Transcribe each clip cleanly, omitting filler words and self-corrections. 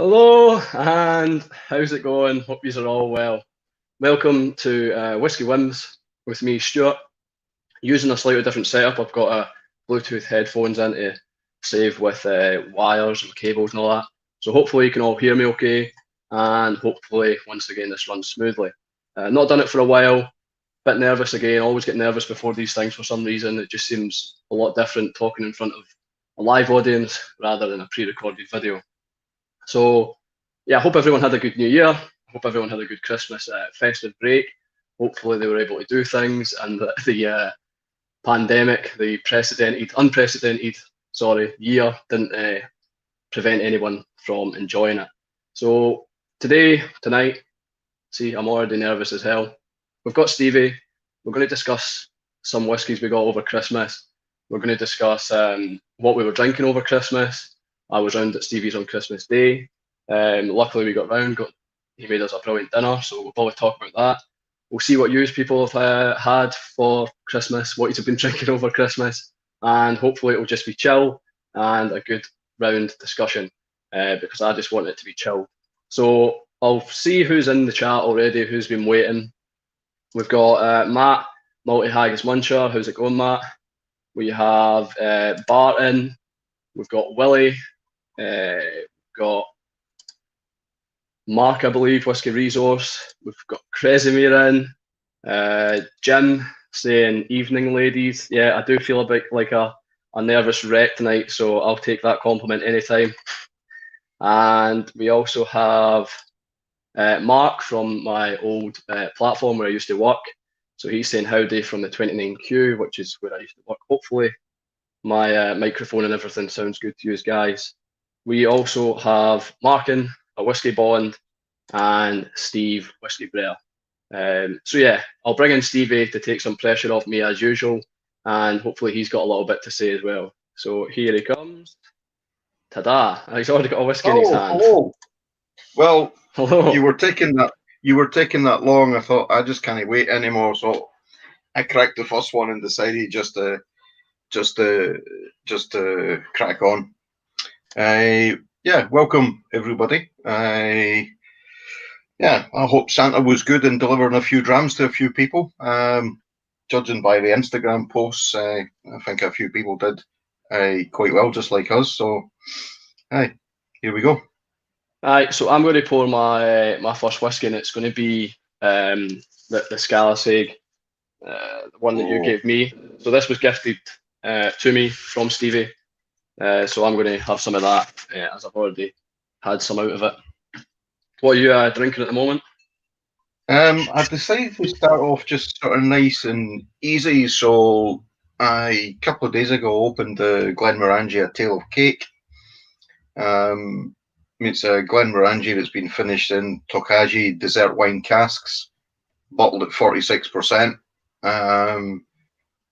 Hello, and how's it going? Hope you are all well. Welcome to Whiskey Whims with me, Stuart. Using a slightly different setup, I've got a Bluetooth headphones in to save with wires and cables and all that. So hopefully you can all hear me okay, and hopefully once again this runs smoothly. Not done it for a while, bit nervous again. Always get nervous before these things for some reason. It just seems a lot different talking in front of a live audience rather than a pre-recorded video. So, yeah, I hope everyone had a good New Year. I hope everyone had a good Christmas festive break. Hopefully, they were able to do things, and the pandemic, the unprecedented, year didn't prevent anyone from enjoying it. So tonight, see, I'm already nervous as hell. We've got Stevie. We're going to discuss some whiskies we got over Christmas. We're going to discuss what we were drinking over Christmas. I was round at Stevie's on Christmas Day. Luckily, we got round. He made us a brilliant dinner, so we'll probably talk about that. We'll see what use people have had for Christmas, what you've been drinking over Christmas, and hopefully it will just be chill and a good round discussion because I just want it to be chill. So I'll see who's in the chat already, who's been waiting. We've got Matt, Multi-Haggis Muncher. How's it going, Matt? We have Barton. We've got Willie. Got Mark, I believe, Whiskey Resource. We've got Cresimir in. Jim saying, evening, ladies. Yeah, I do feel a bit like a nervous wreck tonight, so I'll take that compliment anytime. And we also have Mark from my old platform where I used to work. So he's saying howdy from the 29Q, which is where I used to work. Hopefully my microphone and everything sounds good to you guys. We also have Markin, a Whiskey Bond, and Steve, Whiskey Brer. So yeah, I'll bring in Stevie to take some pressure off me as usual, and hopefully he's got a little bit to say as well. So here he comes. Ta-da! He's already got a whiskey in his hand. Hello. Well, hello. You were taking that long. I thought I just can't wait anymore. So I cracked the first one and decided just to crack on. Yeah, welcome everybody. I hope Santa was good in delivering a few drams to a few people. Judging by the Instagram posts, I think a few people did quite well, just like us. So, here we go. Right, so I'm going to pour my first whiskey, and it's going to be the Scalasig, the one that you gave me. So this was gifted to me from Stevie. So I'm going to have some of that as I've already had some out of it. What are you drinking at the moment? I've decided to start off just sort of nice and easy. So a couple of days ago opened the Glenmorangie A Tale of Cake. It's a Glenmorangie that's been finished in Tokaji dessert wine casks, bottled at 46%. And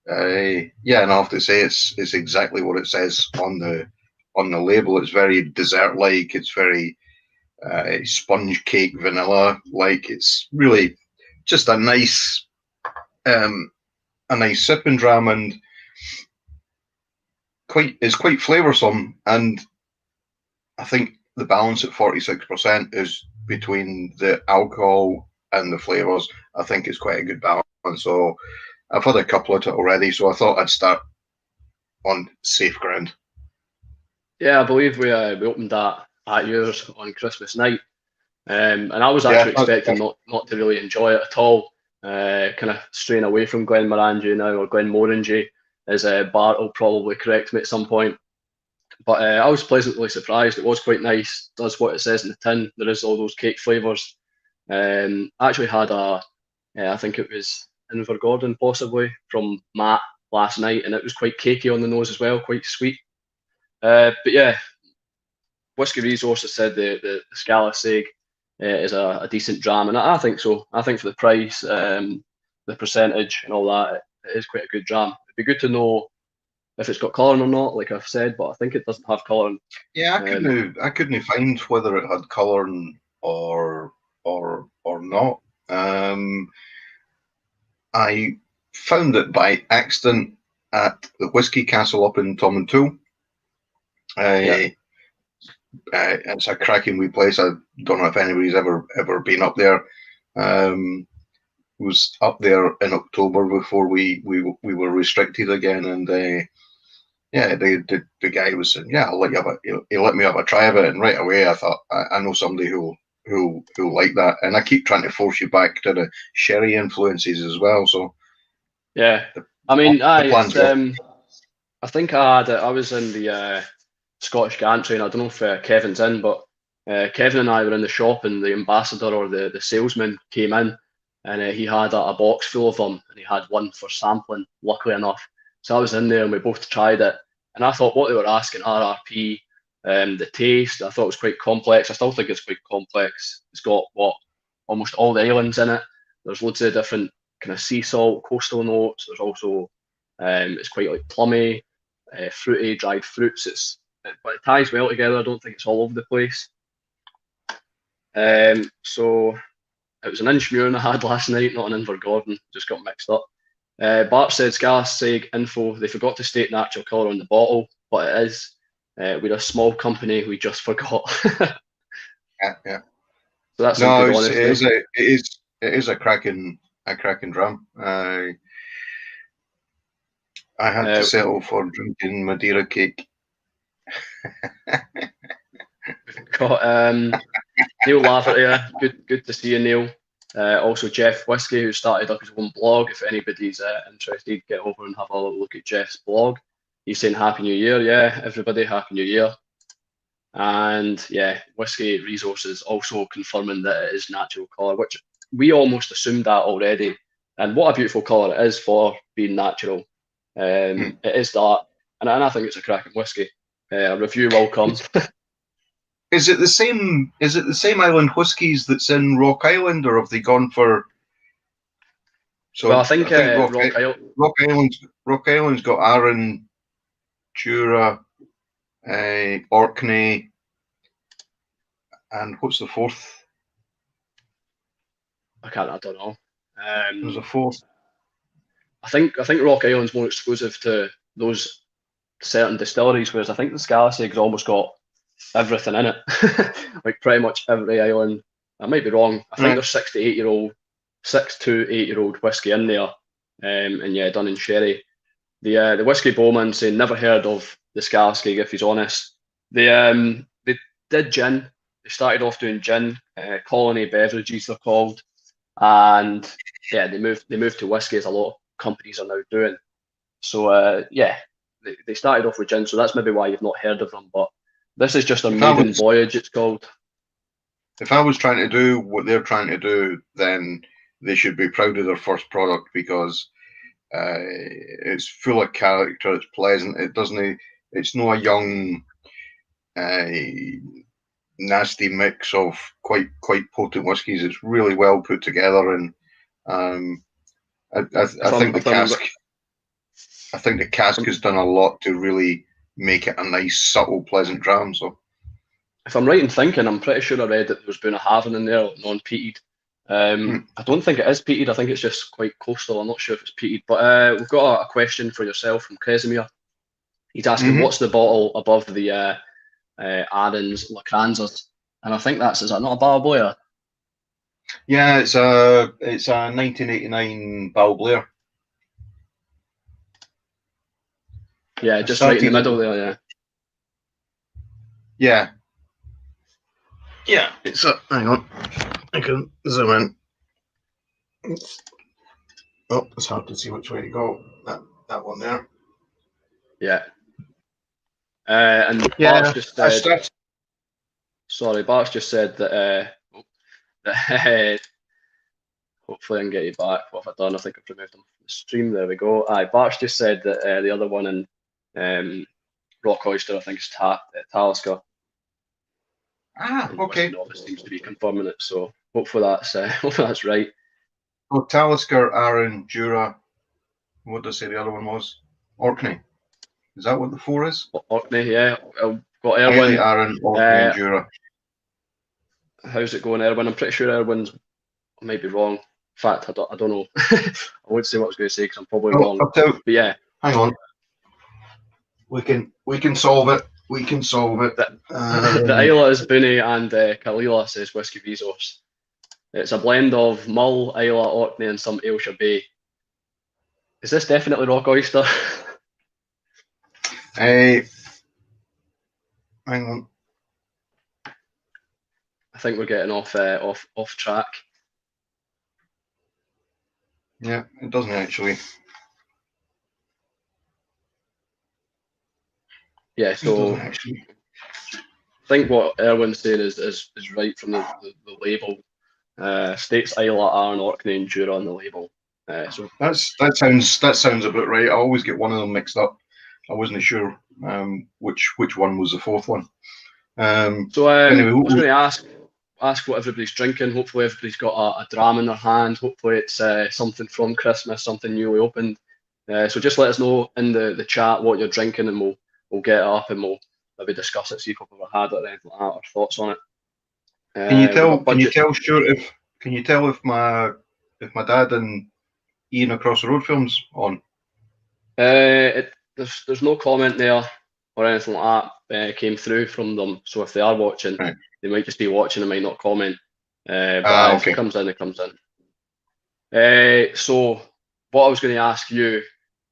I have to say it's exactly what it says on the label. It's very dessert-like. It's very sponge cake vanilla. Like, it's really just a nice sip and dram, and it's quite flavoursome. And I think the balance at 46% is between the alcohol and the flavours. I think it's quite a good balance. So I've had a couple of it already, so I thought I'd start on safe ground. Yeah, I believe we opened that at yours on Christmas night, and I was actually expecting not to really enjoy it at all. Kind of straying away from Glenmorangie now, or Glenmorangie, as Bart will probably correct me at some point. But I was pleasantly surprised. It was quite nice. Does what it says in the tin. There is all those cake flavours. I actually had I think it was Invergordon possibly from Matt last night, and it was quite cakey on the nose as well, quite sweet. But yeah, Whiskey Resources said the Scalasig is a decent dram, and I think so. I think for the price, the percentage, and all that, it is quite a good dram. It'd be good to know if it's got colouring or not, like I've said, but I think it doesn't have colouring. Yeah, I couldn't find whether it had colouring or not. I found it by accident at the Whisky Castle up in Tomontoul. It's a cracking wee place. I don't know if anybody's ever been up there. Was up there in October before we were restricted again, and yeah, the guy was saying, yeah, I'll let you have he let me have a try of it, and right away I thought I know somebody who like that, and I keep trying to force you back to the sherry influences as well. So Yeah, I mean, the plans were. I think I was in the Scottish Gantry, and I don't know if Kevin's in, but Kevin and I were in the shop, and the ambassador or the salesman came in, and he had a box full of them, and he had one for sampling, luckily enough. So I was in there, and we both tried it, and I thought what they were asking, RRP, the taste, I thought it was quite complex. I still think it's quite complex. It's got almost all the islands in it. There's loads of different kind of sea salt, coastal notes. There's also it's quite like plummy, fruity, dried fruits. But it ties well together. I don't think it's all over the place. So it was an Inchmuir I had last night, not an Invergordon. Just got mixed up. Bart said Scarsig info. They forgot to state natural colour on the bottle, but it is. We're a small company. We just forgot. Yeah. So that's some good honesty. It is a cracking dram. I had to settle for drinking Madeira cake. We've got Neil Laverty. Good to see you, Neil. Also Jeff Whisky, who started up his own blog. If anybody's interested, get over and have a look at Jeff's blog. He's saying Happy New Year. Yeah, everybody, Happy New Year. And yeah, Whisky Resources also confirming that it is natural colour, which we almost assumed that already. And what a beautiful colour it is for being natural. It is that, and I think it's a cracking whisky. A review will come. Is it the same? Is it the same island whiskies that's in Rock Island, or have they gone for? So well, I think Rock Island's got Arran, Jura, Orkney, and what's the fourth? I don't know. There's a fourth. I think Rock Island's more exclusive to those certain distilleries, whereas I think the Scarseg's almost got everything in it. Like pretty much every island. I might be wrong. I think there's 6 to 8 year old whiskey in there. And yeah, done in sherry. The whiskey bowman saying never heard of the Scarseg, if he's honest. They did gin. They started off doing gin, colony beverages they're called, and yeah, they moved to whiskey as a lot of companies are now doing. So yeah, they started off with gin, so that's maybe why you've not heard of them. But this is just a maiden voyage, it's called. If I was trying to do what they're trying to do, then they should be proud of their first product, because it's full of character, it's pleasant, it's not a young nasty mix of quite potent whiskies. It's really well put together, and I think the cask has done a lot to really make it a nice, subtle, pleasant dram. So, if I'm right in thinking, I'm pretty sure I read that there was Bunnahabhain in there, non-peated. I don't think it is peated. I think it's just quite coastal. I'm not sure if it's peated. But we've got a question for yourself from Kresimir. He's asking, what's the bottle above the Arran's Lacranzas? And I think is that not a Balboa? Yeah, it's a 1989 Balboa. Yeah, just right in the middle there. Yeah. Yeah. Yeah, it's a. Hang on, I can zoom in. It's hard to see which way to go. That one there. Yeah. And yeah, Bart's just said. Sorry, Bart's just said that. Hopefully, I can get you back. What have I done? I think I've removed him from the stream. There we go. Bart's just said that the other one in Rock Oyster, I think, is Talisker. Okay. Novice seems to be confirming it, so hopefully that's right. Oh, Talisker, Arran, Jura. What did I say the other one was? Orkney. Is that what the 4 is? Orkney, yeah. I've got Erwin. Arran, Orkney, and Jura. How's it going, Erwin? I'm pretty sure Erwin's. I might be wrong. In fact, I don't know. I won't say what I was going to say because I'm probably wrong. But yeah, hang on. We can solve it. We can solve it. The Isla is Booney and Kalila, says Whiskey Bezos. It's a blend of Mull, Isla, Orkney, and some Ayrshire Bay. Is this definitely rock oyster? Hang on. I think we're getting off track. Yeah, it doesn't actually. Yeah, so I think what Erwin's saying is right from the label. States Isla, Arran, Orkney, and Jura on the label. So that sounds about right. I always get one of them mixed up. I wasn't sure which one was the fourth one. Anyway, I was going to ask what everybody's drinking. Hopefully everybody's got a dram in their hand. Hopefully it's something from Christmas, something newly opened. So just let us know in the chat what you're drinking, and we'll get it up and we'll maybe discuss it, see if we've ever had it or anything like that, or thoughts on it. Can you tell Stuart if my dad and Ian Across the Road film's on? There's no comment there or anything like that came through from them. So if they are watching, right, they might just be watching and might not comment. But okay. if it comes in, it comes in. So what I was going to ask you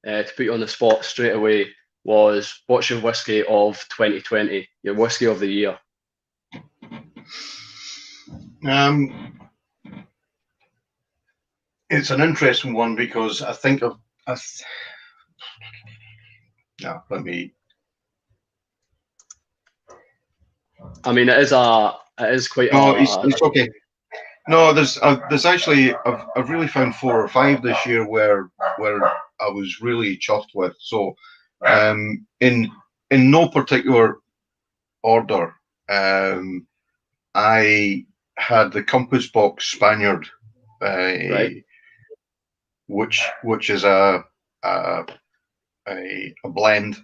to put you on the spot straight away was, what's your whiskey of 2020? Your whiskey of the year? It's an interesting one because I think let me. I mean, it is quite. No, it's okay. No, there's actually I've really found 4 or 5 this year where I was really chuffed with. So, in no particular order, I had the Compass Box Spaniard, right, which is a blend.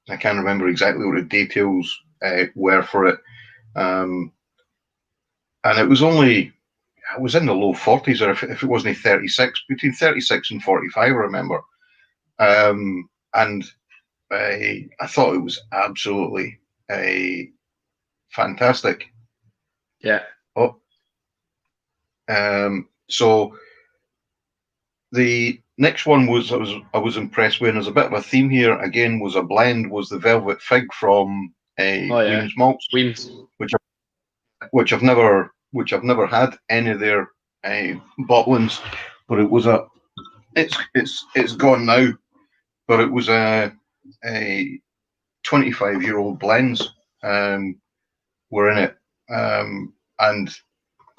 I can't remember exactly what the details were for it, and it was in the low 40s, or if it wasn't 36, between 36 and 45, I remember. And I thought it was absolutely fantastic. Yeah. So the next one I was impressed with, and there's a bit of a theme here again, was a blend, was the Velvet Fig from Weems Malts, which I've never had any of their bottlings, but it was it's gone now, but it was a 25-year-old blends were in it, and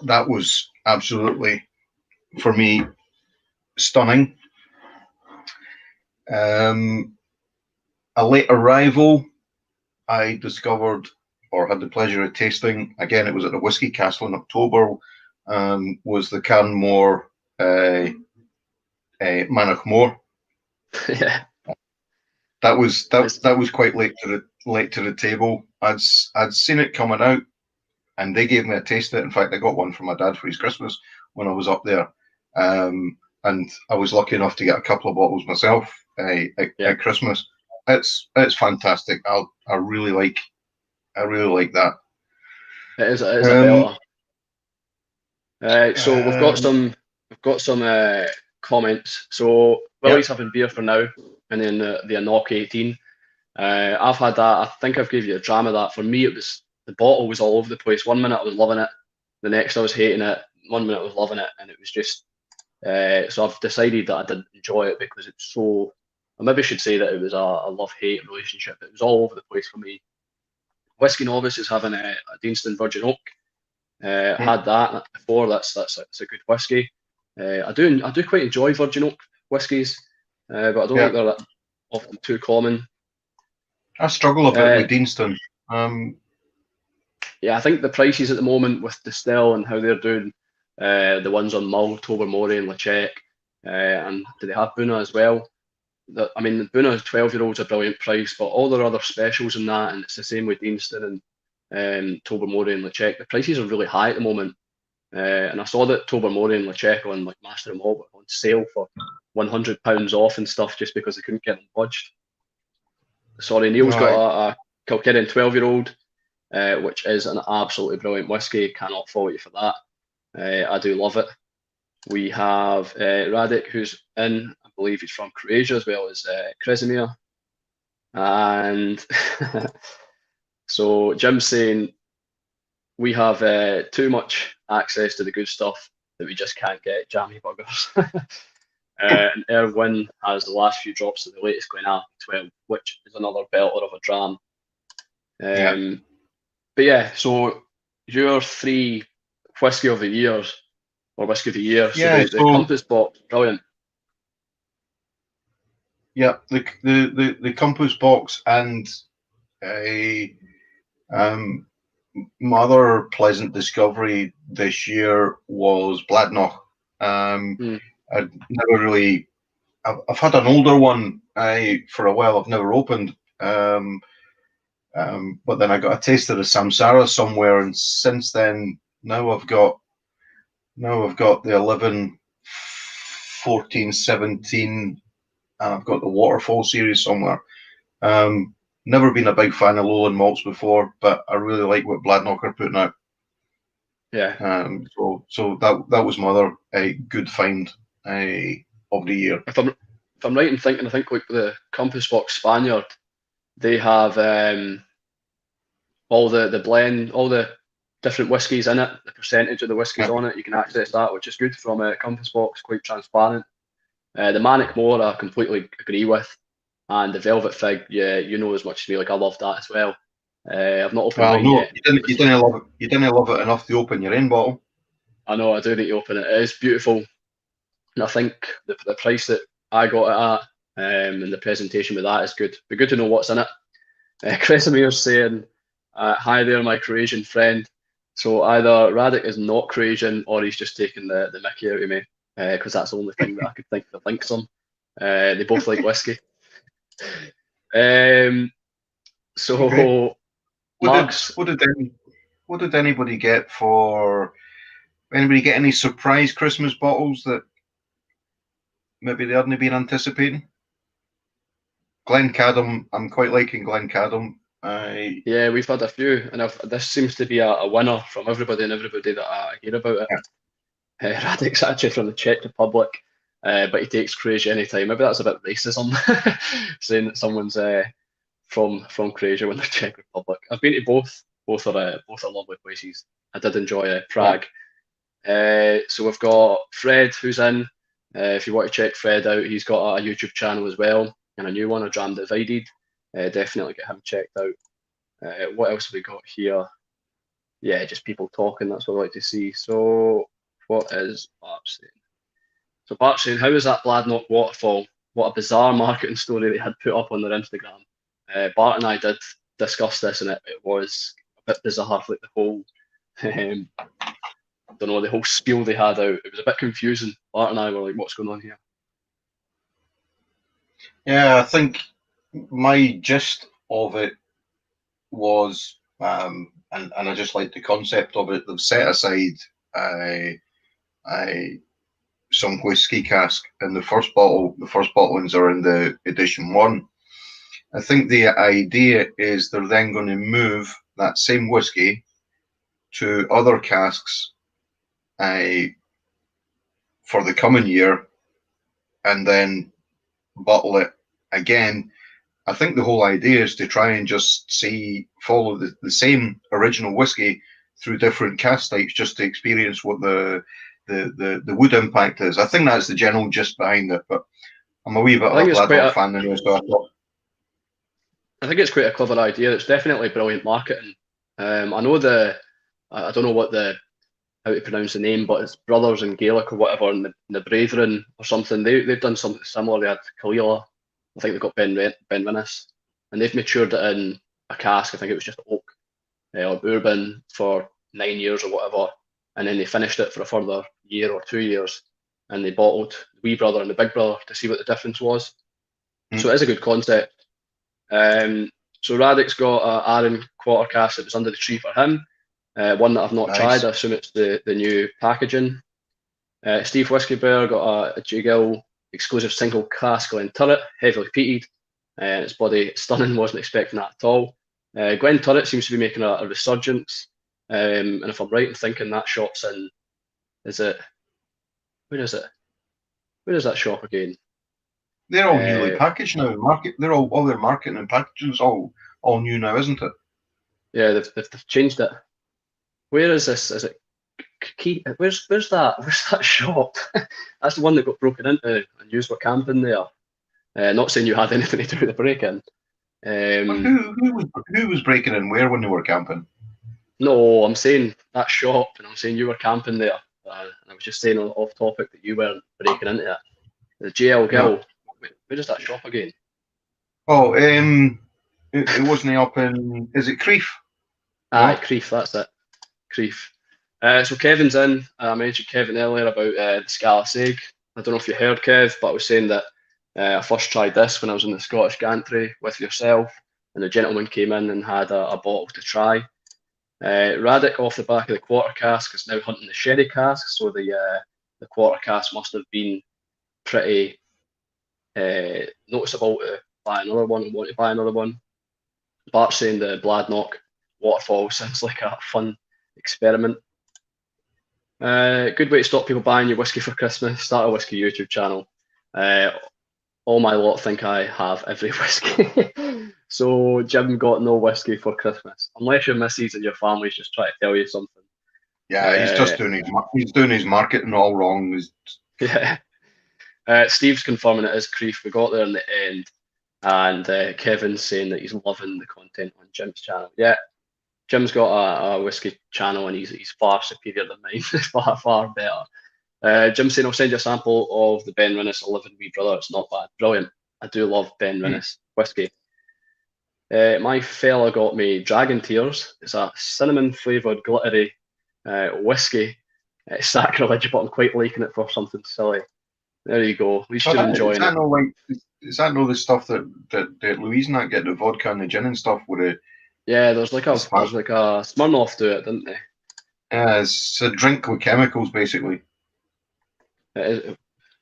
that was absolutely, for me, stunning. A late arrival, I discovered, or had the pleasure of tasting, again, it was at the Whisky Castle in October, was the Canmore Manach Moor. Yeah. That was quite late to the table. I'd seen it coming out, and they gave me a taste of it. In fact, I got one for my dad for his Christmas when I was up there, and I was lucky enough to get a couple of bottles myself at Christmas. It's fantastic. I really like that. It is a belter. So we've got some comments. So Willie's having beer for now, and then the Enoch 18. I've had that. I think I've gave you a dram of that. For me, the bottle was all over the place. One minute I was loving it, the next I was hating it. 1 minute I was loving it, and it was just. So I've decided that I didn't enjoy it because it's so. I maybe should say that it was a love-hate relationship. It was all over the place for me. Whiskey Novice is having a Deanston Virgin Oak. Had that before. That's a good whiskey. I do quite enjoy Virgin Oak whiskies, but I don't think they're often too common. I struggle a bit with Deanston. Yeah, I think the prices at the moment with Distill and how they're doing, the ones on Mull, Tobermory and Lechek, and do they have Buna as well? I mean, the Buna 12-year-olds a brilliant price, but all their other specials in that, and it's the same with Deanston and Tobermory and Lechek. The prices are really high at the moment, and I saw that Tobermory and Lechek on like Master and Malt were on sale for £100 off and stuff just because they couldn't get them budged. Sorry, Neil's Right. got a Kilkenny 12-year-old, which is an absolutely brilliant whiskey. Cannot fault you for that. I do love it. We have Radek, who's in, I believe he's from Croatia, as well as Kresimir. And so Jim's saying we have too much access to the good stuff that we just can't get at Jammy Burgers. And Erwin has the last few drops of the latest Glenafton 12, which is another belter of a dram. Yeah. But yeah, so your 3 whiskey of the years, or whiskey of the year, so Yeah. the So Compass Box, brilliant. yeah, the compass box and a my other pleasant discovery this year was Bladnoch. Mm. I'd never really. I've had an older one for a while. I've never opened. But then I got a taste of the Samsara somewhere, and since then, now I've got the 11, 14, 17, and I've got the Waterfall series somewhere. Never been a big fan of Lowland malts before, but I really like what Bladnoch are putting out. Yeah. So that was my other good find of the year. If I'm right in thinking, I think like the Compass Box Spaniard, they have all the blend, all the different whiskies in it, the percentage of the whiskies Yeah. on it. You can access that, which is good from Compass Box, quite transparent. The Manic Moor I completely agree with, and the Velvet Fig, yeah, you know as much as me, like I love that as well. I've not opened Well, mine no, yet. you didn't love it. You didn't love it enough to open your own bottle. I know I do need to open it. It is beautiful, and I think the price that I got it at, and the presentation with that is good. Be good to know what's in it. Kresimir's saying, "Hi there, my Croatian friend." So either Radek is not Croatian, or he's just taking the mickey out of me, because that's the only thing that I could think that links them. They both like whiskey. So Okay. Mark's, What did anybody get for? Anybody get any surprise Christmas bottles that maybe they hadn't been anticipating? Glencadam, I'm quite liking Glencadam. yeah, we've had a few, and this seems to be a winner from everybody and everybody that I hear about it. Radek's actually from the Czech Republic, but he takes Croatia anytime. Maybe that's a bit racism, saying that someone's from Croatia when they're Czech Republic. I've been to both. Both are lovely places. I did enjoy Yeah. Prague. So we've got Fred who's in. If you want to check Fred out, he's got a YouTube channel as well, and a new one, a Dram Divided. Definitely get him checked out. What else have we got here? Yeah, just people talking. That's what I like to see. So what is Bart saying? So Bart's saying, how is that Bladnoch waterfall? What a bizarre marketing story they had put up on their Instagram. Bart and I did discuss this, and it was a bit bizarre, like the whole, don't know, the whole spiel they had out. It was a bit confusing. Bart and I were like, what's going on here? Yeah, I think my gist of it was, and I just like the concept of it. They've set aside some whiskey cask in the first bottle. The first bottlings are in the edition 1. I think the idea is they're then going to move that same whiskey to other casks for the coming year, and then bottle it again. I think the whole idea is to try and just follow the same original whiskey through different cask types, just to experience what the wood impact is. I think that's the general gist behind it, but I'm a wee bit of a Bladnoch fan anyway, so I thought. I think it's quite a clever idea. It's definitely brilliant marketing. I know I don't know how to pronounce the name, but it's Brothers in Gaelic or whatever, and the Brethren or something. They've done something similar. They had Kalila. I think they've got Ben Vinnis, and they've matured it in a cask. I think it was just oak or bourbon for 9 years or whatever, and then they finished it for a further year or 2 years, and they bottled the wee brother and the big brother to see what the difference was. So it is a good concept. So Radek's got a Aaron quarter cask that was under the tree for him. One that I've not tried. I assume it's the new packaging. Steve Whiskey Bear got a Jigill exclusive single cask Glen Turret, heavily peated. It's bloody stunning. Wasn't expecting that at all. Gwen Turret seems to be making a resurgence. And if I'm right in thinking that shop's in, is it? Where is it? Where is that shop again? They're all newly packaged now. They're all their marketing and packaging's all new now, isn't it? Yeah, they've changed it. Where is this? Is it Key? Where's that? Where's that shop? That's the one that got broken into and used for camping there. Not saying you had anything to do with the break-in. Who was breaking in where when they were camping? No, I'm saying that shop, and I'm saying you were camping there. And I was just saying off topic that you weren't breaking into it. The JL Gill. Where is that shop again? Oh, it wasn't up in. Is it Creef? Aye, Creef. That's it. Creef. So Kevin's in. I mentioned Kevin earlier about the Scala Seg. I don't know if you heard, Kev, but I was saying that I first tried this when I was in the Scottish Gantry with yourself, and the gentleman came in and had a bottle to try. Radic off the back of the quarter cask is now hunting the sherry cask, so the quarter cask must have been pretty noticeable to buy another one and want to buy another one. Bart's saying the Bladnoch waterfall sounds like a fun experiment. Good way to stop people buying your whiskey for Christmas. Start a whiskey YouTube channel. All my lot think I have every whiskey. So Jim got no whiskey for Christmas, unless your missus and your family's just trying to tell you something. Yeah, he's just doing his marketing all wrong. Yeah. Steve's confirming it is Creef. We got there in the end, and Kevin's saying that he's loving the content on Jim's channel. Yeah, Jim's got a whiskey channel, and he's far superior than mine. far better. Jim's saying I'll send you a sample of the Ben Rinnes 11 Wee Brother. It's not bad. Brilliant. I do love Ben Rinnes whiskey. My fella got me Dragon Tears. It's a cinnamon flavoured glittery whiskey. It's sacrilege, but I'm quite liking it for something silly. There you go. At least you're enjoying it. Is that all the stuff that Louise and that get, the vodka and the gin and stuff with it? Yeah, there's like a Smirnoff to it, didn't they? Yeah, it's a drink with chemicals, basically.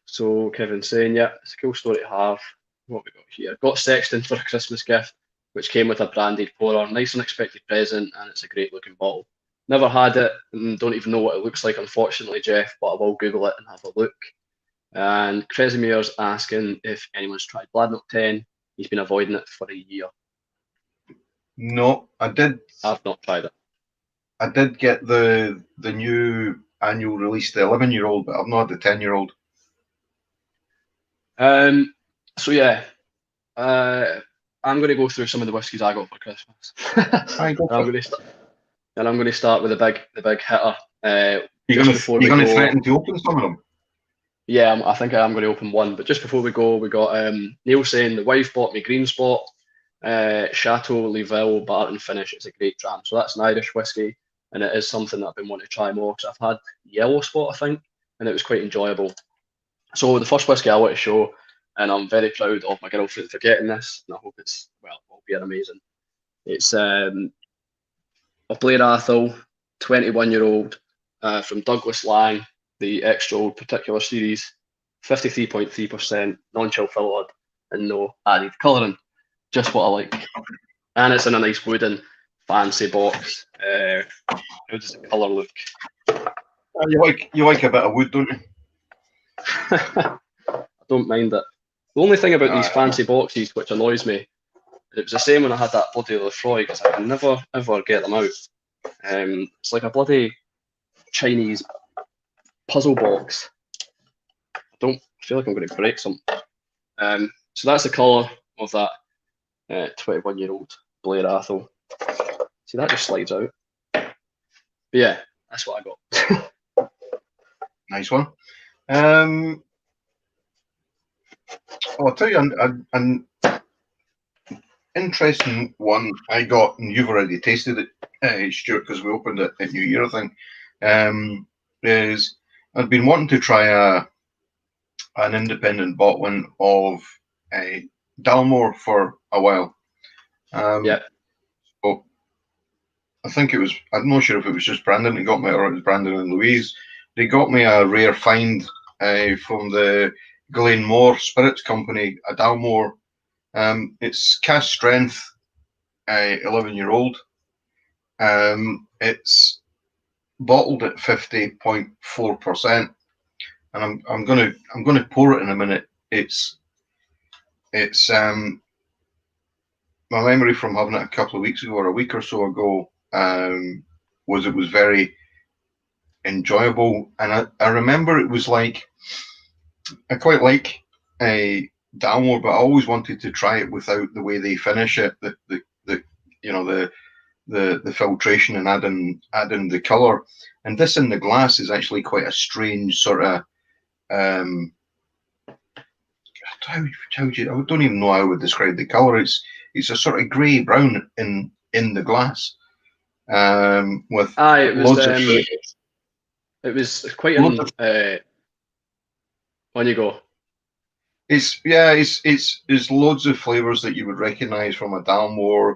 So Kevin's saying, yeah, it's a cool story to have. What we got here? Got Sexton for a Christmas gift, which came with a branded pourer. Nice unexpected present, and it's a great looking bottle. Never had it, and don't even know what it looks like, unfortunately, Jeff, but I will Google it and have a look. And Cresimir's asking if anyone's tried Bladnoch 10. He's been avoiding it for a year. No, I did. I've not tried it. I did get the new annual release, the 11-year-old, but I've not had the 10-year-old. So yeah, I'm going to go through some of the whiskies I got for Christmas. I'm going to start with the big hitter. You're going to threaten to open some of them? Yeah, I think I am going to open one. But just before we go, we got Neil saying the wife bought me Green Spot, Chateau Leeville Barton Finish. It's a great dram. So that's an Irish whiskey, and it is something that I've been wanting to try more because I've had Yellow Spot, I think, and it was quite enjoyable. So the first whiskey I want to show, and I'm very proud of my girlfriend for getting this, and I hope it'll be amazing. It's a Blair Athol, 21-year-old, from Douglas Lang, the extra old particular series, 53.3%, non-chill filtered, and no added colouring. Just what I like. And it's in a nice wooden, fancy box. How does the colour look? You like a bit of wood, don't you? I don't mind it. The only thing about these fancy boxes which annoys me, it was the same when I had that bloody Lefroy, because I can never ever get them out. It's like a bloody Chinese puzzle box. I feel like I'm going to break some. So that's the colour of that 21-year-old Blair Athol. See, that just slides out. But yeah, that's what I got. Nice one. I'll tell you an interesting one I got, and you've already tasted it, Stuart, because we opened it at New Year, I think. Is I've been wanting to try an independent bottling of Dalmore for a while. Yeah. So I think I'm not sure if it was just Brandon that got me, or it was Brandon and Louise. They got me a rare find from the Glenmore Spirits Company, a Dalmore It's cask strength, 11-year-old. It's bottled at 50.4%, and I'm gonna pour it in a minute. It's my memory from having it a couple of weeks ago or a week or so ago was it was very enjoyable, and I remember it was like I quite like a Dalmore, but I always wanted to try it without the way they finish it, the filtration and adding the color. And this in the glass is actually quite a strange sort of I don't even know how I would describe the color. It's a sort of grey brown in the glass, with loads of it was quite an on you go. It's loads of flavors that you would recognize from a Dalmore,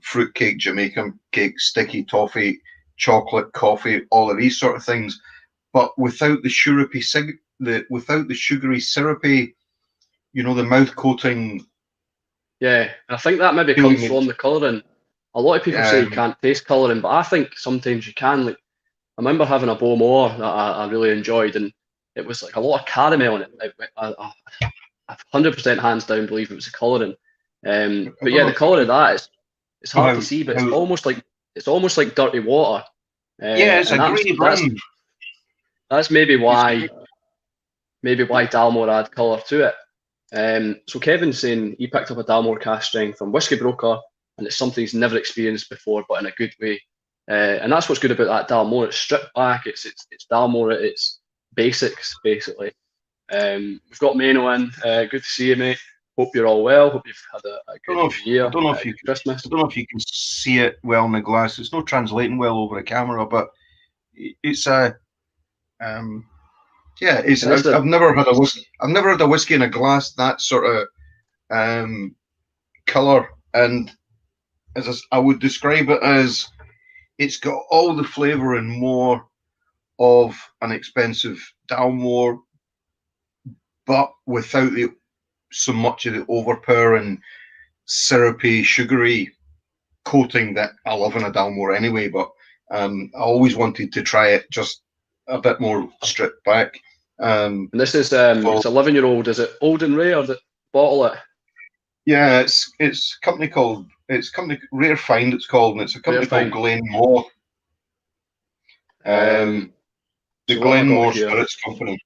fruitcake, Jamaican cake, sticky toffee, chocolate, coffee, all of these sort of things, but without the syrupy without the sugary syrupy, the mouth coating. Yeah, I think that maybe comes from the colouring. A lot of people say you can't taste colouring, but I think sometimes you can. Like, I remember having a Beaumont that I really enjoyed, and it was like a lot of caramel in it. I 100% hands down believe it was the colouring. But yeah, the colour of that it's hard to see, but it's almost like dirty water. Yeah, it's a grey brown. That's maybe why Dalmore add colour to it. So Kevin's saying he picked up a Dalmore cask strength from Whisky Broker, and it's something he's never experienced before, but in a good way. And that's what's good about that Dalmore. It's stripped back. It's Dalmore. It's basics basically. We've got Mano in. Good to see you, mate. Hope you're all well. Hope you've had a good year. I don't know if you Christmas. I don't know if you can see it well in the glass. It's not translating well over a camera, but it's a yeah. It's I've never had a whiskey. I've never had a whiskey in a glass that sort of color, and as I would describe it as, it's got all the flavor and more of an expensive Dalmore, but without so much of the overpowering, syrupy, sugary coating that I love in a Dalmore anyway. But I always wanted to try it just a bit more stripped back. And this is it's 11-year-old. Is it Old and Rare that bottle it? Yeah, it's company Rare Find. It's called, and it's a company called Glenmore. The Glenmore Spirits Company.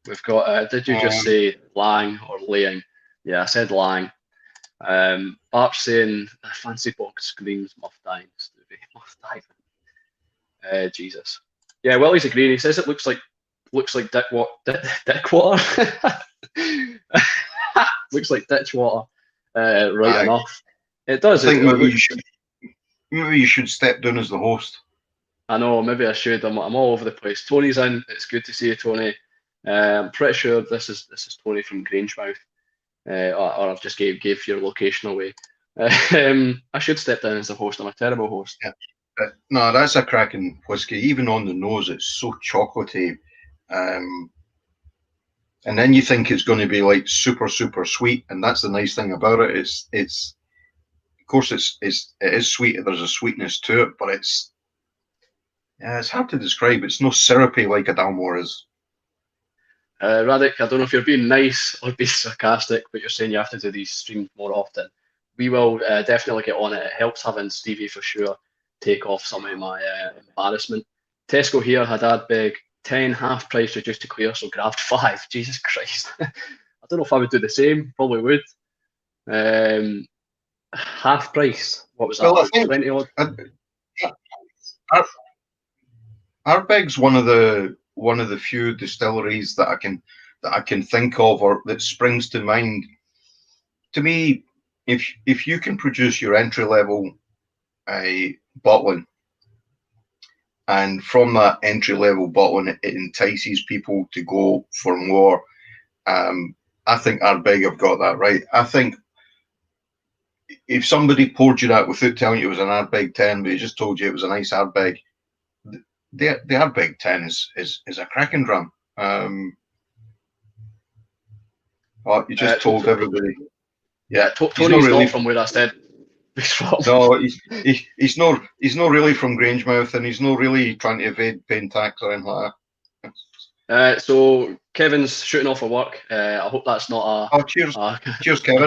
We've got, did you just say Lang or Laying? Yeah, I said Lang. Bart's saying, fancy box screams Muff Diving, Stevie. Muff Diving. Jesus. Yeah, Willie's agreeing. He says it looks like Dick water. Looks like ditch water. Right enough. It does. I think maybe you should step down as the host. I know, maybe I should. I'm all over the place. Tony's in. It's good to see you, Tony. I'm pretty sure this is Tony from Grangemouth, or I've just gave your location away. I should step down as the host. I'm a terrible host. Yeah. No, that's a cracking whiskey. Even on the nose, it's so chocolatey, and then you think it's going to be like super sweet, and that's the nice thing about it. It's of course it is sweet. There's a sweetness to it, but it's hard to describe. It's no syrupy like a Dalmore is. Radek, I don't know if you're being nice or being sarcastic, but you're saying you have to do these streams more often. We will definitely get on it. It helps having Stevie for sure take off some of my embarrassment. Tesco here had Ardbeg 10 half price reduced to clear, so grabbed 5. Jesus Christ. I don't know if I would do the same. Probably would. Half price. What was that? Well, I think 20 odd. Ardbeg's one of the few distilleries that I can think of, or that springs to mind. To me, if you can produce your entry level bottling, and from that entry level bottling it entices people to go for more, I think Ardbeg have got that right. I think if somebody poured you that without telling you it was an Ardbeg 10, but he just told you it was a nice Ardbeg, the Ardbeg 10 is a cracking dram. You just told everybody. Yeah, Tony's not from where I said he's from. No, he's not really from Grangemouth, and he's not really trying to evade paying tax or anything like that. So Kevin's shooting off of work. I hope that's not cheers, a Kevin.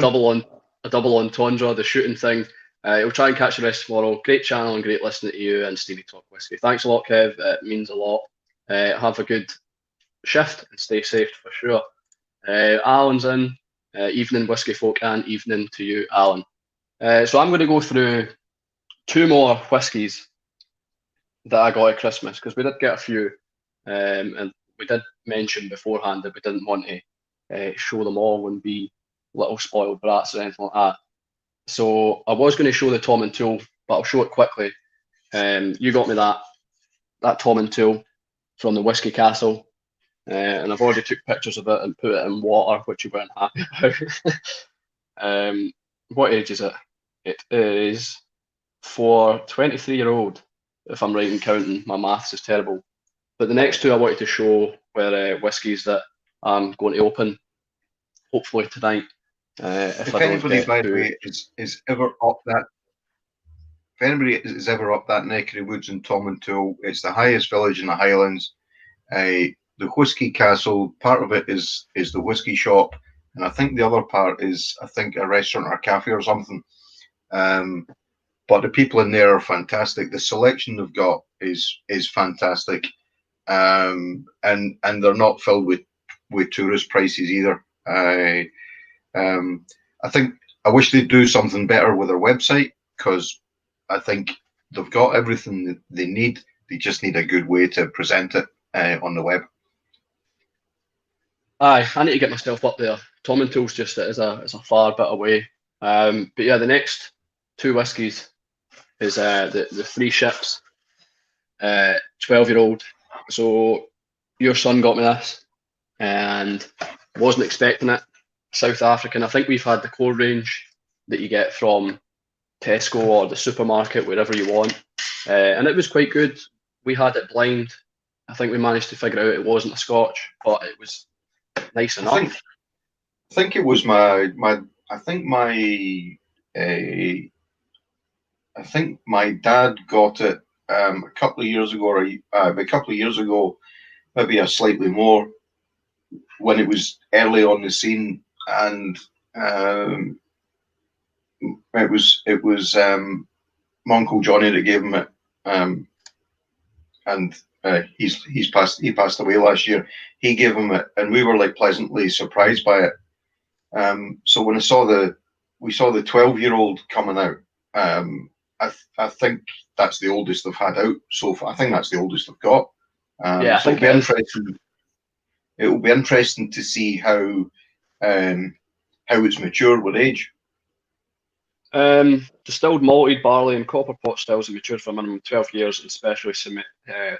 a double entendre, the shooting thing. He'll try and catch the rest tomorrow. Great channel and great listening to you and Stevie talk whiskey. Thanks a lot, Kev. It means a lot. Have a good shift and stay safe for sure. Alan's in. Evening, whiskey folk, and evening to you, Alan. So I'm going to go through 2 more whiskies that I got at Christmas, because we did get a few, and we did mention beforehand that we didn't want to show them all and be little spoiled brats or anything like that. So I was going to show the Tom and Tool, but I'll show it quickly. You got me that Tom and Tool from the Whiskey Castle, and I've already took pictures of it and put it in water, which you weren't happy about. What age is it? It is for 23-year-old, if I'm right in counting. My maths is terrible. But the next 2 I wanted to show were whiskies that I'm going to open, hopefully tonight. If anybody, by the way, is ever up that, if anybody is ever up that neck of the woods in Tom and Tool, it's the highest village in the Highlands. The Whiskey Castle, part of it is the whiskey shop, and I think the other part is, I think, a restaurant or a cafe or something. But the people in there are fantastic. The selection they've got is fantastic, and they're not filled with tourist prices either. I think I wish they'd do something better with their website, because I think they've got everything that they need. They just need a good way to present it on the web. Aye, I need to get myself up there. Tom and Tool's just is a far bit away. But yeah, the next 2 whiskies is the 3 Ships, 12-year-old. So your son got me this, and wasn't expecting it. South African. I think we've had the core range that you get from Tesco or the supermarket, wherever you want, and it was quite good. We had it blind. I think we managed to figure out it wasn't a Scotch, but it was nice enough. I think it was my dad got it a couple of years ago, or a couple of years ago, maybe a slightly more, when it was early on the scene, and it was my Uncle Johnny that gave him it, and he passed away last year. He gave him it, and we were like pleasantly surprised by it. So when we saw the 12-year-old coming out, I think that's the oldest they've had out so far. I think that's the oldest they've got. Yeah, I think it'll be interesting. It will be interesting to see how it's matured with age. Distilled malted barley and copper pot stills are matured for a minimum of 12 years in specially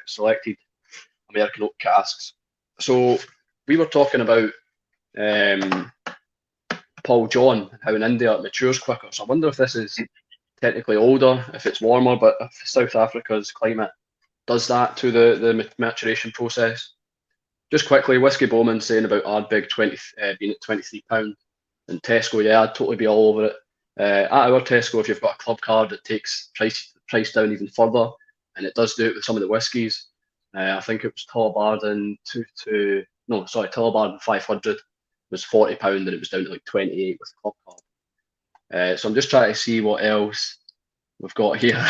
selected American oak casks. So we were talking about Paul John, how in India it matures quicker. So I wonder if this is technically older, if it's warmer, but if South Africa's climate does that to the maturation process. Just quickly, Whiskey Bowman saying about Ardbeg being at £23. And Tesco, yeah, I'd totally be all over it. At our Tesco, if you've got a club card, it takes price down even further, and it does do it with some of the whiskies. I think it was Tullabarden Tullabarden 500 was £40, and it was down to like 28 with the club card. So I'm just trying to see what else we've got here.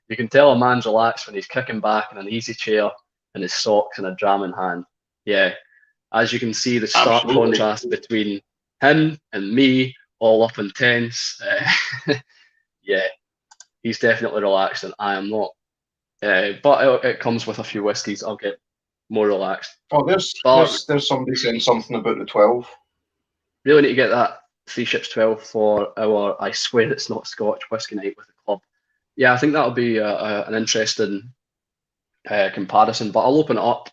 You can tell a man's relaxed when he's kicking back in an easy chair and his socks and a dram in hand. Yeah, as you can see, the stark contrast between him and me, all up and tense. Yeah, he's definitely relaxed, and I am not. But it comes with a few whiskies. I'll get more relaxed. Oh, there's somebody saying something about the 12. Really need to get that 3 Ships 12 for our I swear it's not Scotch whiskey night with the club. Yeah, I think that'll be an interesting comparison. But I'll open it up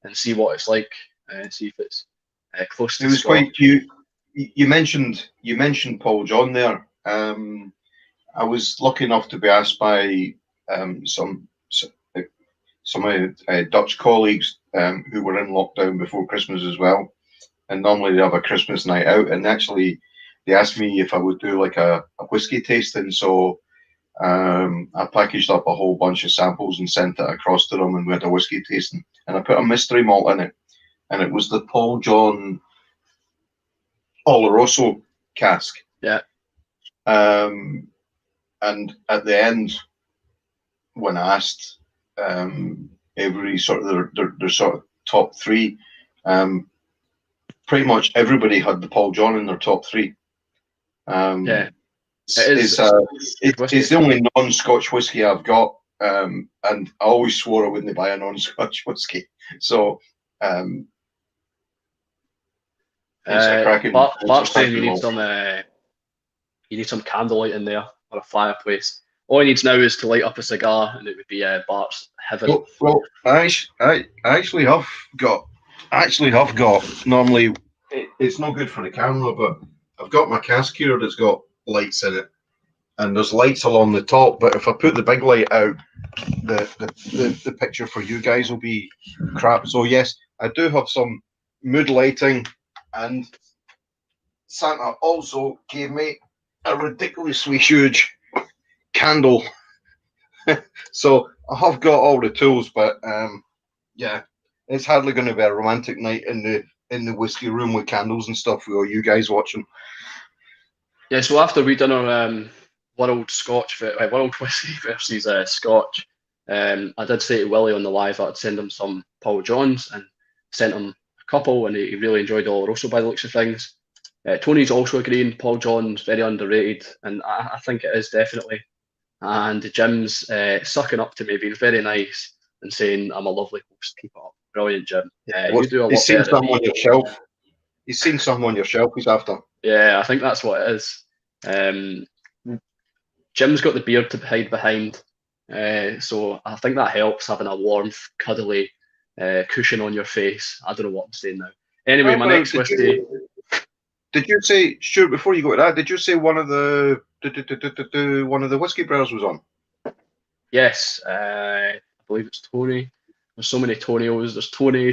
and see what it's like. See if it's close to. It was Scotch. quite. You mentioned Paul John there. I was lucky enough to be asked by some of my Dutch colleagues who were in lockdown before Christmas as well, and normally they have a Christmas night out. And actually, they asked me if I would do like a whiskey tasting. So I packaged up a whole bunch of samples and sent it across to them, and we had a whiskey tasting. And I put a mystery malt in it, and it was the Paul John Oloroso cask. Yeah. And at the end, when I asked every sort of their sort of top three, pretty much everybody had the Paul John in their top three. Yeah. It's the only non-Scotch whiskey I've got, and I always swore I wouldn't buy a non-Scotch whiskey. So it's a cracking. Bart's saying you need some candlelight in there or a fireplace. All he needs now is to light up a cigar, and it would be Bart's heaven. Well, I actually have got. Normally, it's not good for the camera, but I've got my cask here that's got lights in it, and there's lights along the top. But if I put the big light out, the picture for you guys will be crap. So yes, I do have some mood lighting, and Santa also gave me a ridiculously huge candle. So I have got all the tools, but yeah, it's hardly going to be a romantic night in the whiskey room with candles and stuff with all you guys watching. Yeah, so after we done our world whiskey versus Scotch, I did say to Willie on the live that I'd send him some Paul Johns, and sent him a couple, and he really enjoyed Oloroso by the looks of things. Tony's also agreeing Paul John's very underrated, and I think it is definitely. And Jim's sucking up to me, being very nice and saying I'm a lovely host. Keep it up, brilliant, Jim. You do a lot better than me. On your shelf. He's seen something on your shelf. He's after. Yeah, I think that's what it is. Jim's got the beard to hide behind, so I think that helps, having a warm, cuddly cushion on your face. I don't know what I'm saying now. Anyway, my next whiskey. Did you say, Stuart, before you go to that, did you say one of the whiskey brothers was on? Yes, I believe it's Tony. There's so many Tonios. There's Tony.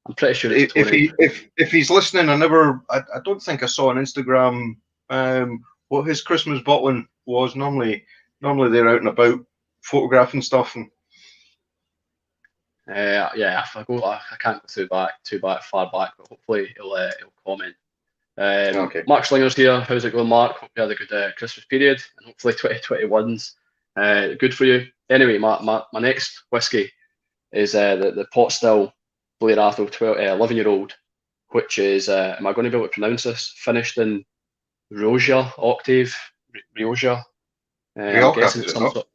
I'm pretty sure it's Tony. If he's listening, I don't think I saw on Instagram what his Christmas bottling was. Normally they're out and about photographing stuff. And yeah, if I can't go too far back, but hopefully he'll comment. Okay. Mark Slinger's here. How's it going, Mark? Hope you had a good Christmas period, and hopefully 2021's good for you. Anyway, my next whiskey is the pot still Blair Athol 11-year-old, which is, am I going to be able to pronounce this? Finished in Rioja octave. Rioja. I'm guessing it's some sort.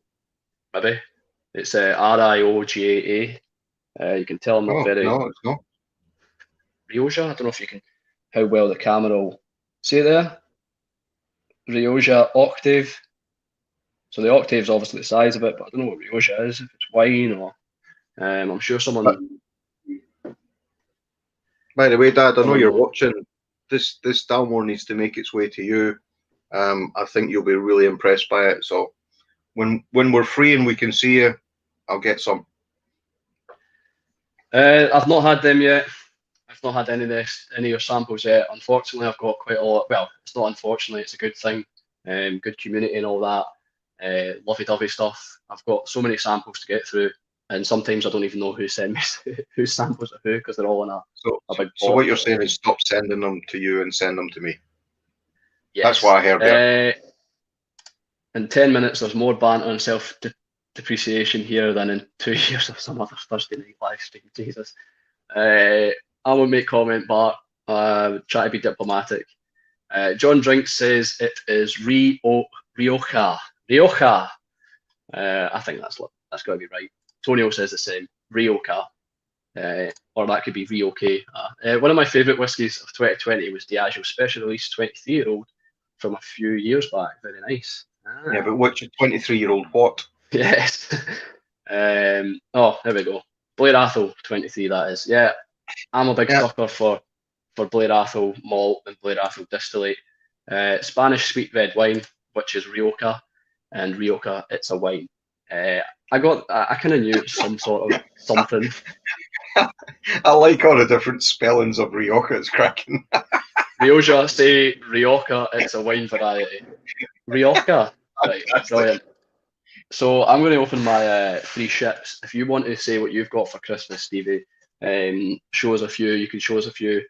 Maybe it's Rioja. You can tell I'm not very. No, it's not. Rioja. I don't know if you can. How well the camera will see it there. Rioja octave. So the octave's obviously the size of it, but I don't know what Rioja is, if it's wine or I'm sure someone. By the way, Dad, I know you're watching. This Dalmore needs to make its way to you. I think you'll be really impressed by it. So when we're free and we can see you, I'll get some. I've not had them yet. I've not had any of your samples yet. Unfortunately, I've got quite a lot. Well, it's not unfortunately, it's a good thing. Good community and all that. Lovey-dovey stuff. I've got so many samples to get through, and sometimes I don't even know who sent me whose samples are who, because they're all in a big box. So what you're saying is stop sending them to you and send them to me. Yes. That's what I heard. In 10 minutes, there's more banter and self-depreciation here than in 2 years of some other Thursday night live stream. Jesus. I won't make comment, but try to be diplomatic. John Drinks says it is Rioja. Rioja. I think that's got to be right. Tonio says the same. Rioja. Or that could be Rioja. One of my favourite whiskies of 2020 was Diageo Special Release 23-year-old from a few years back. Very nice. Yeah, but what's your 23-year-old what? Yes. Oh, there we go. Blair Athol 23, that is. Yeah, I'm a big sucker for Blair Athol malt and Blair Athol distillate. Spanish sweet red wine, which is Rioja, and Rioja, it's a wine. I kind of knew it was some sort of something. I like all the different spellings of Rioja. It's cracking. Rioja, say Rioja, it's a wine variety. Rioja, right, brilliant. So I'm going to open my three ships. If you want to say what you've got for Christmas, Stevie, show us a few. You can show us a few.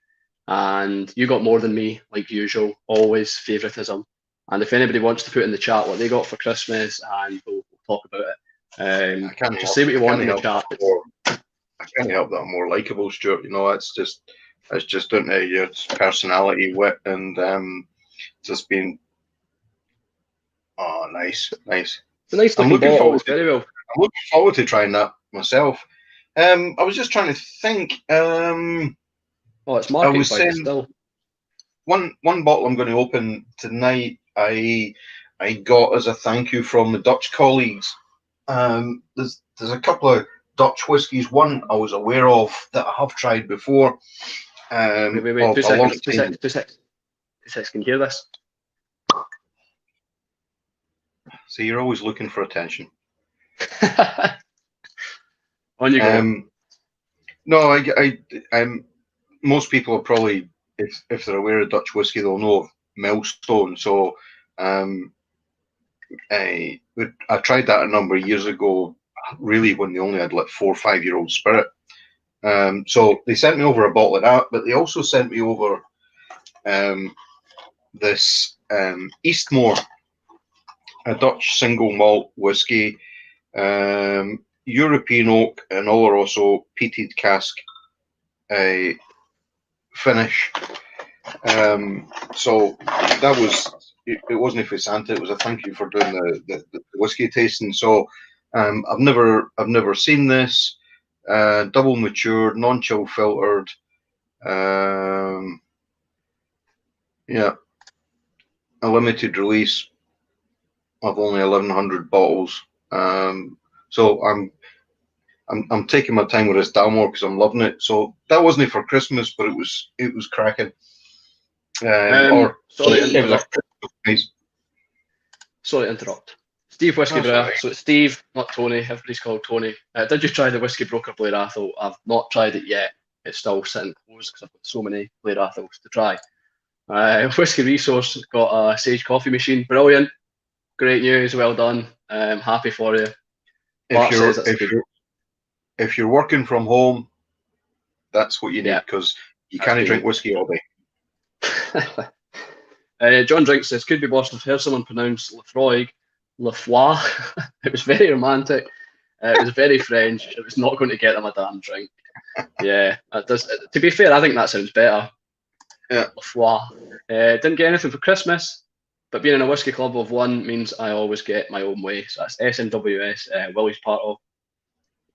And you got more than me, like usual. Always favoritism. And if anybody wants to put in the chat what they got for Christmas, and we'll talk about it. Just say what you want in the chat. I can't help that I'm more likable, Stuart. You know, it's just down to your personality, wit, and just being. Oh, nice. It's a nice looking bottle. It's very well. I'm looking forward to trying that myself. I was just trying to think. Oh, it's marketed by Distill. One bottle I'm going to open tonight. I got as a thank you from the Dutch colleagues. There's a couple of Dutch whiskies. One I was aware of that I have tried before. Wait, 2 seconds. 2 seconds. 2 seconds. 2 seconds. Can you hear this? So you're always looking for attention. On you go. No, most people are probably, if they're aware of Dutch whiskey, they'll know of Millstone. So I tried that a number of years ago, really when they only had like 4 or 5 year old spirit. So they sent me over a bottle of that, but they also sent me over this Eastmore, a Dutch single malt whiskey, European oak and Oloroso peated cask finish. So that was, it wasn't for Santa, it was a thank you for doing the whiskey tasting. So I've never seen this. Double matured, non-chill filtered. Yeah, a limited release of only 1,100 bottles. So I'm taking my time with this Dalmore because I'm loving it. So that wasn't for Christmas, but it was cracking. Sorry to interrupt. Steve Whiskey Brewer. Right. So it's Steve, not Tony. Everybody's called Tony. Did you try the Whiskey Broker Blair Athol? I've not tried it yet. It's still sitting closed because I've got so many Blair Athols to try. Whiskey Resource got a Sage coffee machine. Brilliant. Great news. Well done. Happy for you. If you're working from home, that's what you need, because you can't drink whiskey all day. John Drink says, could be Boston. I've heard someone pronounce Lefroy. It was very romantic. It was very French. It was not going to get them a damn drink. Yeah, it does. To be fair, I think that sounds better. Yeah. Lefroy. Didn't get anything for Christmas, but being in a whiskey club of one means I always get my own way. So that's SNWS. Willie's part of.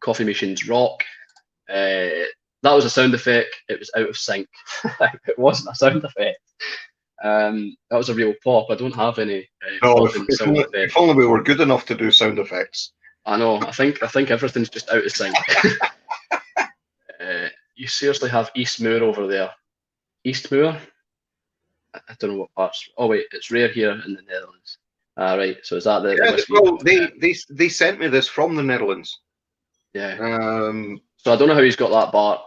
Coffee machines rock. That was a sound effect. It was out of sync. It wasn't a sound effect. That was a real pop. I don't have any. If only we were good enough to do sound effects. I know. I think everything's just out of sync. You seriously have Eastmoor over there. Eastmoor? I don't know what parts. Oh wait, it's rare here in the Netherlands. Right. So is that the whiskey? Well, they sent me this from the Netherlands. Yeah. So I don't know how he's got that bar.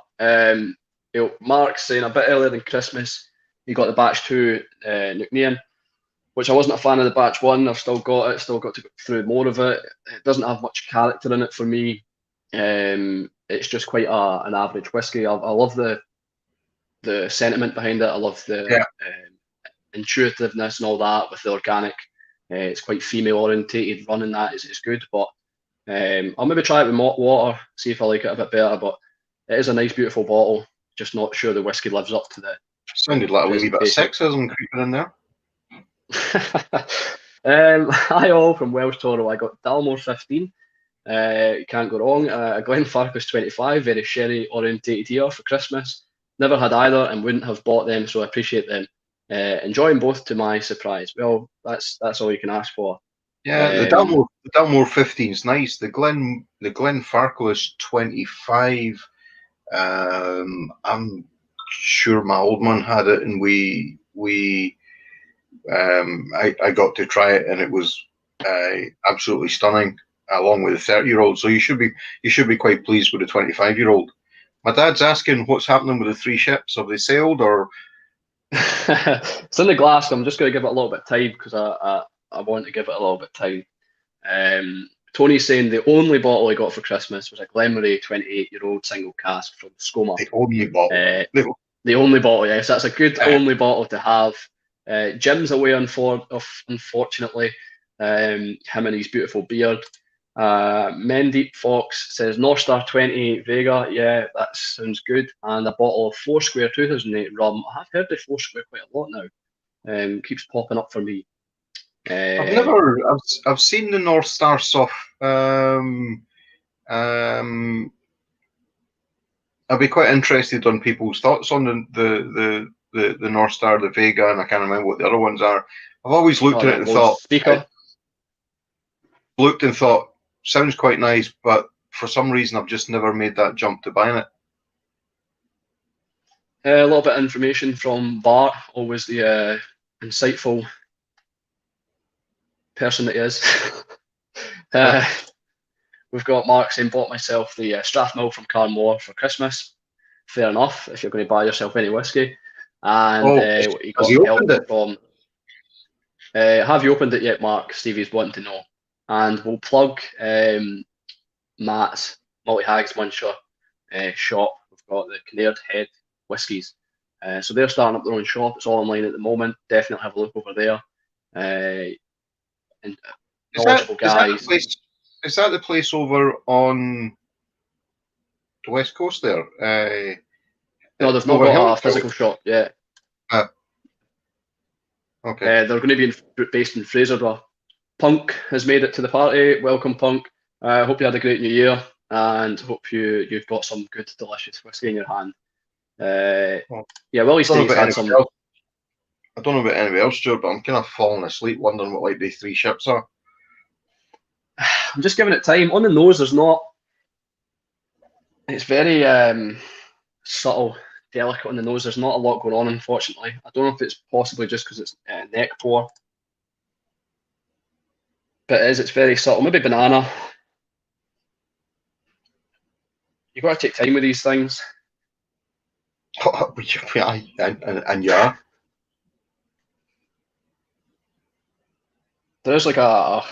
Mark's saying a bit earlier than Christmas, he got the batch 2 Nuclean, which I wasn't a fan of the batch 1. I've still got it, still got to go through more of it. It doesn't have much character in it for me. It's just quite an average whiskey. I love the sentiment behind it. I love the intuitiveness and all that with the organic. It's quite female orientated. Running that is good, but I'll maybe try it with malt water, see if I like it a bit better. But it is a nice, beautiful bottle. Just not sure the whiskey lives up to the. Sounded like a wee bit of sexism creeping in there. Hi all from Welsh Toro. I got Dalmore 15. Can't go wrong. A Glenfarclas 25, very sherry orientated here for Christmas. Never had either and wouldn't have bought them, so I appreciate them. Enjoying both to my surprise. Well, that's all you can ask for. Yeah, the Dalmore 15 is nice. The Glenfarclas 25. I'm sure my old man had it, and I got to try it, and it was absolutely stunning, along with the 30-year-old. So you should be quite pleased with the 25-year-old. My dad's asking what's happening with the 3 ships. Have they sailed, or It's in the glass. I'm just going to give it a little bit of time because I want to give it a little bit of time. Tony's saying the only bottle he got for Christmas was a Glenmorangie 28-year-old single cask from Scoma. The only bottle. The only bottle, yes. That's a good only bottle to have. Jim's away, unfortunately. Him and his beautiful beard. Mendeep Fox says North Star 28 Vega. Yeah, that sounds good. And a bottle of Four Square 2008 rum. I have heard the Four Square quite a lot now. Keeps popping up for me. I've seen the North Star stuff. I'd be quite interested on people's thoughts on the North Star, the Vega, and I can't remember what the other ones are. I've always looked at it and thought, sounds quite nice, but for some reason I've just never made that jump to buying it. A little bit of information from Bart, always the insightful person that he is. We've got Mark saying, bought myself the Strathmill from Carnmore for Christmas. Fair enough, if you're going to buy yourself any whiskey. And he got help from... have you opened it yet, Mark? Stevie's wanting to know. And we'll plug Matt's Multi-Hags Muncher shop. We've got the Canared Head Whiskies. So they're starting up their own shop. It's all online at the moment. Definitely have a look over there. And knowledgeable guys. Is that the place over on the west coast there? No, they've not got a physical shop yet. Okay. They're going to be based in Fraserburgh. Punk has made it to the party. Welcome, Punk. I hope you had a great New Year and hope you've got some good, delicious whiskey in your hand. Yeah, Willie Steaks had some. I don't know about anybody else, Stuart, but I'm kind of falling asleep wondering what like the three ships are. I'm just giving it time. On the nose, there's not. It's very subtle, delicate on the nose. There's not a lot going on, unfortunately. I don't know if it's possibly just because it's neck pour. But it's very subtle. Maybe banana. You've got to take time with these things. And yeah. There's like a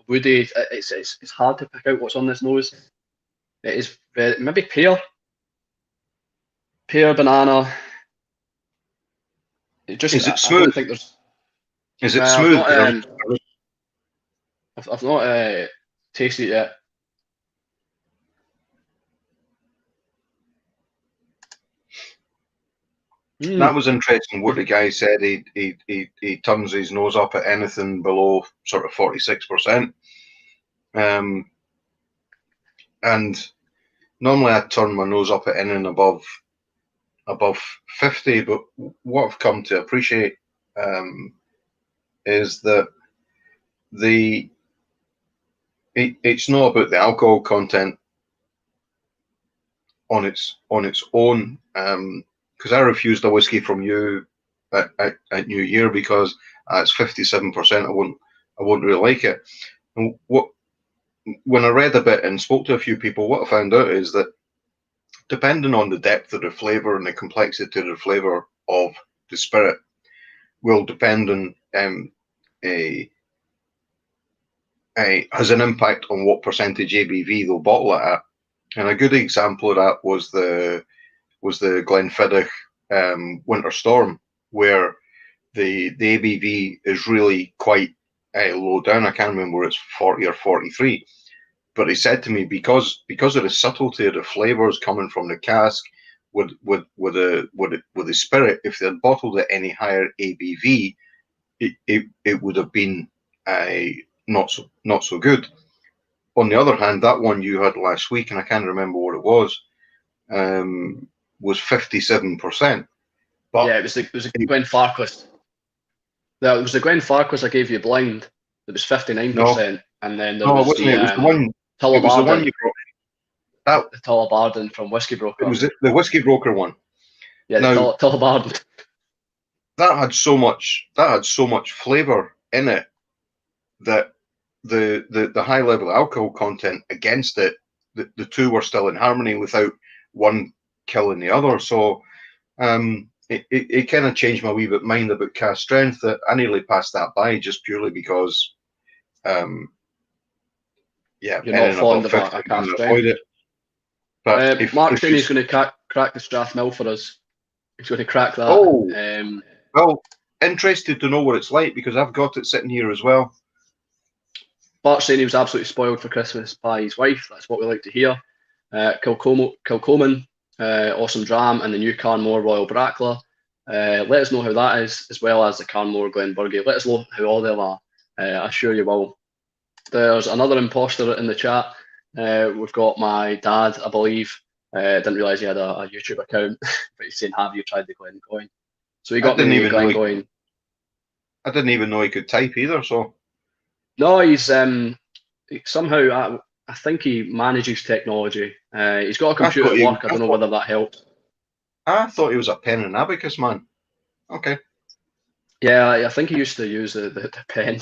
woody. It's hard to pick out what's on this nose. It is very, maybe pear, banana. Is it smooth? I don't think there's. Is it smooth? I've not tasted it yet. That was interesting. What the guy said, he turns his nose up at anything below sort of 46%. And normally I turn my nose up at anything above 50. But what I've come to appreciate is that it's not about the alcohol content on its own. Because I refused a whiskey from you at New Year because it's 57%. I wouldn't really like it. And when I read a bit and spoke to a few people, what I found out is that depending on the depth of the flavour and the complexity of the flavour of the spirit, will depend on has an impact on what percentage ABV they'll bottle it at. And a good example of that was the Glenfiddich Winter Storm, where the ABV is really quite low down. I can't remember, it's 40 or 43. But he said to me, because of the subtlety of the flavors coming from the cask with the spirit, if they had bottled at any higher ABV, it would have been not so good. On the other hand, that one you had last week, and I can't remember what it was 57%. But yeah, it was the Gwen Farquhar. Yeah, it was the Gwen Farquhar I gave you blind. It was 59%, and then there was wasn't the, it? It was the one. It was the one you brought. The Tullabarden from Whisky Broker. It was the Whisky Broker one. Yeah, the Tullabarden. That had so much flavour in it that the high level of alcohol content against it, the two were still in harmony without one killing the other. So it kind of changed my wee bit mind about cask strength. That I nearly passed that by just purely because, You're not anything fond above of 50, a I'm cask going to strength. avoid it. But Mark's if saying you, he's going to crack the Strathmill for us. He's going to crack that. oh, well, interested to know what it's like because I've got it sitting here as well. Bart's saying he was absolutely spoiled for Christmas by his wife. That's what we like to hear. Kilcoman, awesome dram, and the new Carnmore Royal Brackler. Let us know how that is, as well as the Carnmore Glenburgie. Let us know how all them are. I'm sure you will. There's another imposter in the chat. We've got my dad, I believe. Didn't realise he had a YouTube account, but he's saying, have you tried the Glencoin? So he got me the Glencoin. I didn't even know he could type either, so. No, he's somehow, I think he manages technology. He's got a computer at work. I don't know whether that helps. I thought he was a pen and abacus man. Okay. Yeah, I think he used to use the pen.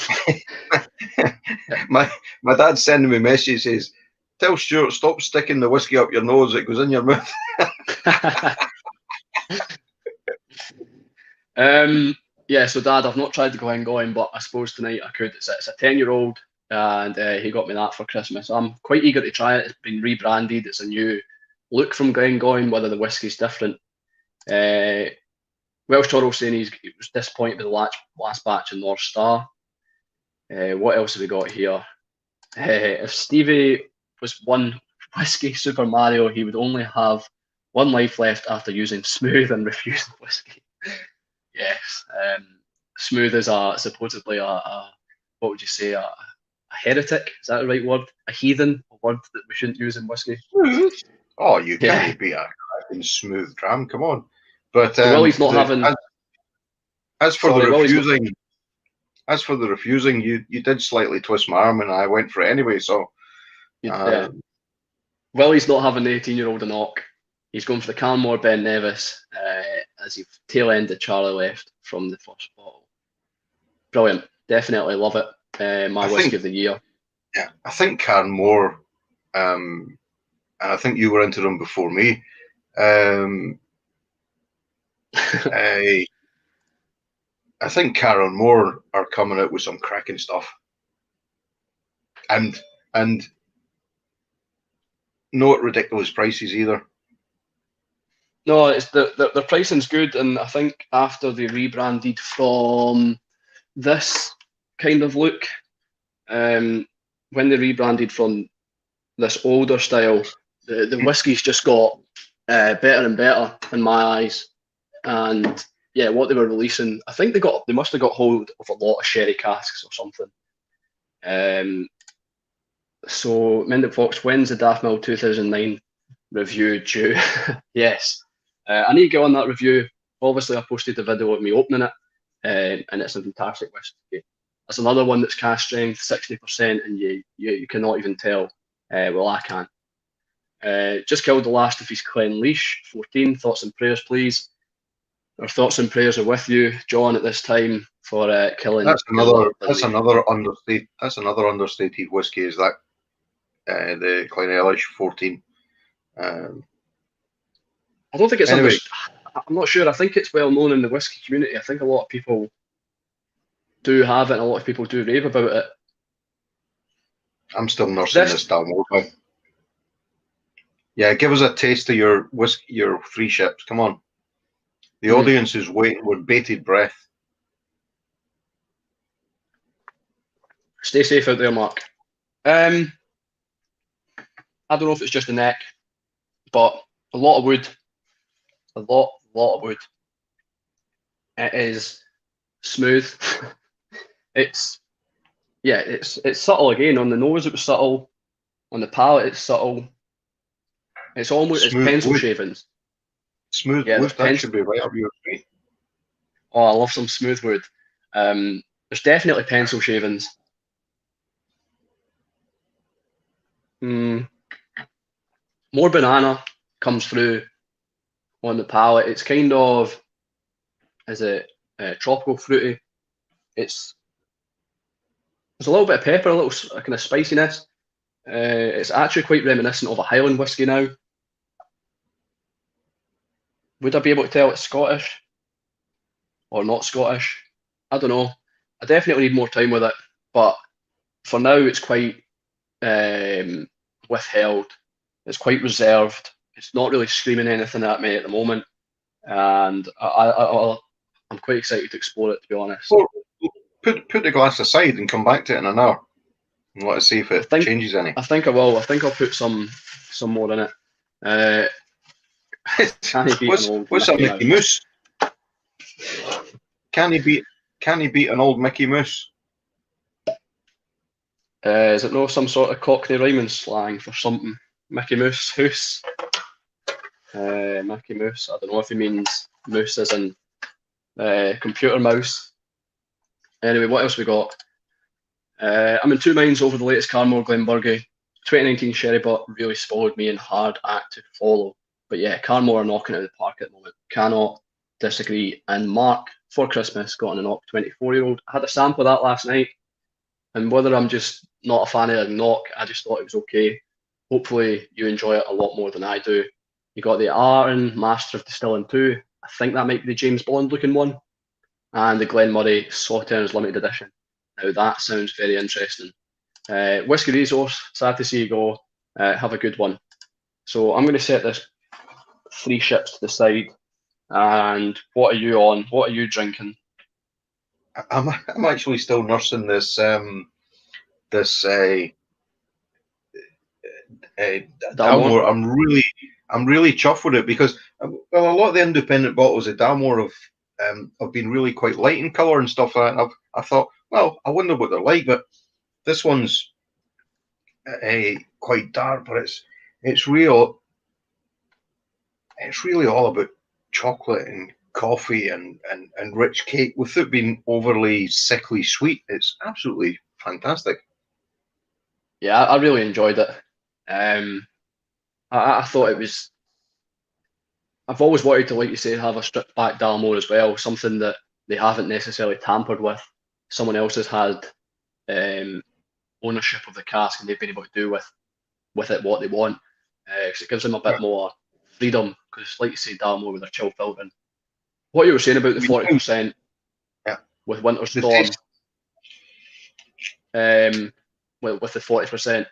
My dad's sending me messages, says, tell Stuart, stop sticking the whiskey up your nose, it goes in your mouth. Yeah, so Dad, I've not tried the Glengoyne, but I suppose tonight I could. It's a 10-year-old, and he got me that for Christmas. I'm quite eager to try it. It's been rebranded. It's a new look from Glengoyne, whether the whiskey's different. Welsh Toro saying he was disappointed with the last batch in North Star. What else have we got here? If Stevie was one whiskey Super Mario, he would only have one life left after using smooth and refusing whiskey. Yes, smooth is supposedly a what would you say, a heretic? Is that the right word? A heathen, a word that we shouldn't use in whiskey. Smooth? Oh, you can't be a smooth dram. Come on. But so Willie's not having. As for the refusing, you did slightly twist my arm, and I went for it anyway. So, Willie's not having the 18-year-old a knock. He's going for the Carnmore Ben Nevis as he tail ended Charlie left from the first bottle. Brilliant. Definitely love it. My whiskey of the year. Yeah, I think Carnmore, and I think you were into them before me. I think Carnmore are coming out with some cracking stuff. And not ridiculous prices either. No, it's the pricing's good, and I think after they rebranded from this kind of look, when they rebranded from this older style, the whiskey's just got better and better in my eyes. And yeah, what they were releasing, I think they must have got hold of a lot of sherry casks or something. So Mendip Fox, when's the Daftmill 2009 review due? Yes. I need to get on that review. Obviously, I posted the video of me opening it, and it's a fantastic whiskey. That's another one that's cask strength, 60%, and you cannot even tell. Well, I can. Just killed the last of his Clen Leash, 14. Thoughts and prayers, please. Our thoughts and prayers are with you, John, at this time for killing. That's another understated whiskey. Is that the Clynelish 14? I don't think it's I'm not sure. I think it's well known in the whiskey community. I think a lot of people do have it, and a lot of people do rave about it. I'm still nursing this down. Yeah, give us a taste of your whiskey, your 3 ships. Come on. The audience is waiting with bated breath. Stay safe out there, Mark. I don't know if it's just the neck, but a lot of wood. A lot of wood. It is smooth. It's subtle again. On the nose it was subtle. On the palate it's subtle. It's almost it's pencil shavings. Smooth wood, that should be right up your street. Oh, I love some smooth wood. There's definitely pencil shavings. More banana comes through on the palate. It's kind of, is it tropical fruity? There's a little bit of pepper, a little kind of spiciness. It's actually quite reminiscent of a Highland whiskey now. Would I be able to tell it's Scottish? or not Scottish. I don't know. I definitely need more time with it, but for now it's quite withheld. It's quite reserved. It's not really screaming anything at me at the moment, and I'm quite excited to explore it, to be honest. Well, put the glass aside and come back to it in an hour, and let us see if I it think changes any. I think I will. I think I'll put some more in it. Can he beat an old What's a Mickey Mickey Mouse? Mouse? Can he beat an old Mickey Mouse? Is it no some sort of Cockney rhyming slang for something? Mickey Mouse house. Mickey Mouse. I don't know if he means moose as in computer mouse. Anyway, what else we got? I'm in two minds over the latest Carmore Glenburgie. 2019 Sherry Butt really spoiled me and hard act to follow. But yeah, Carmore are knocking it out of the park at the moment. Cannot disagree. And Mark, for Christmas, got an knock 24-year-old. I had a sample of that last night. And whether I'm just not a fan of the knock, I just thought it was okay. Hopefully you enjoy it a lot more than I do. You got the Arden Master of Distilling 2. I think that might be the James Bond looking one. And the Glenmurray Sauternes Limited Edition. Now that sounds very interesting. Whisky Resource, sad to see you go. Have a good one. So I'm going to set this 3 ships to the side. And what are you on? What are you drinking? I'm actually still nursing this Dalmore. Dalmore? I'm really chuffed with it because well, a lot of the independent bottles of Dalmore have been really quite light in colour and stuff like that. And I thought, well, I wonder what they're like, but this one's quite dark, but it's really all about chocolate and coffee and rich cake without being overly sickly sweet. It's absolutely fantastic. Yeah, I really enjoyed it. I thought it was. I've always wanted to, like you say, have a stripped back Dalmore as well, something that they haven't necessarily tampered with. Someone else has had ownership of the cask and they've been able to do with it what they want. Because it gives them a bit more freedom. Because, like you say, Dalmore with their chill filtering. What you were saying about the 40% Yeah. with Winter The Storm, taste. with the 40%,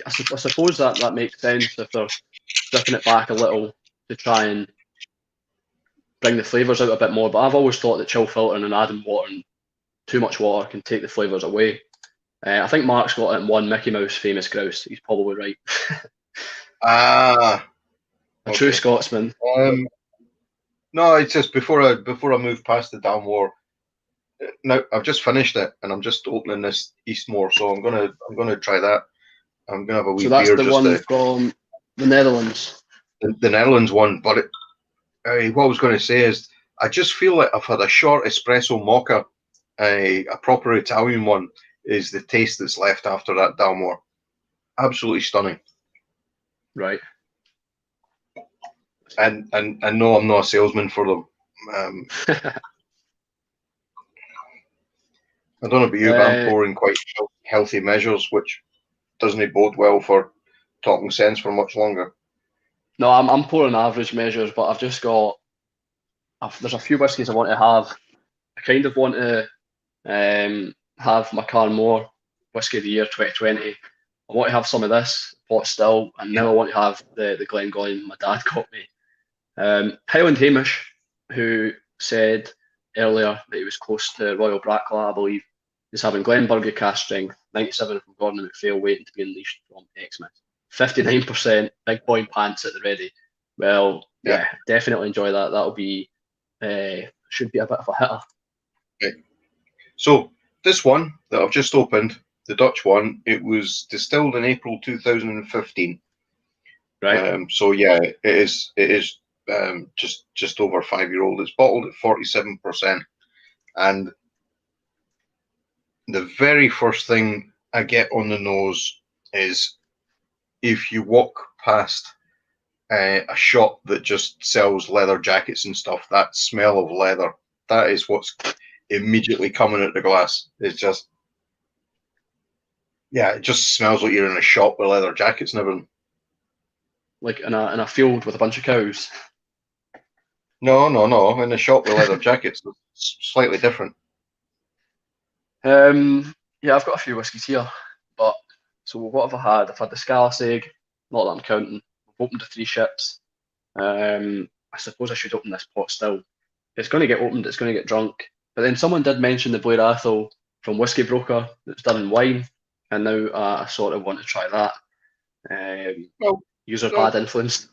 I suppose that makes sense if they're stripping it back a little to try and bring the flavours out a bit more. But I've always thought that chill filtering and adding water and too much water can take the flavours away. I think Mark's got it in one Mickey Mouse famous grouse. He's probably right. Ah, A true Scotsman. No, it's just before I move past the Dalmore. Now I've just finished it and I'm just opening this Eastmore, so I'm gonna try that. I'm gonna have a wee So that's beer the one from the Netherlands. the Netherlands one. But what I was going to say is I just feel like I've had a short espresso mocha. A proper Italian one is the taste that's left after that Dalmore. Absolutely stunning. Right. And no, I'm not a salesman for them. I don't know about you, but I'm pouring quite healthy measures, which doesn't bode well for talking sense for much longer. No, I'm pouring average measures, but I've just got. There's a few whiskies I want to have. I kind of want to have my Carmore Whisky of the Year 2020. I want to have some of this pot still, and now I want to have the Glengoyne my dad got me. Highland Hamish, who said earlier that he was close to Royal Bracklaw, I believe, is having Glenburgie cast strength, 97 from Gordon and MacPhail waiting to be unleashed from Exmouth. 59%, big boy pants at the ready. Well, yeah, definitely enjoy that. That'll be, should be a bit of a hitter. Okay. So this one that I've just opened, the Dutch one, it was distilled in April 2015. Right. So yeah, it is just over 5-year-old. It's bottled at 47%, and the very first thing I get on the nose is if you walk past a shop that just sells leather jackets and stuff, that smell of leather, that is what's immediately coming at the glass. It's just, yeah, it just smells like you're in a shop with leather jackets and everything. Like in a field with a bunch of cows. No. In the shop with leather jackets, it's slightly different. Yeah, I've got a few whiskies here, but so what have I had? I've had the Scala Egg, not that I'm counting. I've opened the three ships. I suppose I should open this pot still. It's going to get opened, it's going to get drunk. But then someone did mention the Blair Athol from Whiskey Broker that's done in wine, and now I sort of want to try that. Well, User so bad influence.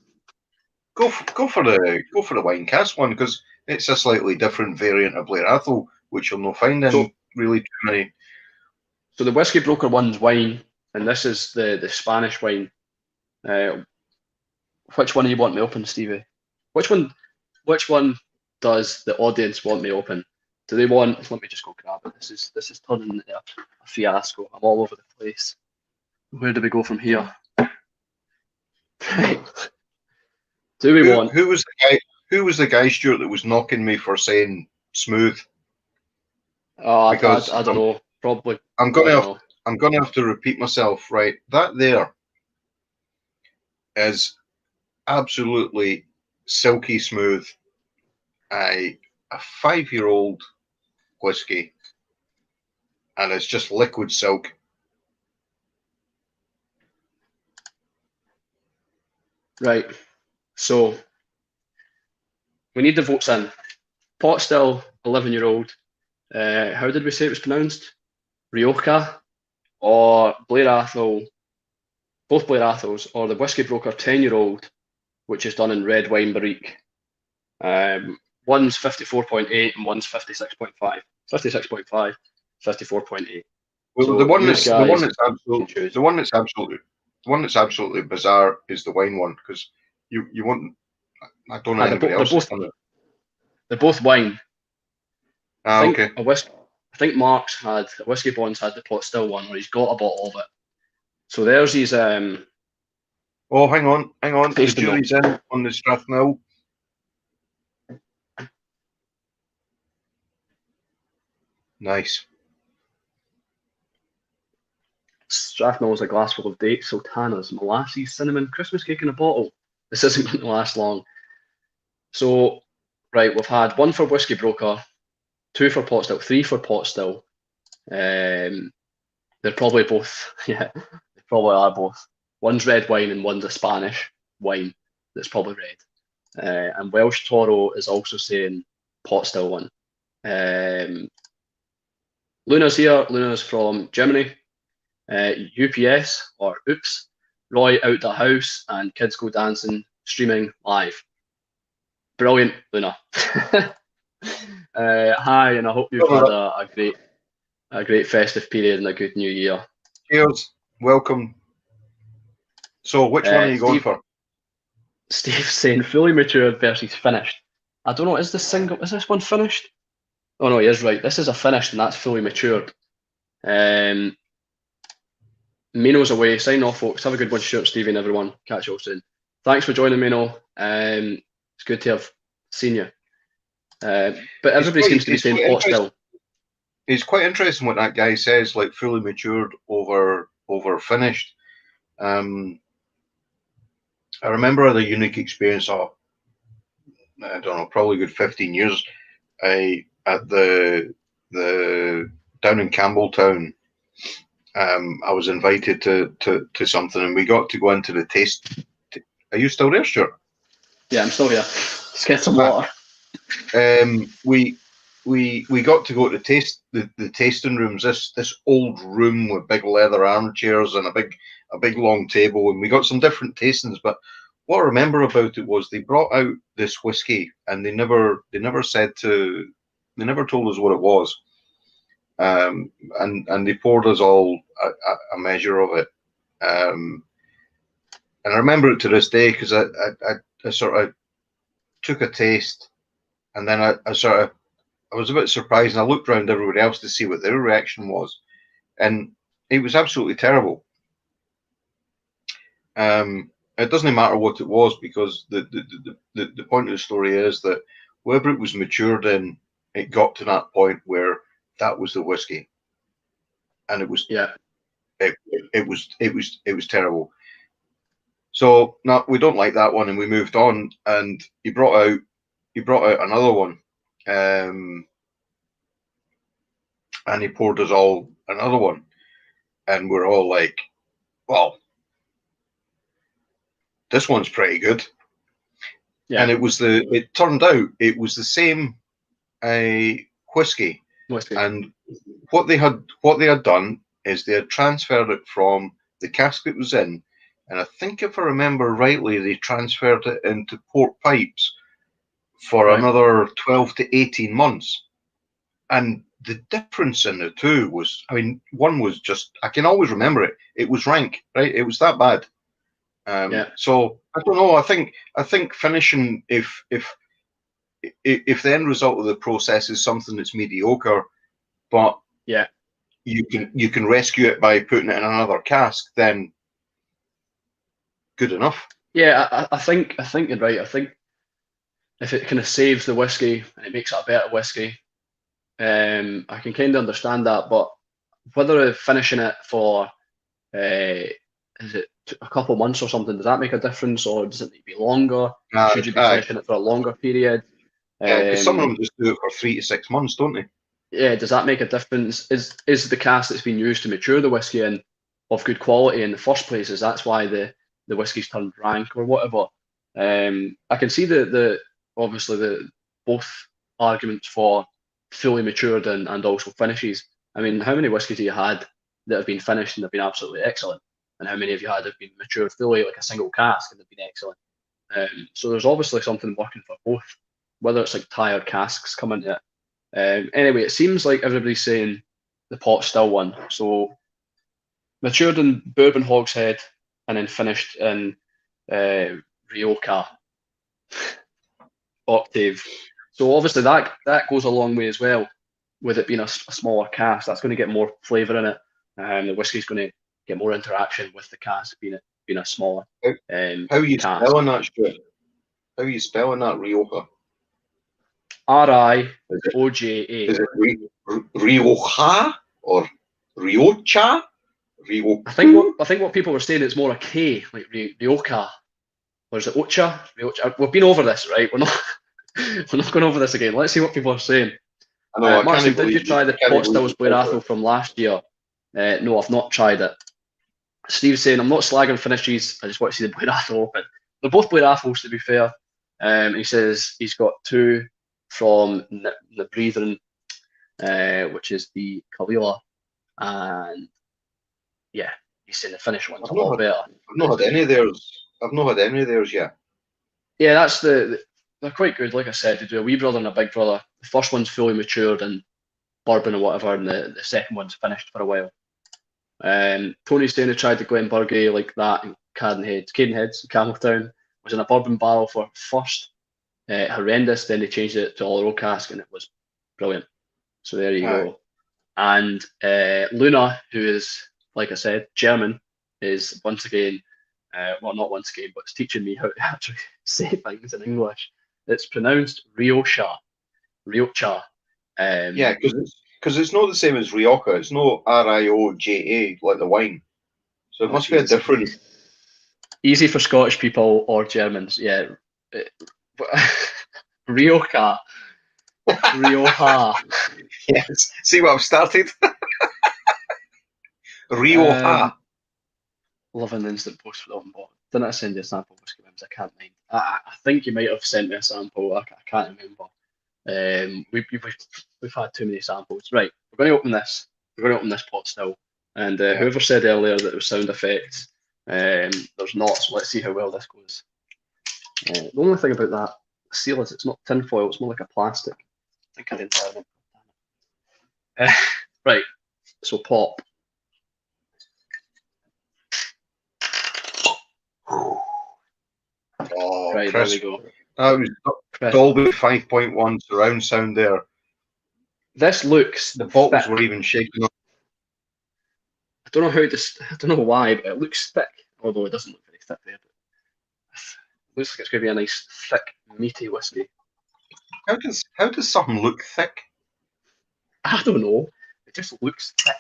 go for the wine cask one, because it's a slightly different variant of Blair Athol, which you'll not find in So, really too many. so the Whiskey Broker one's wine, and this is the Spanish wine. Uh, which one do you want me open, Stevie? Which one? Which one does the audience want me open? Do they want? Let me just go grab it. This is turning into a fiasco. I'm all over the place. Where do we go from here? Do we want? Who was the guy? Who was the guy, Stuart, that was knocking me for saying smooth? Because I don't know. Probably. I'm I gonna don't have know. I'm gonna have to repeat myself. Right, that there is absolutely silky smooth. A 5-year-old whiskey, and it's just liquid silk. Right. So we need the votes in. Pot still 11-year-old. How did we say it was pronounced? Rioja or Blair Athol? Both Blair Athols or the Whiskey Broker 10-year-old, which is done in red wine barrique. One's 54.8 and one's 56.5. 56.5, 54.8. Well, So you guys can absolutely choose. the one that's absolutely bizarre is the wine one, because you want. I don't know anybody else has done it. They're both wine. I Ah, think okay. I think Mark's had Whiskey Bonds had the pot still one where he's got a bottle of it. So there's his Oh, hang on. The tasting jury's notes. in on the Strathmill. Nice. Strathmill is a glass full of dates, sultanas, molasses, cinnamon, Christmas cake in a bottle. This isn't going to last long. So, right, we've had one for Whiskey Broker, two for pot still, three for pot still. They're probably both, yeah, they probably are both. One's red wine and one's a Spanish wine that's probably red. And Welsh Toro is also saying pot still one. Luna's here. Luna's from Germany. UPS or Oops. Roy out the house and kids go dancing, streaming live. Brilliant, Luna. Hi, and I hope you've had a great festive period and a good new year. Cheers. Welcome. So, which one are you going for? Steve's saying fully matured versus finished. I don't know, is this one finished? Oh no, he is right. This is a finished and that's fully matured. Mino's away. Sign off, folks. Have a good one, Stuart, Stevie, and everyone. Catch you all soon. Thanks for joining, Mino. It's good to have seen you. But everybody seems to be saying pot still. It's quite interesting what that guy says, like fully matured over finished. I remember the unique experience of, I don't know, probably a good 15 years, at the down in Campbelltown. I was invited to something, and we got to go into the taste. Are you still there, Stuart? Yeah, I'm still here. Let's get some water. We got to go to the tasting rooms. This old room with big leather armchairs and a big long table, and we got some different tastings. But what I remember about it was they brought out this whiskey, and they never told us what it was. And they poured us all a measure of it. And I remember it to this day because I sort of took a taste, and then I was a bit surprised, and I looked around everybody else to see what their reaction was, and it was absolutely terrible. It doesn't matter what it was, because the point of the story is that wherever it was matured in, it got to that point where that was the whiskey, and it was it was terrible. So no, we don't like that one, and we moved on. And he brought out he brought out another one, and he poured us all another one, and we're all like, "Well, this one's pretty good." Yeah. And it turned out it was the same whiskey, and what they had done is they had transferred it from the cask it was in, and I think if I remember rightly, they transferred it into port pipes for another 12 to 18 months. And the difference in the two was, I mean, one was just, I can always remember it. It was rank, right? It was that bad. So I don't know. I think finishing, if the end result of the process is something that's mediocre, but you can rescue it by putting it in another cask, then good enough. Yeah, I think you're right. I think if it kind of saves the whiskey and it makes it a better whiskey, I can kind of understand that. But whether finishing it for is it a couple months or something, does that make a difference, or does it need to be longer? Should you be finishing it for a longer period? Yeah, because some of them just do it for 3 to 6 months, don't they? Yeah, does that make a difference? Is the cask that's been used to mature the whiskey in of good quality in the first place? Is that's why the whiskey's turned rank or whatever? I can see the obviously the both arguments for fully matured and also finishes. I mean, how many whiskies have you had that have been finished and they've been absolutely excellent? And how many have you had that have been matured fully, like a single cask, and they've been excellent? So there's obviously something working for both, whether it's like tired casks come into it. Anyway, it seems like everybody's saying the pot still won. So matured in bourbon hogshead and then finished in Rioja octave. So obviously that goes a long way as well. With it being a smaller cask, that's going to get more flavour in it, and the whiskey's going to get more interaction with the cask being a smaller. How are you cask. spelling that shit? How are you spelling that Rioja? Rioja. Is it Rioja or Rioja? I think what people were saying, it's more a K, like Rioja, or is it Ocha? Rioja? We've been over this, right? We're not going over this again. Let's see what people are saying. Martin, did you try the pot stills Blair Athol from last year? No, I've not tried it. Steve's saying, I'm not slagging finishes, I just want to see the Blair Athol open. They're both Blair Athols, to be fair. He says he's got two from the Brethren, which is the Kalila, and yeah, he's saying the finished one's a lot better. I've not had any of theirs. I've not had any of theirs yet. Yeah, that's they're quite good. Like I said, they do a wee brother and a big brother. The first one's fully matured and bourbon or whatever, and the second one's finished for a while. Tony's saying he tried the Glenburgie like that in Cadenheads, Campbelltown. Was in a bourbon barrel for first. Horrendous. Then they changed it to all cask and it was brilliant. So there you go. And Luna, who is, like I said, German, is once again, well, not once again, but it's teaching me how to actually say things in English. It's pronounced Rioja. Rioja. Yeah, because it's not the same as Rioja. It's not Rioja like the wine. So it must be a different. Easy for Scottish people or Germans. Yeah. Rioja. Rioja. Yes. See what I've started? Rioja. Love an instant post for that one, but didn't I send you a sample of Whiskey Wims? I can't mind. I think you might have sent me a sample. I can't remember. We've had too many samples. Right, we're going to open this. We're going to open this pot still. And whoever said earlier that there was sound effects, there's not. So let's see how well this goes. The only thing about that seal is it's not tin foil. It's more like a plastic. I think I didn't tell them. Right. So pop. Oh, right, Chris, there we go. That was Dolby 5.1 surround sound there. This looks. The bottles were even shaking up. I don't know how I don't know why, but it looks thick. Although it doesn't look very thick there. But it looks like it's going to be a nice, thick, meaty whiskey. How does something look thick? I don't know. It just looks thick.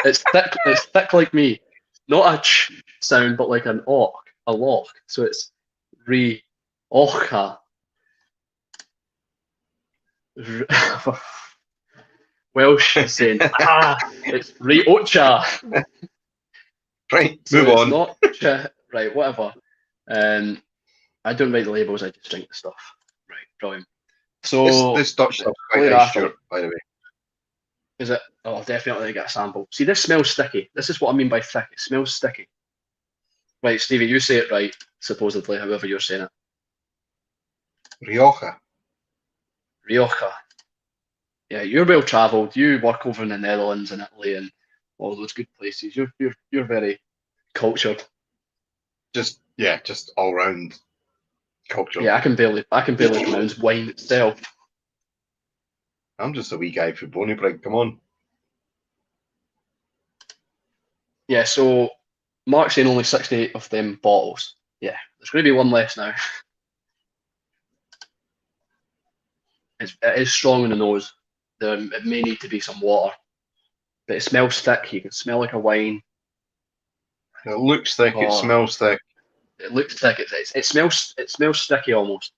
It's thick. It's thick like me. Not a ch sound, but like an a lock. So it's Rioja. Ocha. Welsh is saying, it's Riocha. Right, So move it's on. not right, whatever. I don't write the labels, I just drink the stuff. Right, brilliant. So This Dutch stuff's quite Blair nice, Athol, Stuart, by the way. is it? Oh, I'll definitely get a sample. See, this smells sticky. This is what I mean by thick. It smells sticky. Right, Stevie, you say it right, supposedly, however you're saying it. Rioja. Rioja. Yeah, you're well travelled. You work over in the Netherlands and Italy and all those good places. You're very cultured. Just all round culture. Yeah, I can barely pronounce wine itself. I'm just a wee guy for Bonnie-Brig, come on. Yeah, so Mark's saying only 68 of them bottles. Yeah, there's going to be one less now. It is strong in the nose. It may need to be some water, but it smells thick. You can smell like a wine. It looks thick, it smells thick. It looks thick. It smells sticky almost.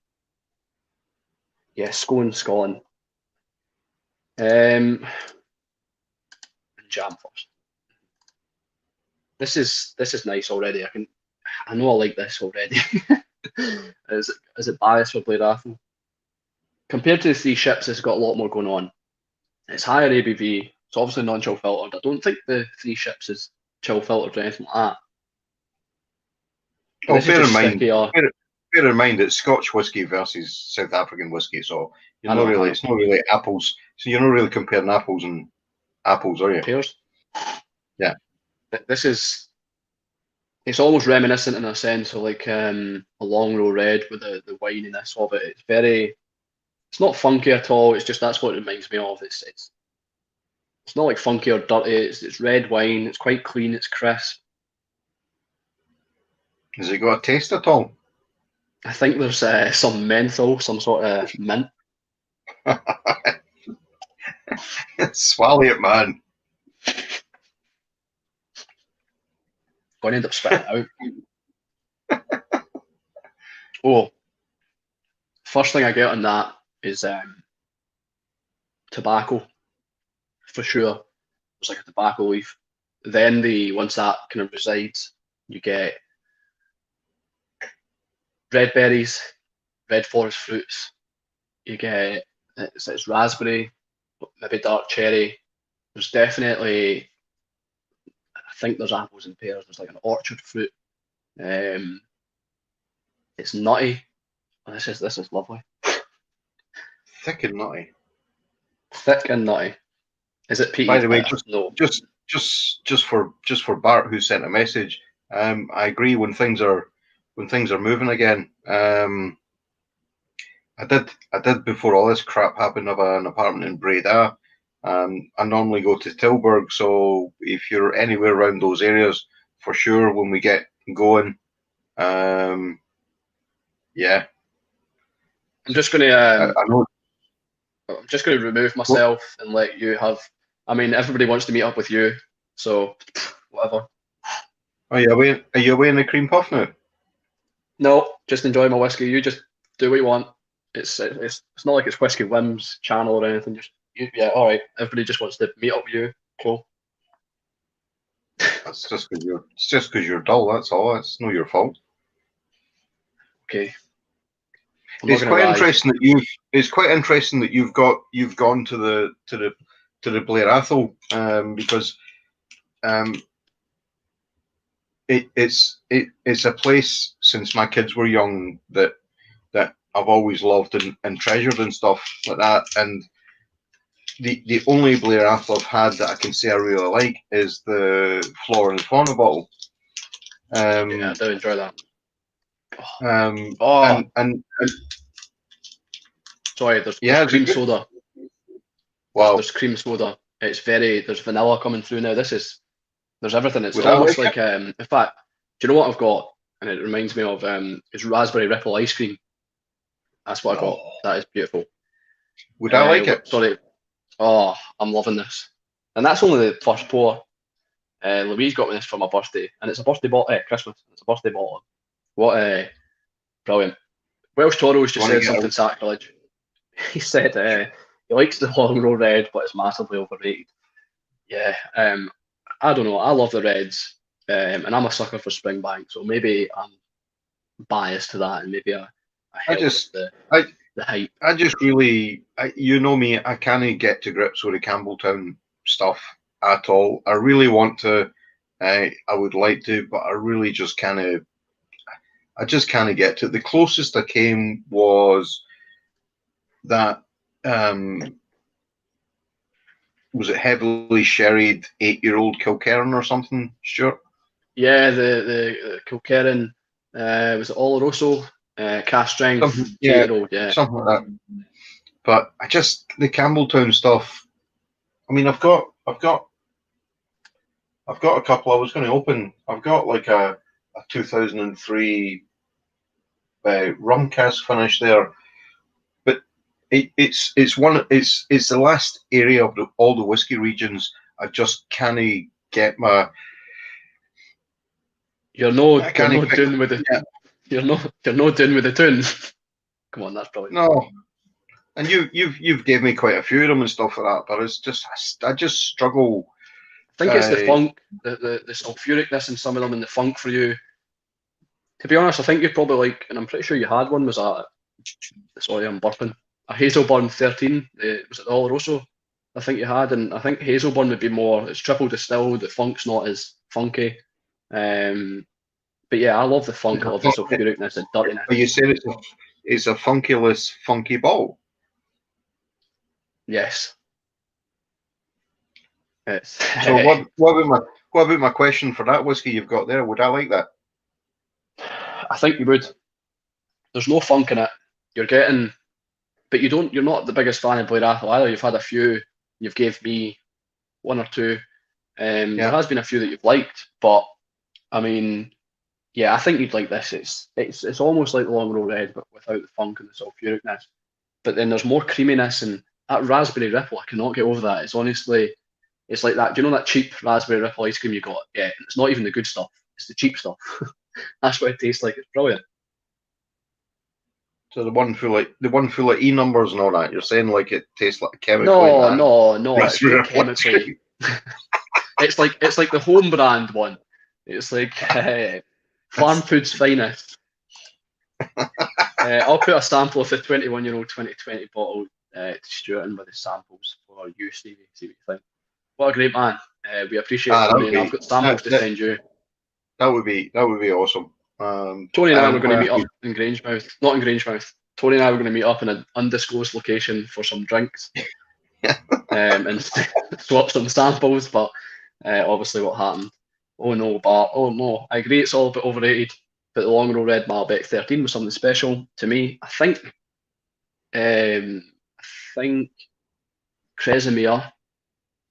Yeah, Scotland. Jam first. This is nice already. I know I like this already. Is it biased for Blair Athol? Compared to the three ships, it's got a lot more going on. It's higher ABV. It's obviously non-chill filtered. I don't think the three ships is chill filtered or anything like that. Oh, bear in mind it's Scotch whiskey versus South African whiskey, so it's not really apples. So you're not really comparing apples and apples, are you? Pears. Yeah. It's almost reminiscent in a sense of like a long row red with the wininess of it. It's not funky at all. It's just that's what it reminds me of. It's not like funky or dirty. It's red wine. It's quite clean. It's crisp. Has it got a taste at all? I think there's some menthol, some sort of mint. Swallow it, man. Going to end up spitting it out. Oh, first thing I get on that is tobacco, for sure. It's like a tobacco leaf. Then once that kind of resides, you get red berries, red forest fruits. You get it's raspberry, maybe dark cherry. There's definitely, I think there's apples and pears. There's like an orchard fruit. It's nutty. This is lovely. Thick and nutty. Thick and nutty. Is it peaty? By the way, No. just for Bart who sent a message. I agree when things are moving again. I did before all this crap happened. Have an apartment in Breda. I normally go to Tilburg, so if you're anywhere around those areas, for sure when we get going, yeah. I'm just gonna I know. I'm just gonna remove myself and let you have. I mean, everybody wants to meet up with you, so whatever. Are you away in the cream puff now? No, just enjoy my whiskey. You just do what you want. It's not like it's Whiskey Whims channel or anything. Yeah, all right. Everybody just wants to meet up with you. Cool. That's just because you're dull. That's all. It's not your fault. Okay. It's quite interesting that you've gone to the Blair Athol because it's a place since my kids were young that I've always loved and treasured and stuff like that. And the only Blair Athol I've had that I can say I really like is the Flora and Fauna bottle. Yeah, I do enjoy that. And sorry, there's cream soda. Wow, there's cream soda. There's vanilla coming through now. There's everything. It's almost like in fact, do you know what I've got? And it reminds me of it's raspberry ripple ice cream. That's what I got. That is beautiful. Would I like it? Sorry. Oh, I'm loving this. And that's only the first pour. Louise got me this for my birthday, and it's a birthday bottle. Christmas. It's a birthday bottle. What brilliant. Welsh Toro's just Want to said get something sacrilege. He said he likes the long row red, but it's massively overrated. Yeah, I don't know. I love the reds, and I'm a sucker for Springbank, so maybe I'm biased to that, and maybe I I help with just, I, the hype. I just really, you know me, I can't get to grips with the Campbelltown stuff at all. I really want to, I would like to, but I really just can't. I just can't get to it. The closest I came was that. Was it heavily sherried 8-year-old Kilkerran or something, Stuart? Yeah, the Kilkerran, was it Oloroso, cast strength, Yeah, 8-year-old, yeah. something like that. But I just the Campbelltown stuff. I mean, I've got a couple. I was going to open. I've got like a 2003 rum cask finish there, but it's the last area of all the whiskey regions. I just can't get my. You're no I you're can't not pick. doing with the Yeah, you're not doing with the tune. Come on, that's brilliant. no. And you've gave me quite a few of them and stuff like that, but it's just I just struggle. I think it's the funk, the sulfuricness in some of them, and the funk for you. To be honest, I think you probably like, and I'm pretty sure you had one. Was that? Sorry, I'm burping. A Hazelburn 13. Was it the Oloroso? I think you had, and I think Hazelburn would be more. It's triple distilled. The funk's not as funky. But yeah, I love the funk. I love the sulfuricness and dirtiness. But you said it's a funkyless funky ball. Yes. It's, So what about my question for that whiskey you've got there? Would I like that? I think you would. There's no funk in it. You're getting, but you don't. You're not the biggest fan of Blair Athol either. You've had a few. You've gave me one or two. There Yeah. has been a few that you've liked, but I mean, yeah, I think you'd like this. It's almost like the Long Row Red, but without the funk and the sulfuricness. But then there's more creaminess, and that raspberry ripple. I cannot get over that. It's honestly, it's like that. Do you know that cheap raspberry ripple ice cream you got? Yeah, it's not even the good stuff. It's the cheap stuff. That's what it tastes like. It's brilliant. So the one full of E numbers and all that. You're saying like it tastes like chemically No, bad. no. It's Raspberry not chemically. It's like the home brand one. It's like Farm Food's finest. I'll put a sample of the 21-year-old 2020 bottle to Stuart in with the samples for you, Stevie. See what you think. What a great man. We appreciate Tony, and I've got samples to send you. That would be awesome. Tony and I were going to meet up in Grangemouth. Not in Grangemouth. Tony and I were going to meet up in an undisclosed location for some drinks and swap some samples, but obviously what happened. Oh no, I agree it's all a bit overrated, but the Long Row Red Malbec 13 was something special to me. I think Cresimere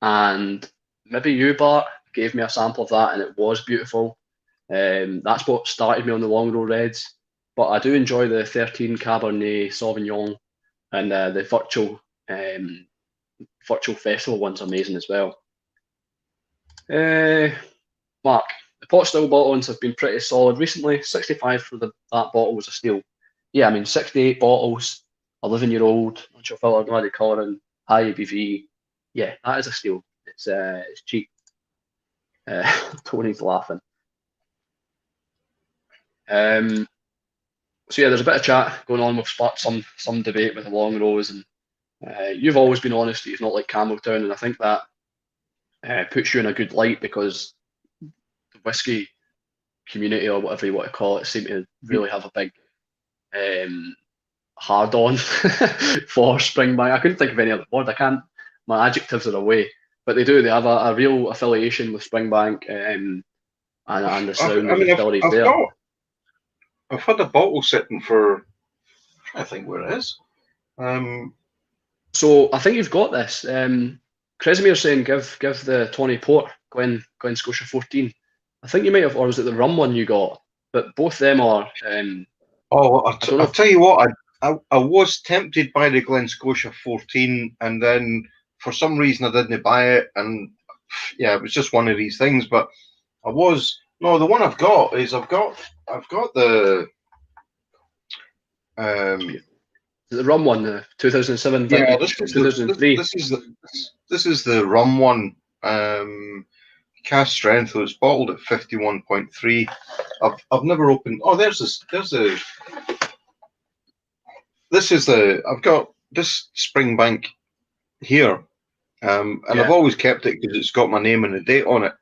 and maybe you, Bart, gave me a sample of that, and it was beautiful. That's what started me on the Long Row Reds. But I do enjoy the 13 Cabernet Sauvignon, and the virtual festival one's amazing as well. Mark, the pot still bottlings have been pretty solid recently. 65 for that bottle was a steal. Yeah, I mean 68 bottles, 11-year-old, not sure filtered, no colouring, high ABV. Yeah, that is a steal. It's cheap. Tony's laughing. So yeah, there's a bit of chat going on. We've sparked some debate with the long rows, and you've always been honest that you've not like Campbelltown, and I think that puts you in a good light because the whiskey community, or whatever you want to call it, seem to really have a big hard on for Springbank. I couldn't think of any other word. I can't. My adjectives are away, but they do. They have a real affiliation with Springbank, and the sound of the distilleries there. I've had a bottle sitting for, I think where it is. So I think you've got this. Cresimere's saying give the Tawny Port Glen Scotia 14. I think you might have, or was it the rum one you got? But both them are. I'll tell you what. I was tempted by the Glen Scotia 14, and then for some reason I didn't buy it, and yeah, it was just one of these things. But the one I've got is I've got the The rum one, the 2007 Yeah, vintage, 2003. this is the rum one. Cask strength was bottled at 51.3. I've never opened. Oh, this is I've got this Springbank here, and I've always kept it because it's got my name and a date on it.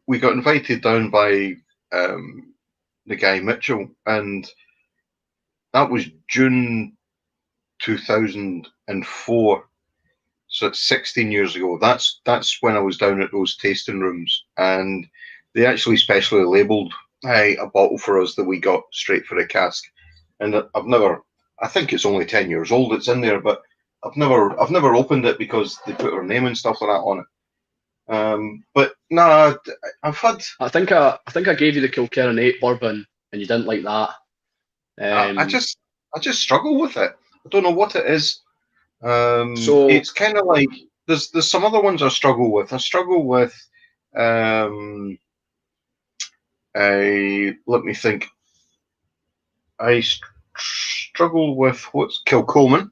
We got invited down by the guy Mitchell, and that was June 2004. So it's 16 years ago. That's when I was down at those tasting rooms, and they actually specially labelled a bottle for us that we got straight for a cask. And I've never. I think it's only 10 years old. It's in there, but I've never opened it because they put our name and stuff like that on it. But no, I've had. I think I gave you the Kilkerran 8 bourbon, and you didn't like that. I just struggle with it. I don't know what it is. So it's kind of like there's some other ones I struggle with. I struggle with let me think. I struggle with what's Kilcolman.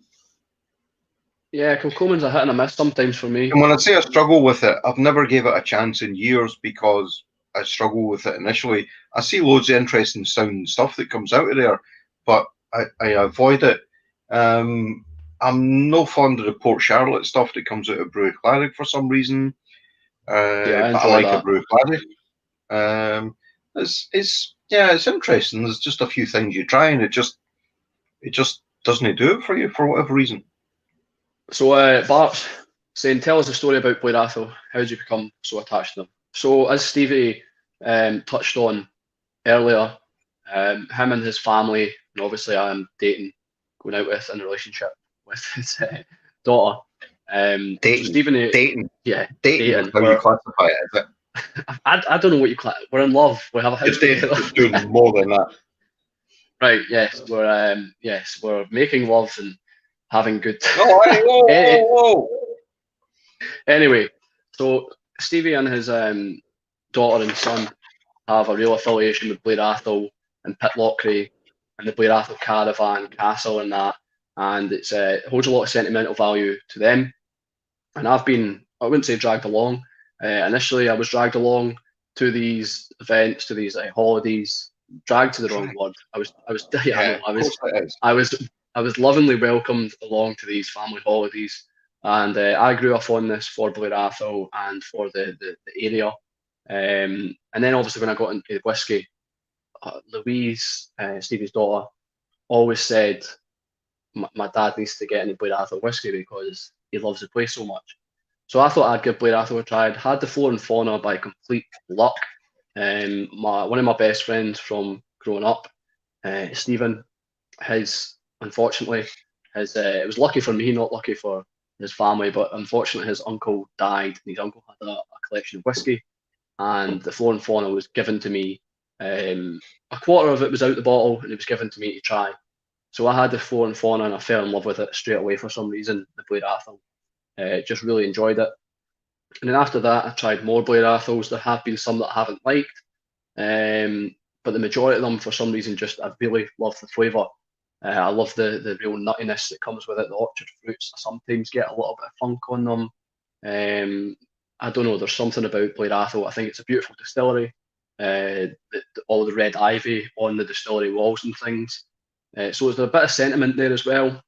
yeah, Kilcolman's a hit and a miss sometimes for me. And when I say I struggle with it, I've never gave it a chance in years because I struggle with it initially. I see loads of interesting sound stuff that comes out of there, but I avoid it. I'm no fond of the Port Charlotte stuff that comes out of Brew Clarig for some reason. Yeah, but I like that. a Brew Clarig. It's interesting. There's just a few things you try and it just doesn't do it for you for whatever reason. So Bart's saying, tell us a story about Blair Athol. How did you become so attached to them? So as Stevie touched on earlier, him and his family, and obviously I'm dating, going out with, in a relationship with his daughter. Dating. So Stephen, dating. Yeah, dating. How you classify it, is it? I don't know what you class. We're in love. We have a house together. Just doing more than that. Right. Yes. We're making love and having good. Oh, hey, whoa. Anyway, so Stevie and his daughter and son have a real affiliation with Blair Athol and Pitlochry and the Blair Athol Caravan Castle and that, and it holds a lot of sentimental value to them. And I've been, I wouldn't say dragged along. Initially, I was dragged along to these events, to these holidays. Dragged to the wrong word. I was lovingly welcomed along to these family holidays, and I grew up on this for Blair Athol and for the area. And then obviously when I got into whiskey, Louise, Stevie's daughter, always said my dad needs to get into Blair Athol whiskey because he loves the place so much. So I thought I'd give Blair Athol a try. I'd had the Flora and Fauna by complete luck. One of my best friends from growing up, Stephen, unfortunately, it was lucky for me, not lucky for his family, but unfortunately his uncle died, and his uncle had a collection of whiskey, and the Flora and Fauna was given to me. A quarter of it was out the bottle, and it was given to me to try. So I had the Flora and Fauna, and I fell in love with it straight away for some reason. The Blair Athol, just really enjoyed it. And then after that, I tried more Blair Athols. There have been some that I haven't liked, but the majority of them, for some reason, I really love the flavour. I love the real nuttiness that comes with it, the orchard fruits. I sometimes get a little bit of funk on them. I don't know, there's something about Blair Athol. I think it's a beautiful distillery. All the red ivy on the distillery walls and things. So there's a bit of sentiment there as well.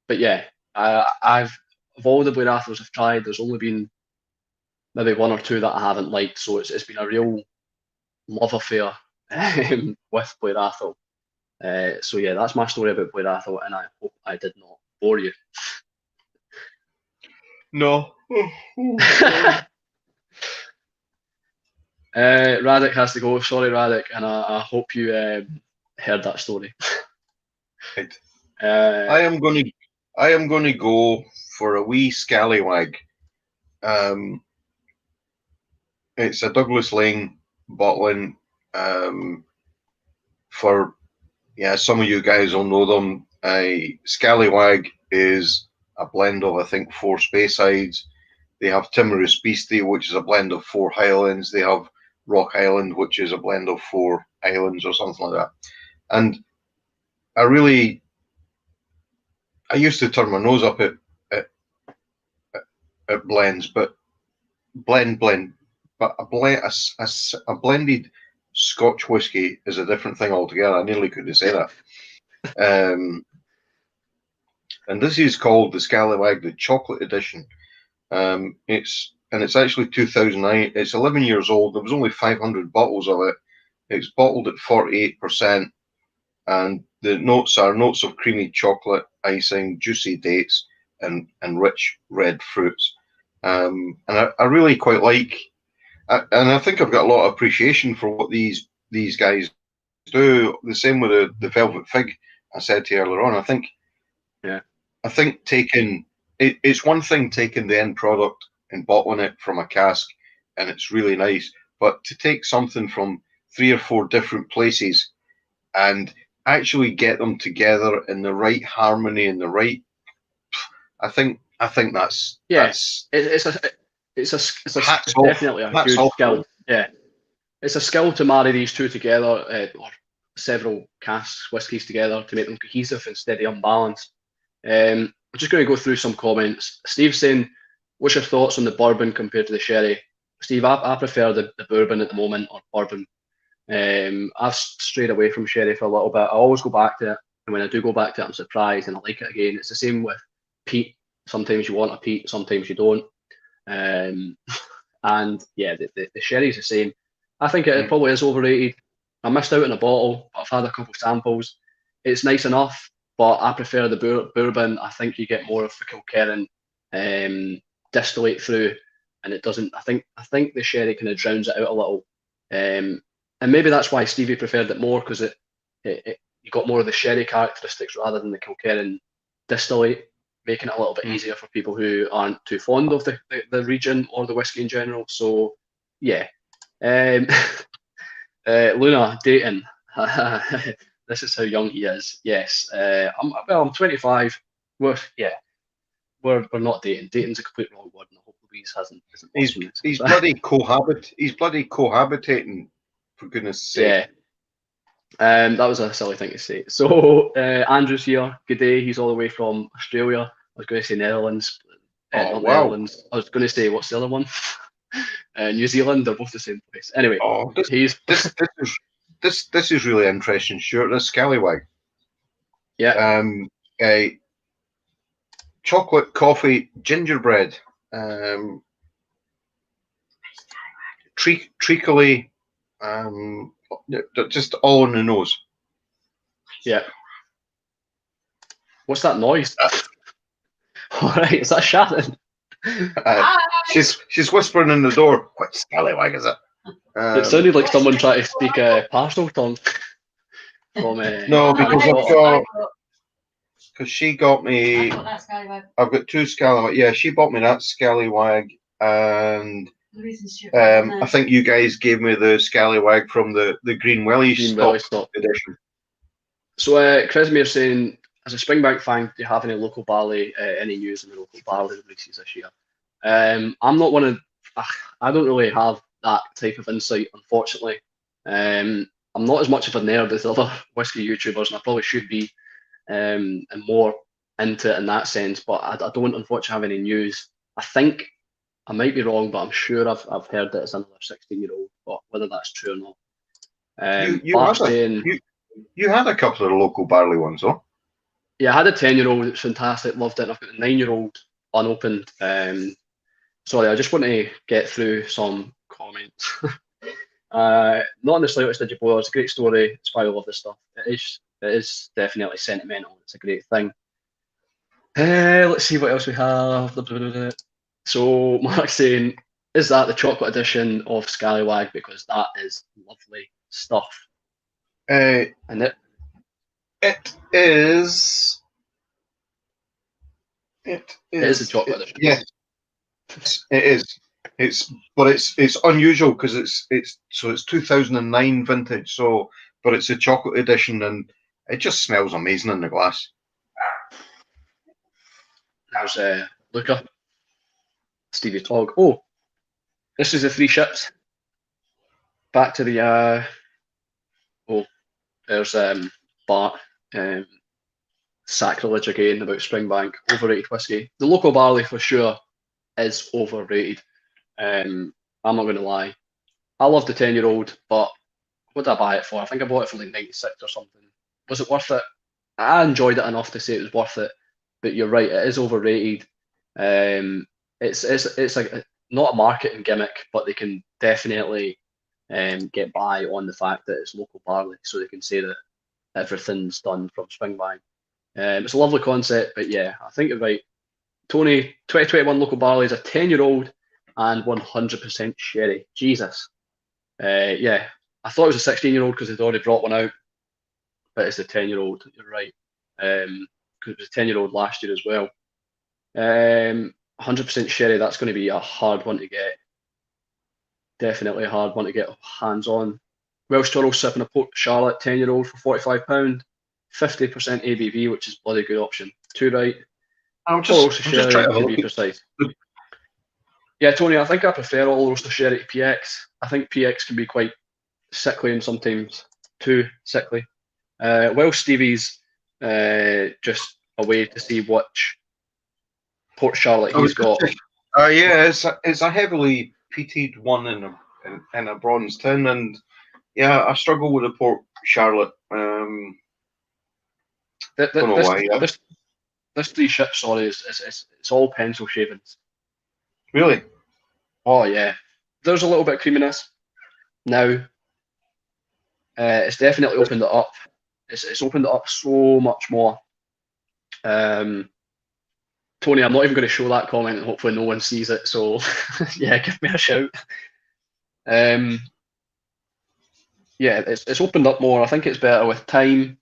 But yeah, of all the Blair Athols I've tried, there's only been maybe one or two that I haven't liked. So it's been a real love affair with Blair Athol. So yeah, that's my story about Blair Athol, and I hope I did not bore you. No. Radek has to go. Sorry, Radek, and I hope you heard that story. Right. I am going to go for a wee scallywag. It's a Douglas Lane bottling. Some of you guys will know them. Scallywag is a blend of, I think, 4 Speysides. They have Timorous Beastie, which is a blend of 4 Highlands. They have Rock Island, which is a blend of 4 islands or something like that. And I used to turn my nose up at, at blends, but blend, but a blended Scotch whiskey is a different thing altogether. I nearly couldn't say that. And this is called the Scallywag, the chocolate edition. It's actually 2009. It's 11 years old. There was only 500 bottles of it. It's bottled at 48%, and the notes are notes of creamy chocolate, icing, juicy dates, and rich red fruits. And I really quite like, and I think I've got a lot of appreciation for what these guys do. The same with the Velvet Fig I said to you earlier on. I think it's one thing taking the end product and bottling it from a cask, and it's really nice. But to take something from 3 or 4 different places and actually get them together in the right harmony and the right, I think that's it's definitely a huge skill. Yeah, it's a skill to marry these two together, or several casks, whiskies together to make them cohesive instead of unbalanced. I'm just going to go through some comments. Steve's saying, what's your thoughts on the bourbon compared to the sherry? Steve, I prefer the bourbon at the moment, or bourbon. I've strayed away from sherry for a little bit. I always go back to it, and when I do go back to it, I'm surprised and I like it again. It's the same with peat. Sometimes you want a peat, sometimes you don't. And yeah, the sherry is the same. I think it probably is overrated. I missed out on a bottle, but I've had a couple of samples. It's nice enough, but I prefer the bourbon. I think you get more of the Kilkerran distillate through, and it doesn't. I think the sherry kind of drowns it out a little, and maybe that's why Stevie preferred it more, because you got more of the sherry characteristics rather than the Kilkerran distillate, making it a little bit easier for people who aren't too fond of the region or the whiskey in general. So yeah. Luna, dating. This is how young he is. Yes. I'm 25. We're not dating. Dating's a complete wrong word, and I hope Louise isn't watching this. He's bloody cohabitating, for goodness sake. Yeah. That was a silly thing to say. So Andrew's here. Good day. He's all the way from Australia. I was going to say Netherlands. Not wow. Netherlands. I was going to say, what's the other one? New Zealand. They're both the same place. Anyway, this is really interesting, Stuart. This Scallywag. Yeah. Chocolate, coffee, gingerbread. Treacly. Just all in the nose. Yeah. What's that noise? All right, is that Shannon? She's whispering in the door. What Scallywag is it? It sounded like someone trying to speak a Parcel tongue. From, no, because she got me. I've got 2 Scallywag. Yeah, she bought me that Scallywag, and I think you guys gave me the Scallywag from the Green Welly stock edition. So Cresmere's saying, as a Springbank fan, do you have any local barley, any news in the local barley releases this year? I'm not one of. I don't really have that type of insight, unfortunately. I'm not as much of a nerd as other whiskey YouTubers, and I probably should be, and more into it in that sense. But I don't, unfortunately, have any news. I think I might be wrong, but I'm sure I've heard that it's another 16-year-old, but whether that's true or not. You had a couple of local barley ones, though. Yeah, I had a 10-year-old. It's fantastic, loved it. And I've got a 9-year-old unopened. Sorry, I just want to get through some comments. Not in the slightest did you bother. It's a great story. It's why I love this stuff. It is definitely sentimental. It's a great thing. Let's see what else we have. So Mark's saying, is that the chocolate edition of Scallywag? Because that is lovely stuff. And it is. It is the chocolate edition. Yes, it is. It's unusual because it's 2009 vintage. But it's a chocolate edition, and it just smells amazing in the glass. There's Luca, Stevie Tog. Oh, this is the 3 ships. Back to the there's Bart. sacrilege again about Springbank, overrated whiskey. The local barley for sure is overrated. I'm not going to lie. I love the 10-year-old, but what did I buy it for? I think I bought it for like 96 or something. Was it worth it? I enjoyed it enough to say it was worth it, but you're right, it is overrated. It's like not a marketing gimmick, but they can definitely get by on the fact that it's local barley, so they can say that everything's done from Springbank. It's a lovely concept, but yeah, I think you're right. Tony, 2021 local barley is a 10-year-old and 100% sherry. Jesus. Yeah, I thought it was a 16-year-old because they'd already brought one out, but it's a 10-year-old. You're right. Because it was a 10-year-old last year as well. 100% sherry, that's going to be a hard one to get. Definitely a hard one to get hands on. Welsh Toro sipping a Port Charlotte 10-year-old for £45, 50% ABV, which is a bloody good option. Too right. I'm Full just roaster trying sherry, to have a to look be precise. Yeah, Tony, I think I prefer all roaster sherry to PX. I think PX can be quite sickly and sometimes too sickly. Welsh Stevie's just a way to see which Port Charlotte I was he's got. yeah, it's a heavily peated one in a bronze tin, and yeah, I struggle with the Port Charlotte. Don't know why. Yeah. This three ships, sorry, it's all pencil shavings. Really? Oh yeah, there's a little bit of creaminess now. It's definitely opened it up. It's opened it up so much more. Tony, I'm not even going to show that comment, and hopefully no one sees it. So yeah, give me a shout. Yeah, it's opened up more. I think it's better with time.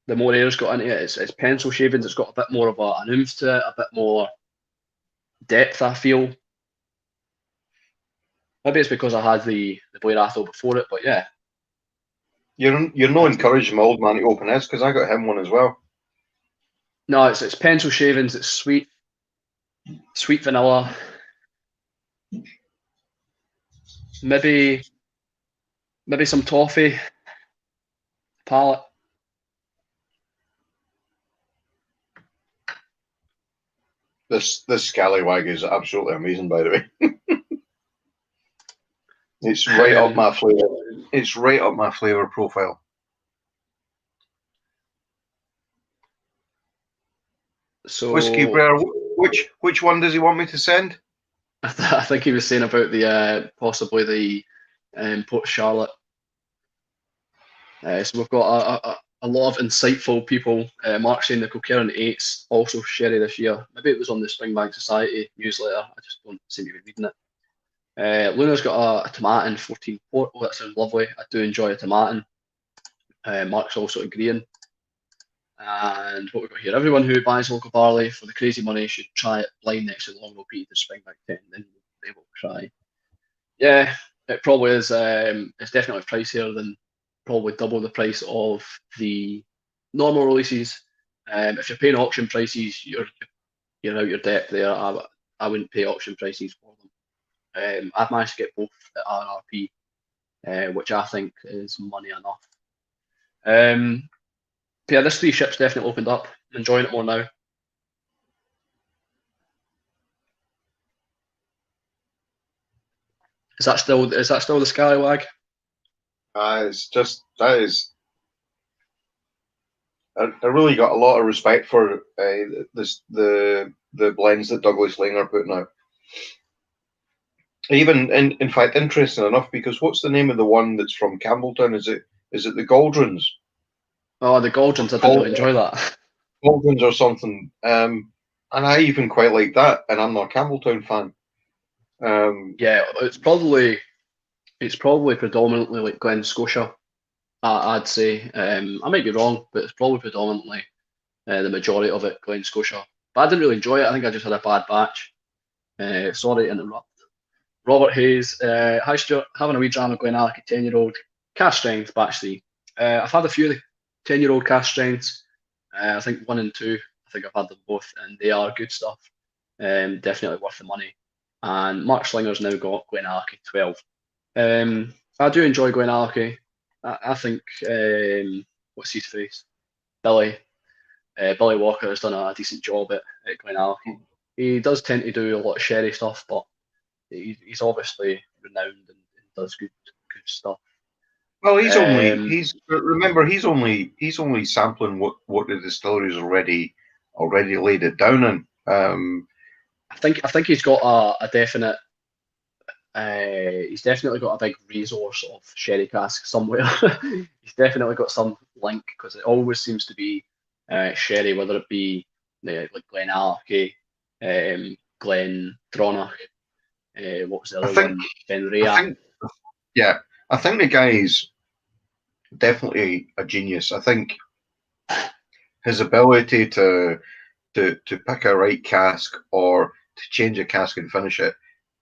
The more air's got into it, it's pencil shavings. It's got a bit more of an oomph to it, a bit more depth, I feel. Maybe it's because I had the Blair Athol before it, but yeah. You're not encouraging my old man to open his because I got him one as well. No, it's pencil shavings. It's sweet vanilla. Maybe some toffee palette. This scallywag is absolutely amazing, by the way. It's right up my flavour. It's right up my flavour profile. So Whiskey Bear, which one does he want me to send? I think he was saying about the possibly the Port Charlotte. So we've got a lot of insightful people. Mark saying the Kilkerran 8's also sherry this year. Maybe it was on the Springbank Society newsletter. I just don't seem to be reading it. Luna's got a Tomatin 14 port. Oh, that sounds lovely. I do enjoy a Tomatin. Mark's also agreeing. And what we've got here, everyone who buys local barley for the crazy money should try it blind next to the long repeated Springbank 10, then they will try. Yeah, it probably is. It's definitely pricier than probably double the price of the normal releases. If you're paying auction prices, you're out your depth there. I wouldn't pay auction prices for them. I've managed to get both at RRP, which I think is money enough. Yeah, this three ships definitely opened up. I'm enjoying it more now. Is that still the Scallywag? It's just that is. I really got a lot of respect for the blends that Douglas Lane are putting out. Even in fact, interesting enough, because what's the name of the one that's from Campbelltown? Is it the Gauldrons? Oh, the Gauldrons! I didn't really enjoy that. Gauldrons or something. And I even quite like that, and I'm not a Campbelltown fan. Yeah, it's probably predominantly like Glen Scotia. I'd say. I might be wrong, but it's probably predominantly the majority of it Glen Scotia. But I didn't really enjoy it. I think I just had a bad batch. Sorry to interrupt. Robert Hayes, hi Stuart, having a wee dram of Glenalec, 10-year-old, cast strength, batch 3. I've had a few of the 10-year-old cast strengths. I think 1 and 2. I think I've had them both, and they are good stuff. Definitely worth the money. And Mark Slinger's now got Glenalec 12. I do enjoy Glenalec. I think what's his face? Billy Walker has done a decent job at Glenallachie. He does tend to do a lot of sherry stuff, but he's obviously renowned and does good stuff. Well, remember he's only sampling what the distillery's already laid it down in. I think he's got a definite. He's definitely got a big resource of sherry casks somewhere. He's definitely got some link, because it always seems to be sherry, whether it be like Glenallachie, Glen Dronach, what was the other one? Ben Rea. I think the guy's definitely a genius. I think his ability to pick a right cask or to change a cask and finish it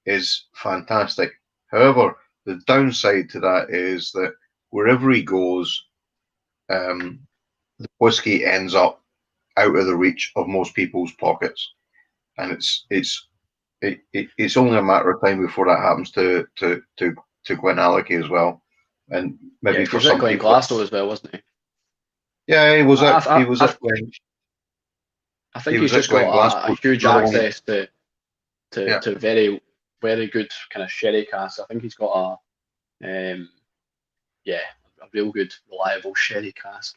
is fantastic. However, the downside to that is that wherever he goes, the whiskey ends up out of the reach of most people's pockets, and it's only a matter of time before that happens to Glenallachie as well, and maybe for some Glen people. Glasgow as well, wasn't he? Yeah, he was at Glen. I think he's just got a huge access to very, very good kind of sherry casks. I think he's got a real good, reliable sherry cask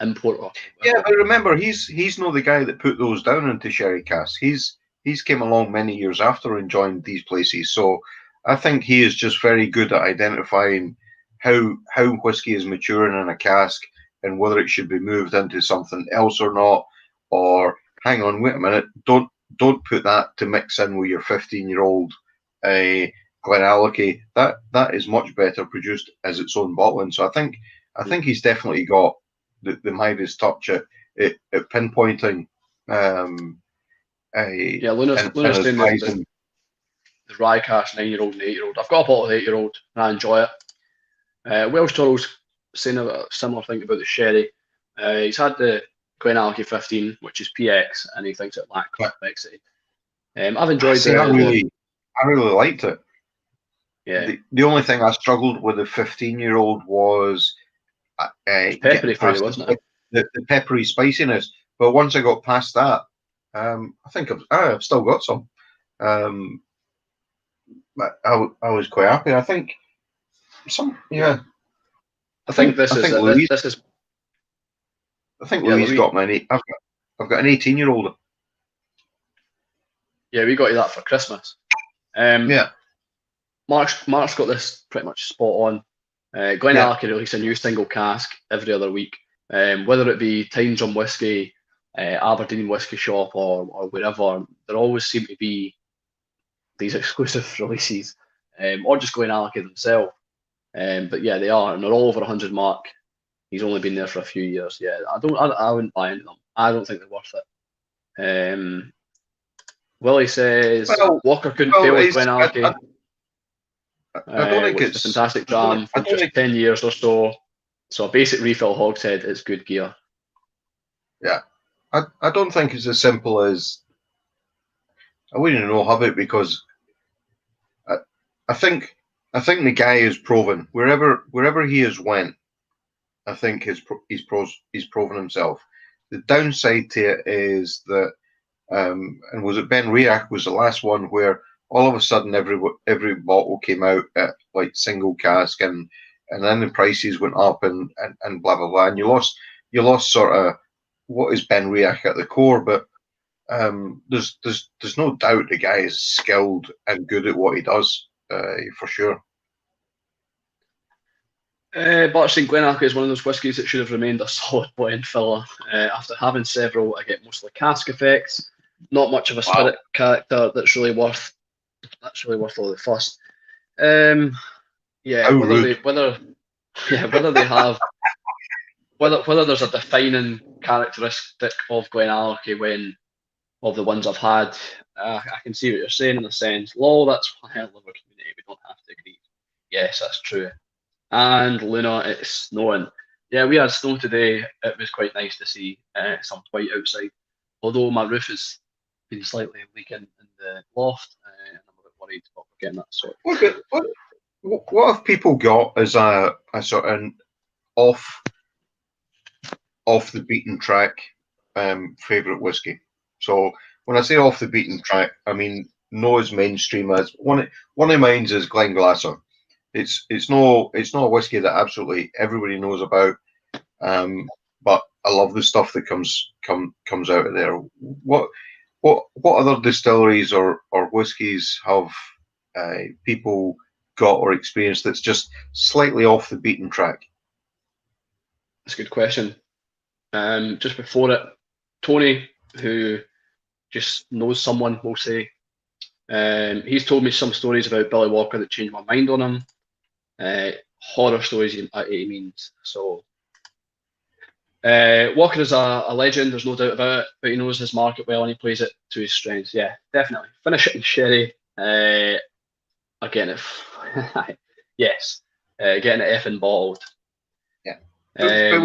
importer. Yeah, but remember, he's not the guy that put those down into sherry casks. He's came along many years after and joined these places. So I think he is just very good at identifying how whiskey is maturing in a cask and whether it should be moved into something else or not. Or hang on, wait a minute, don't put that to mix in with your 15-year-old Glenallachie. That is much better produced as its own bottling. So I think he's definitely got the Midas touch at pinpointing. Luna's doing the rye cask 9-year-old and 8-year-old. I've got a bottle of 8-year-old and I enjoy it. Welsh Turtle's saying a similar thing about the sherry. He's had the Glenallachie 15, which is PX, and he thinks it lacked complexity. I've enjoyed it. I really liked it. Yeah. The only thing I struggled with the 15-year-old was peppery for you, wasn't it? The peppery spiciness. But once I got past that, I think I've still got some. But I was quite happy. I think some. Yeah. I think Louise. I think Louise got many. I've got an 18-year-old. Yeah, we got you that for Christmas. Mark's got this pretty much spot on. Glenallachie release a new single cask every other week. Whether it be Tyne Drum Whisky, Aberdeen Whisky Shop, or wherever, there always seem to be these exclusive releases, or just Glenallachie themselves. But yeah, they are, and they're all over 100 mark. He's only been there for a few years. Yeah, I wouldn't buy into them. I don't think they're worth it. Willie says Walker couldn't fail with Glenallachie. I don't think it's a fantastic dram for just 10 years or so. So a basic refill hogshead is good gear. Yeah, I don't think it's as simple as I wouldn't know of it, because I think the guy is proven wherever he has went. I think he's proven himself. The downside to it is that, and was it Ben Riach was the last one where all of a sudden every bottle came out at like single cask, and then the prices went up and blah blah blah, and you lost sort of what is Ben Riach at the core. But there's no doubt the guy is skilled and good at what he does, for sure. St Glenallachie is one of those whiskies that should have remained a solid blend filler. After having several, I get mostly cask effects. Not much of a spirit character that's really worth all the fuss. Whether there's a defining characteristic of Glenallachie of the ones I've had, I can see what you're saying in a sense. Lol, that's why I love our community. We don't have to agree. Yes, that's true. And Luna, it's snowing. Yeah, we had snow today. It was quite nice to see some white outside. Although my roof has been slightly leaking in the loft, and I'm a bit worried about getting that sorted. What have people got as a sort of off off the beaten track favourite whiskey. So when I say off the beaten track, I mean no as mainstream as one of mine's is Glenglassaugh. It's no a whiskey that absolutely everybody knows about, but I love the stuff that comes out of there. What other distilleries or whiskies have people got or experienced that's just slightly off the beaten track? That's a good question. Just before it, Tony, who just knows someone, we'll say, he's told me some stories about Billy Walker that changed my mind on him. Horror stories, he means. So, Walker is a legend, there's no doubt about it, but he knows his market well and he plays it to his strengths. Yeah, definitely. Finish it in sherry. Again, yes, getting it effing bottled. Yeah, but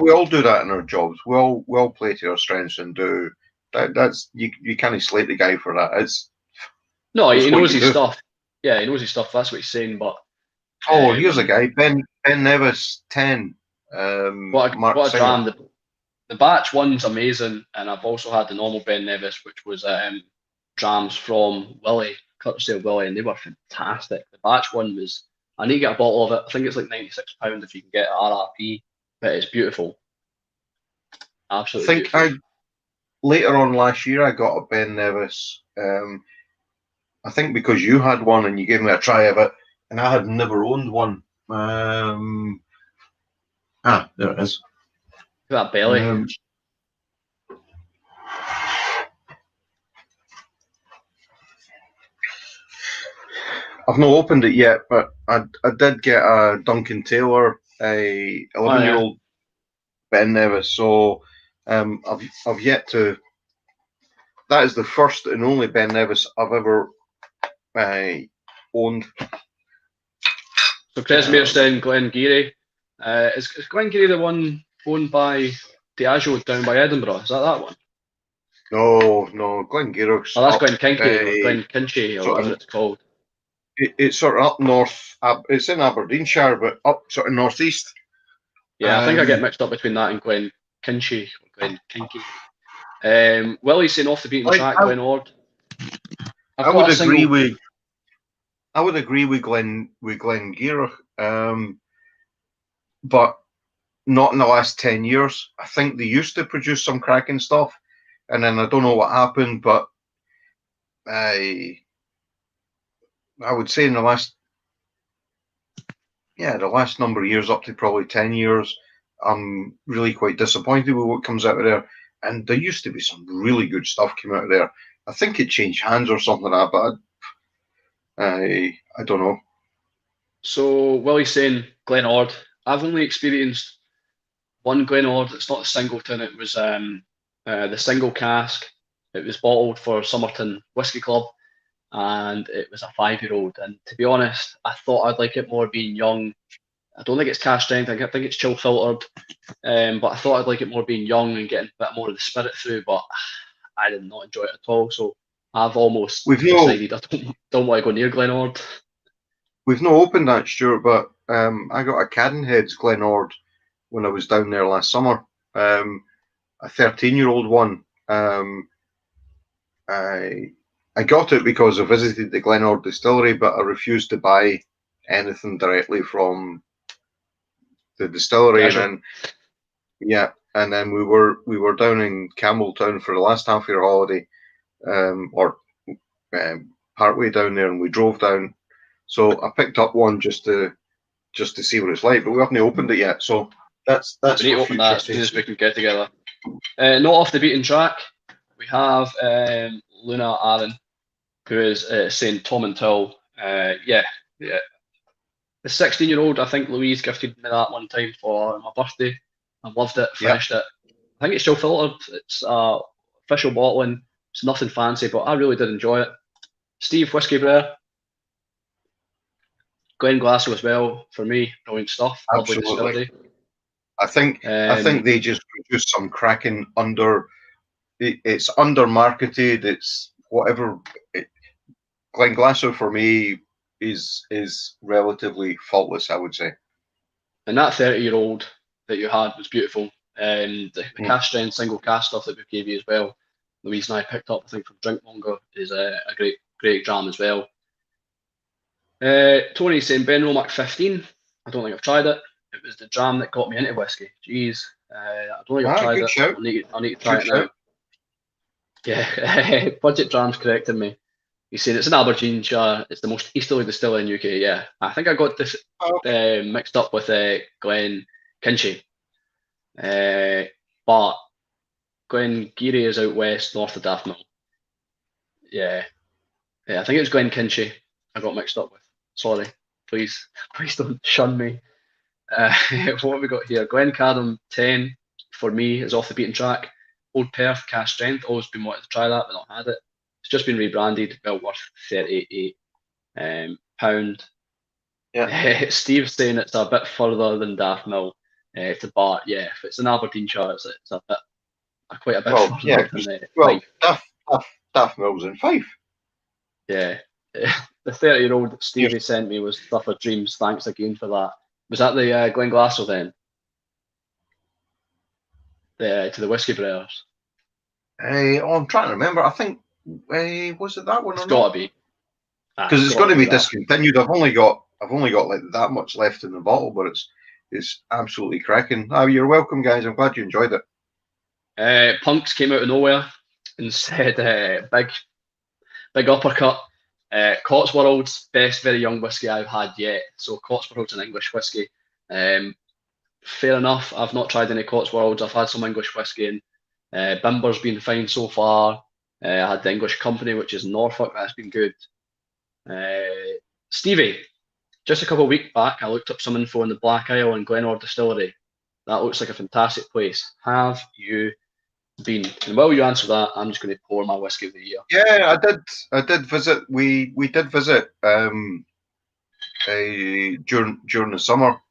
we all do that in our jobs. We all play to our strengths and do that. That's you can't slate the guy for that. He knows his stuff. Yeah, he knows his stuff. That's what he's saying. But here's a guy, Ben Nevis 10. What a dram! The batch one's amazing, and I've also had the normal Ben Nevis, which was drams from Willie, courtesy of Willie, and they were fantastic. The batch one was. I need to get a bottle of it. I think it's like £96 if you can get it at RRP, but it's beautiful. Absolutely. I think later on last year I got a Ben Nevis. I think because you had one and you gave me a try of it, and I had never owned one. There it is. Look at that belly. I've not opened it yet, but I did get a Duncan Taylor, a 11-year-old Ben Nevis. So I've yet to. That is the first and only Ben Nevis I've ever owned. So Cresmere's saying Glengarry. Is Glengarry the one owned by Diageo down by Edinburgh? Is that one? No, Glengarry's. Oh, that's Glenkinkie or Glenkinchie or whatever it's called. It's sort of up north. It's in Aberdeenshire, but up sort of northeast. Yeah, I think I get mixed up between that and Glenkinchie or Glenkinkie. Willie's saying off the beaten track, Glen Ord. I would agree with Glengarry, but not in the last 10 years. I think they used to produce some cracking stuff, and then I don't know what happened, but I would say in the last number of years, up to probably 10 years, I'm really quite disappointed with what comes out of there. And there used to be some really good stuff came out of there. I think it changed hands or something like that, but I don't know. So Willie's saying Glen Ord. I've only experienced one Glen Ord. It's not a singleton. It was the single cask. It was bottled for Somerton Whisky Club, and it was a 5-year-old. And to be honest, I thought I'd like it more being young. I don't think it's cask strength. I think it's chill filtered. But I thought I'd like it more being young and getting a bit more of the spirit through. But I did not enjoy it at all. So I've almost decided I don't want to go near Glen Ord. We've not opened that, Stuart, but I got a Cadenhead's Glen Ord when I was down there last summer. A 13-year-old one. I got it because I visited the Glen Ord distillery, but I refused to buy anything directly from the distillery. And then we were down in Campbelltown for the last half of your holiday, partway down there, and we drove down. So I picked up one just to see what it's like, but we haven't opened it yet. So that's we need to open that as soon as we can get together. Not off the beaten track, we have Luna Aaron, who is saying Tom and Till. Yeah. The 16-year-old, I think Louise gifted me that one time for my birthday. I loved it, finished it. I think it's still filtered. It's official bottling. It's nothing fancy, but I really did enjoy it. Steve, Whiskey Brewer. Glenglassaugh as well, for me, brilliant stuff. Absolutely. Lovely distillery. I think they just produce some cracking it's under marketed, it's whatever. Glenglassaugh for me is relatively faultless, I would say. And that 30-year-old that you had was beautiful. The cast strength single cast stuff that we gave you as well. The reason I picked up, I think, from Drinkmonger is a great dram as well. Tony's saying Ben Romack 15. I don't think I've tried it. It was the dram that got me into whiskey. Jeez, I don't think I've tried good it. shout. I'll need to try it now. Yeah, Budget Dram's correcting me. He's saying it's in Aberdeenshire. It's the most easterly distillery in UK. Yeah, I think I got this mixed up with Glen Kinchy. But Glen Geary is out west, north of Daftmill. Yeah, I think it was Glen Kinchy I got mixed up with. Sorry, please don't shun me. What have we got here? Glen Cadam 10 for me is off the beaten track. Old Perth cast strength, always been wanting to try that but not had it. It's just been rebranded, well worth £38. Yeah. Steve's saying it's a bit further than Daftmill to Bart. Yeah, if it's in Aberdeenshire, it's a bit quite a bit further than Daftmill's in Fife. Yeah. The 30-year-old that Stevie sent me was Stuff of Dreams. Thanks again for that. Was that the Glen Glasgow then? To the Whiskey Brewers? I'm trying to remember. I think was it that one? It's got to be. Because it's got to be discontinued. I've only got like that much left in the bottle, but it's absolutely cracking. Oh, you're welcome, guys. I'm glad you enjoyed it. Punks came out of nowhere and said, big uppercut. Cotswolds, best very young whiskey I've had yet. So Cotswolds an English whiskey. Fair enough. I've not tried any Cotswolds. I've had some English whiskey, and Bimber's been fine so far. I had the English Company, which is Norfolk. That's been good. Stevie, just a couple of weeks back, I looked up some info on the Black Isle and Glenord Distillery. That looks like a fantastic place. Have you been? And while you answer that, I'm just going to pour my whiskey of the year. Yeah, I did visit. We did visit during the summer.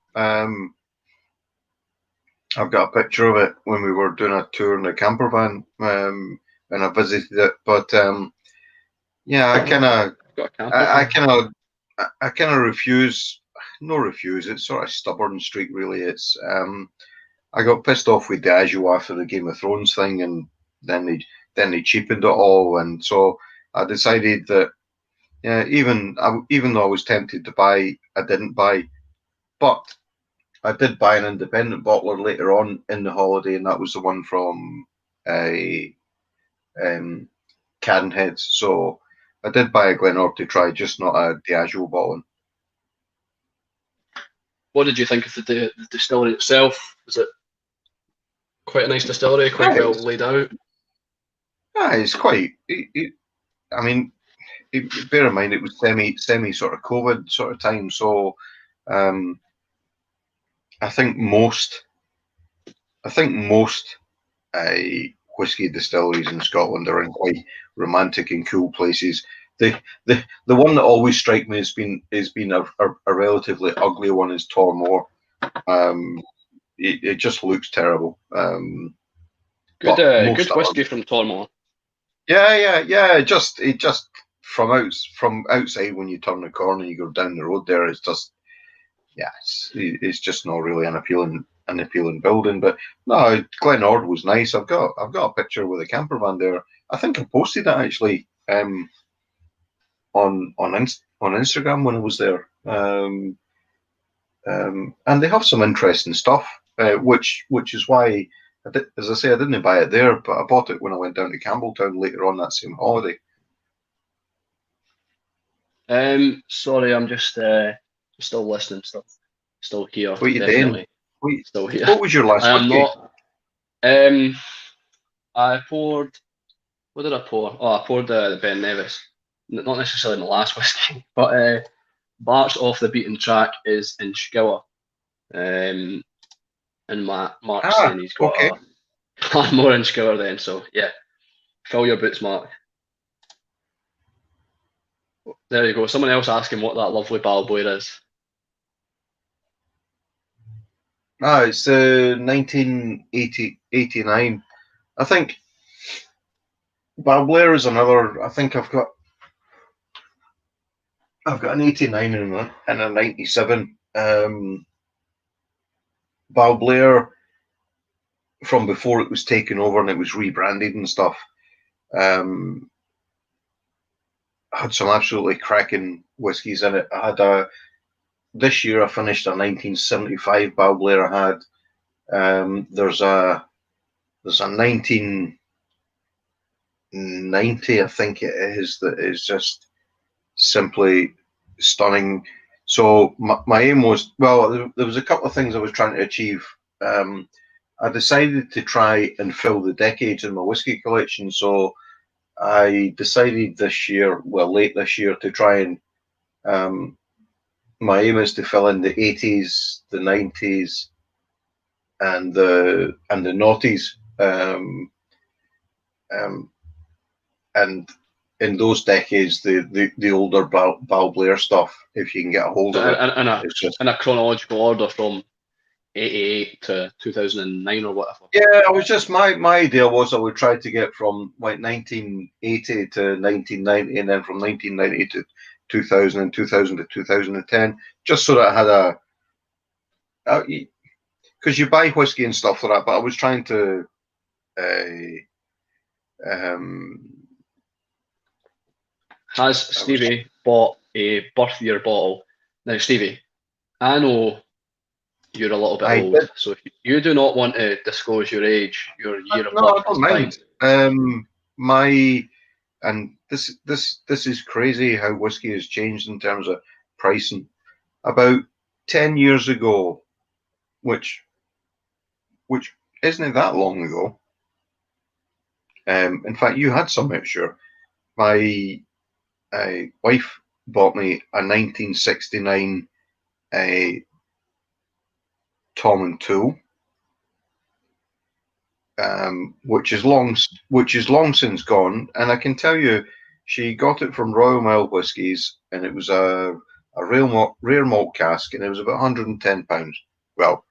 I've got a picture of it when we were doing a tour in the camper van, and I visited it. But yeah, I kind of refuse. No refuse. It's sort of stubborn streak, really. It's I got pissed off with Diageo after the Game of Thrones thing, and then they cheapened it all, and so I decided that even though I was tempted to buy, I didn't buy, but I did buy an independent bottler later on in the holiday, and that was the one from Cadenheads. So I did buy a Glenord to try, just not a Diageo bottling. What did you think of the distillery itself? Was it quite a nice distillery, quite well laid out? Yeah, it's quite. I mean, bear in mind it was semi sort of COVID sort of time, so I think most whiskey distilleries in Scotland are in quite romantic and cool places. The one that always strikes me has been a relatively ugly one is Tormore. It just looks terrible. Good whiskey from Tormore. Yeah. It just from outside when you turn the corner, you go down the road there. It's just it's just not really an appealing building. But no, Glenord was nice. I've got a picture with a camper van there. I think I posted it actually on Instagram when I was there. And they have some interesting stuff, which is why, as I say, I didn't buy it there, but I bought it when I went down to Campbelltown later on that same holiday. Sorry, I'm just still listening, still here. What are you doing? Still here. What was your last whiskey? I poured. What did I pour? Oh, I poured the Ben Nevis. Not necessarily my last whiskey, but Bart's Off the Beaten Track is in Skilla. And Mark's saying he's got a more in Skilla then. So yeah, fill your boots, Mark. There you go. Someone else asking what that lovely Balboa is. It's 1989. I think Balboa is another. I think I've got an 89 and a 97. Balboa from before it was taken over and it was rebranded and stuff. Had some absolutely cracking whiskies in it. I had this year I finished a 1975 Balblair I had. There's a 1990, I think it is, that is just simply stunning. So my aim was, well, there was a couple of things I was trying to achieve. I decided to try and fill the decades in my whiskey collection. So I decided this year, well, late this year, to try and my aim is to fill in the 80s, the 90s, and the noughties. And in those decades, the older Balblair stuff, if you can get a hold of it, in a chronological order from 88 to 2009 or whatever. Yeah, I was just my idea was I would try to get from like 1980 to 1990, and then from 1990 to 2000 and 2000 to 2010, just so that I had because you buy whiskey and stuff like that, but I was trying to Has Stevie bought a birth year bottle? Now, Stevie, I know you're a little bit old, so if you do not want to disclose your age, your year of birth, I don't mind. And this is crazy how whiskey has changed in terms of pricing. About 10 years ago, which isn't that long ago. In fact, you had some extra. My wife bought me a 1969 Tom and Tool, which is long since gone. And I can tell you, she got it from Royal Mile Whiskies, and it was a rare malt cask, and it was about £110. Well,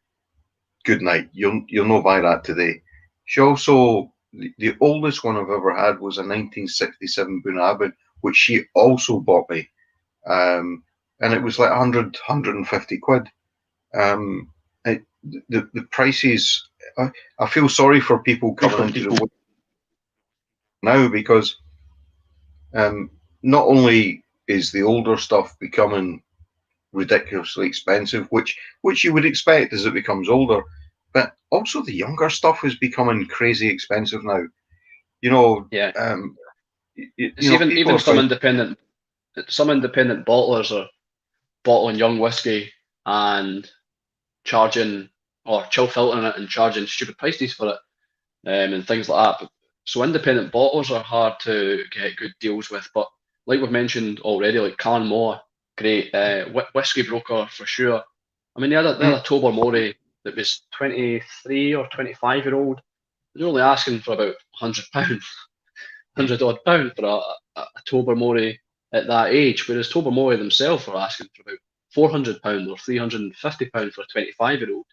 good night. You'll not buy that today. She also, the oldest one I've ever had was a 1967 Bunabin, which she also bought me, and it was like 150 quid. The prices. I feel sorry for people coming into the now, because not only is the older stuff becoming ridiculously expensive, which you would expect as it becomes older, but also the younger stuff is becoming crazy expensive now. You know, yeah. It's even some independent bottlers are bottling young whiskey and charging or chill filtering it and charging stupid prices for it, and things like that. But, so independent bottlers are hard to get good deals with. But like we've mentioned already, like Canmore, great whiskey broker for sure. I mean, they had a Tobermory that was 23 or 25-year-old. They're only asking for about £100, £100 odd for a Tobermory at that age, whereas Tobermory themselves are asking for about £400 or £350 for a 25-year-old.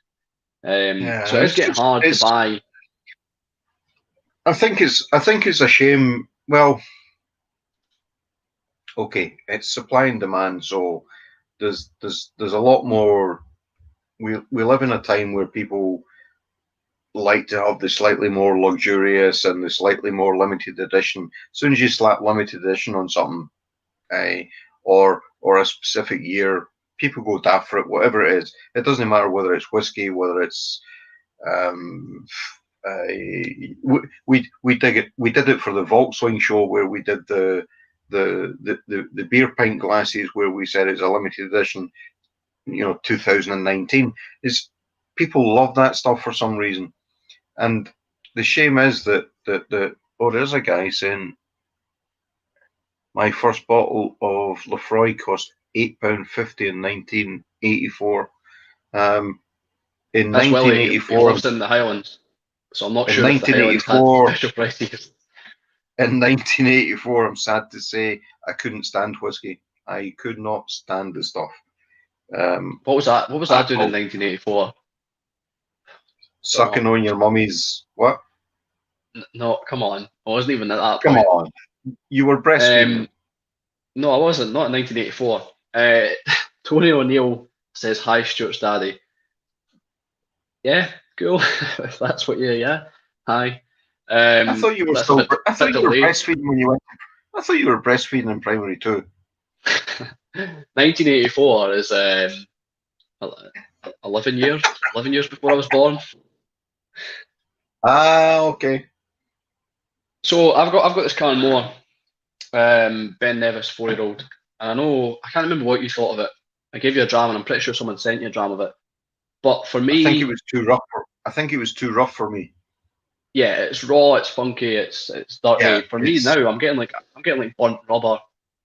So it's getting hard to buy. I think it's a shame. Well, okay, it's supply and demand. So there's a lot more. We live in a time where people like to have the slightly more luxurious and the slightly more limited edition. As soon as you slap limited edition on something, or a specific year, people go daft for it. Whatever it is, it doesn't matter whether it's whiskey, whether it's we did it for the Volkswagen show, where we did the beer pint glasses, where we said it's a limited edition, 2019. Is people love that stuff for some reason, and the shame is that there's a guy saying my first bottle of Lefroy cost £8.50 in 1984. In 1984, lives in the Highlands, so I'm not sure if the Highlands had special prices. In 1984, I'm sad to say, I couldn't stand whiskey. I could not stand the stuff. What was that? What was that doing in 1984? Sucking on your mummy's what? No, come on. I wasn't even at that point. Come on. You were breastfeeding. No, I wasn't. Not in 1984. Tony O'Neill says, "Hi, Stuart's daddy." Yeah, Cool. If that's what Hi. I thought you were That's a still. bit I thought you were delayed. breastfeeding when you went. I thought you were breastfeeding in primary too. 1984 is 11 years before I was born. Ah, okay. So I've got this Karen Moore, Ben Nevis 4-year-old, and I know I can't remember what you thought of it. I gave you a dram, and I'm pretty sure someone sent you a dram of it. But for I think it me, was too rough. I think it was too rough for me. yeah, it's raw, it's funky, it's Yeah, dirty. For me it's. now, I'm getting like burnt rubber.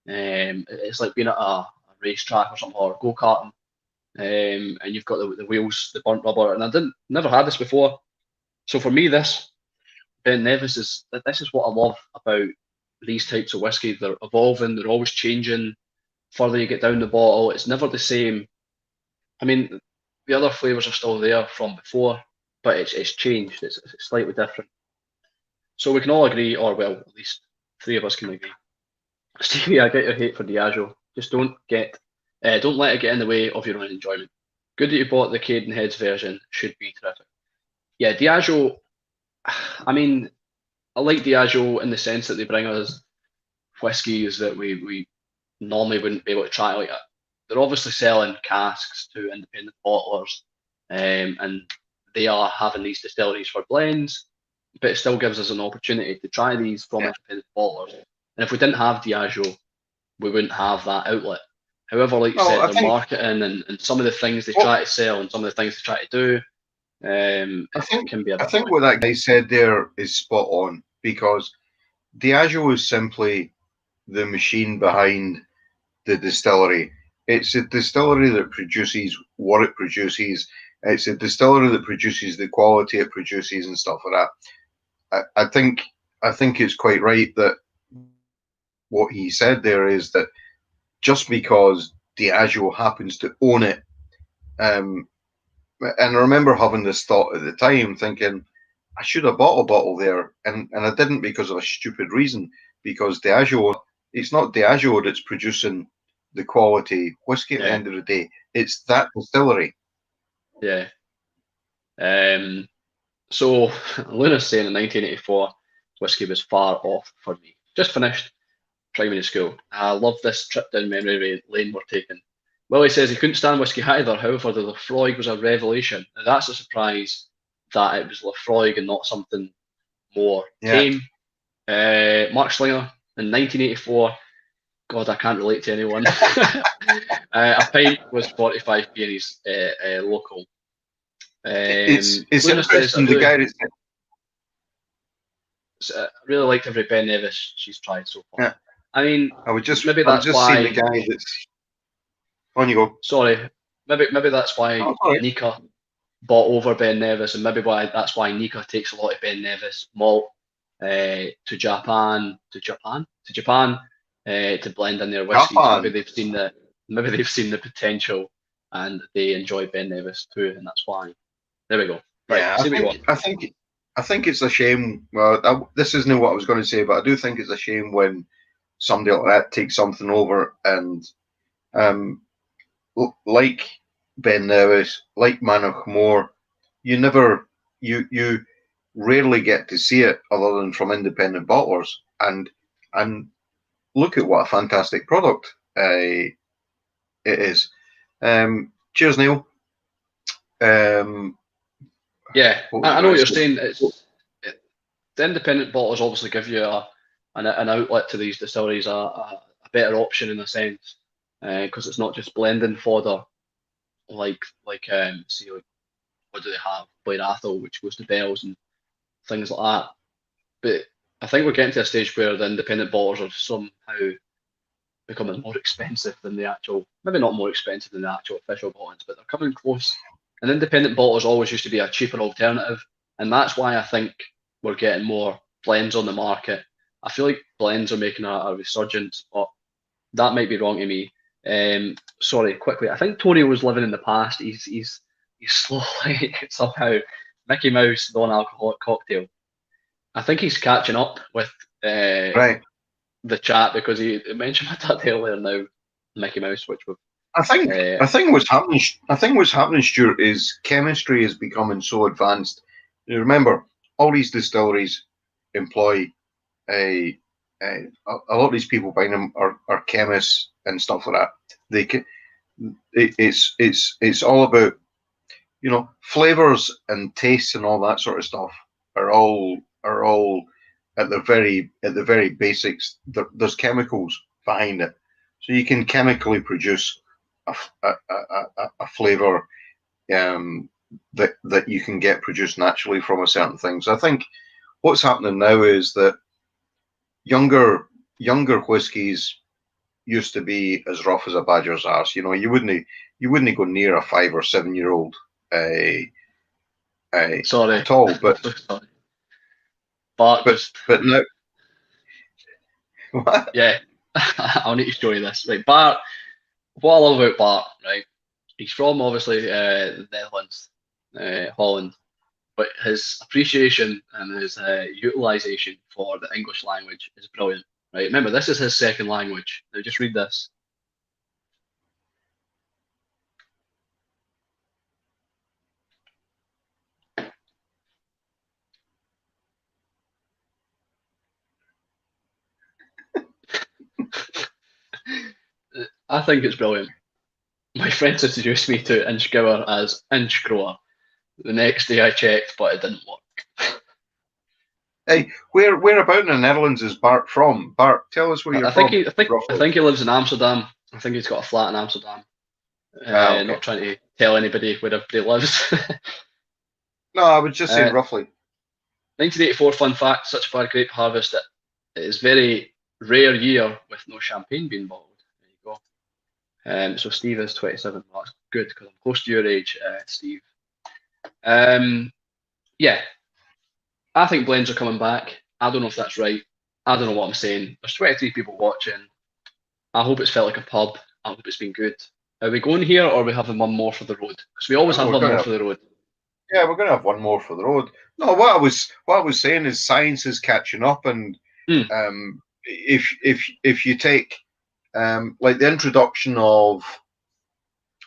It's like being at a racetrack or something, or go karting. And you've got the wheels, the burnt rubber, and I didn't never had this before. So for me, this Ben Nevis this is what I love about these types of whiskey. They're evolving, they're always changing. Further you get down the bottle, it's never the same. I mean, the other flavors are still there from before, but it's changed. It's slightly different. So we can all agree, or well, at least three of us can agree. Stevie, I get your hate for Diageo. Just don't let it get in the way of your own enjoyment. Good that you bought the Cadenheads version. Should be terrific. Yeah, Diageo. I mean, I like Diageo in the sense that they bring us whiskies that we normally wouldn't be able to try. Like they're obviously selling casks to independent bottlers, and they are having these distilleries for blends, but it still gives us an opportunity to try these from Yeah. independent bottlers. And if we didn't have Diageo, we wouldn't have that outlet. However, like you Well, said, I their think. marketing and some of the things they Well, try to sell and some of the things they try to do, I it think. can be a I bit think annoying. what that guy said there is spot on because Diageo is simply the machine behind the distillery. It's a distillery that produces what it produces. It's a distillery that produces the quality it produces and stuff like that. I think it's quite right that what he said there is that just because Diageo happens to own it, um, and I remember having this thought at the time, thinking I should have bought a bottle there, and I didn't because of a stupid reason. Because Diageo, it's not Diageo that's producing the quality whiskey at the Yeah, end of the day. It's that distillery. yeah. Um, so Luna's saying in 1984, whiskey was far off for me. Just finished primary school. I love this trip down memory lane we're taking. Willie says he couldn't stand whiskey either. However, the Lafroig was a revelation. Now, that's a surprise that it was Lafroig and not something more Yeah. tame. Mark Slinger in 1984. God, I can't relate to anyone. A pint was 45p and he's local. It's Luna says, interesting. The guy that's really liked every Ben Nevis she's tried so far. yeah, I mean, maybe I was that's just seeing the why. guy that's on you go. Sorry, maybe that's why Oh, all right. Nika bought over Ben Nevis, and maybe that's why Nika takes a lot of Ben Nevis malt to Japan to blend in their whiskies. Japan. Maybe they've seen the potential, and they enjoy Ben Nevis too, and that's why. There we go. Right, Yeah, see what you want. I think it's a shame. Well, this isn't what I was going to say, but I do think it's a shame when somebody like that takes something over and, um, like Ben Nevis, like Manor Moore, you rarely get to see it other than from independent bottlers, and look at what a fantastic product it is. Cheers, Neil. Um, Yeah, what was I I know going what to you're say? saying. The independent bottlers obviously give you an outlet to these distilleries, a better option in a sense, because it's not just blending fodder like see like what do they have? Blair Athol, which goes to bells and things like that. But I think we're getting to a stage where the independent bottlers are somehow becoming more expensive than the actual, maybe not more expensive than the actual official bottlings, but they're coming close. And independent bottlers always used to be a cheaper alternative, and that's why I think we're getting more blends on the market. I feel like blends are making a resurgence, but that might be wrong to me. Sorry, quickly. I think Tony was living in the past. He's slowly somehow Mickey Mouse non-alcoholic cocktail. I think he's catching up with Right. the chat because he mentioned my dad earlier now, Mickey Mouse, which we've I think what's happening. I think what's happening, Stuart, is chemistry is becoming so advanced. You remember, all these distilleries employ a lot of these people buying them are chemists and stuff like that. They can, it's all about, you know, flavors and tastes and all that sort of stuff are all at the very basics. There's chemicals behind it, so you can chemically produce a flavor that you can get produced naturally from a certain thing. So I think what's happening now is that younger whiskies used to be as rough as a badger's arse. You know, you wouldn't go near a 5 or 7 year old Sorry. at all. But Sorry. But now, what? yeah, I'll need to show you this. Right, Bart. What I love about Bart, right? He's from obviously the Netherlands, Holland, but his appreciation and his utilization for the English language is brilliant. Right? Remember, this is his second language. Now, just read this. I think it's brilliant. My friends introduced me to Inchgower as Inchgrower. The next day I checked, but it didn't work. Hey, where about in the Netherlands is Bart from? Bart, tell us where you're from. I think he lives in Amsterdam. I think he's got a flat in Amsterdam. Okay. Not trying to tell anybody where everybody lives. No, I was just saying roughly. 1984 fun fact: such a far grape harvest that it is very rare year with no champagne being bottled. There you go. So Steve is 27. Well, that's good because I'm close to your age, Steve. Yeah, I think blends are coming back. I don't know if that's right. I don't know what I'm saying. There's 23 people watching. I hope it's felt like a pub. I hope it's been good. Are we going here or are we having one more for the road? Because we always have one more for the road. Yeah, we're going to have one more for the road. No, what I was saying is science is catching up, and if you take like the introduction of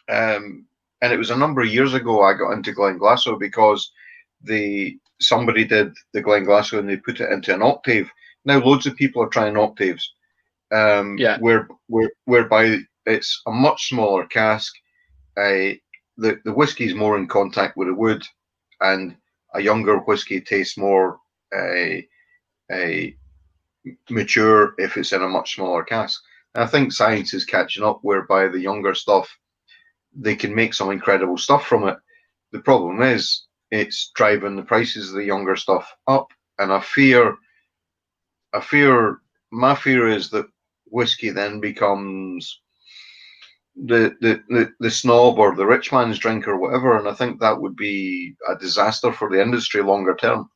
and it was a number of years ago I got into Glenglassaugh because somebody did the Glenglassaugh and they put it into an octave. Now loads of people are trying octaves, whereby it's a much smaller cask. The whiskey is more in contact with the wood, and a younger whiskey tastes more mature if it's in a much smaller cask. And I think science is catching up, whereby the younger stuff, they can make some incredible stuff from it. The problem is it's driving the prices of the younger stuff up, and my fear is that whiskey then becomes the snob or the rich man's drink or whatever, and I think that would be a disaster for the industry longer term.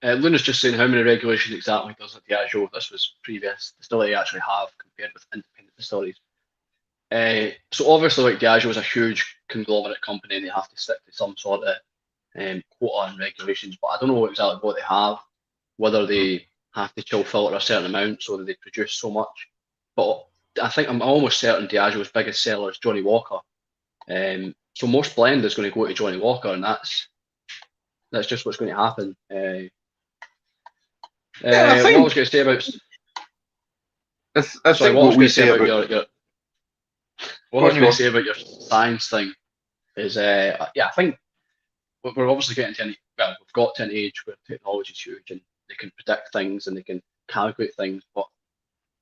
Luna's just saying how many regulations exactly does Diageo, this was previous distillery, actually have compared with independent distilleries. So obviously, like, Diageo is a huge conglomerate company and they have to stick to some sort of quota and regulations, but I don't know exactly what they have, whether they have to chill filter a certain amount so that they produce so much. But I think I'm almost certain Diageo's biggest seller is Johnny Walker. So most blend is going to go to Johnny Walker, and that's just what's going to happen. What I was going to say about your science thing is, I think we're obviously getting to we've got to an age where technology is huge and they can predict things and they can calculate things, but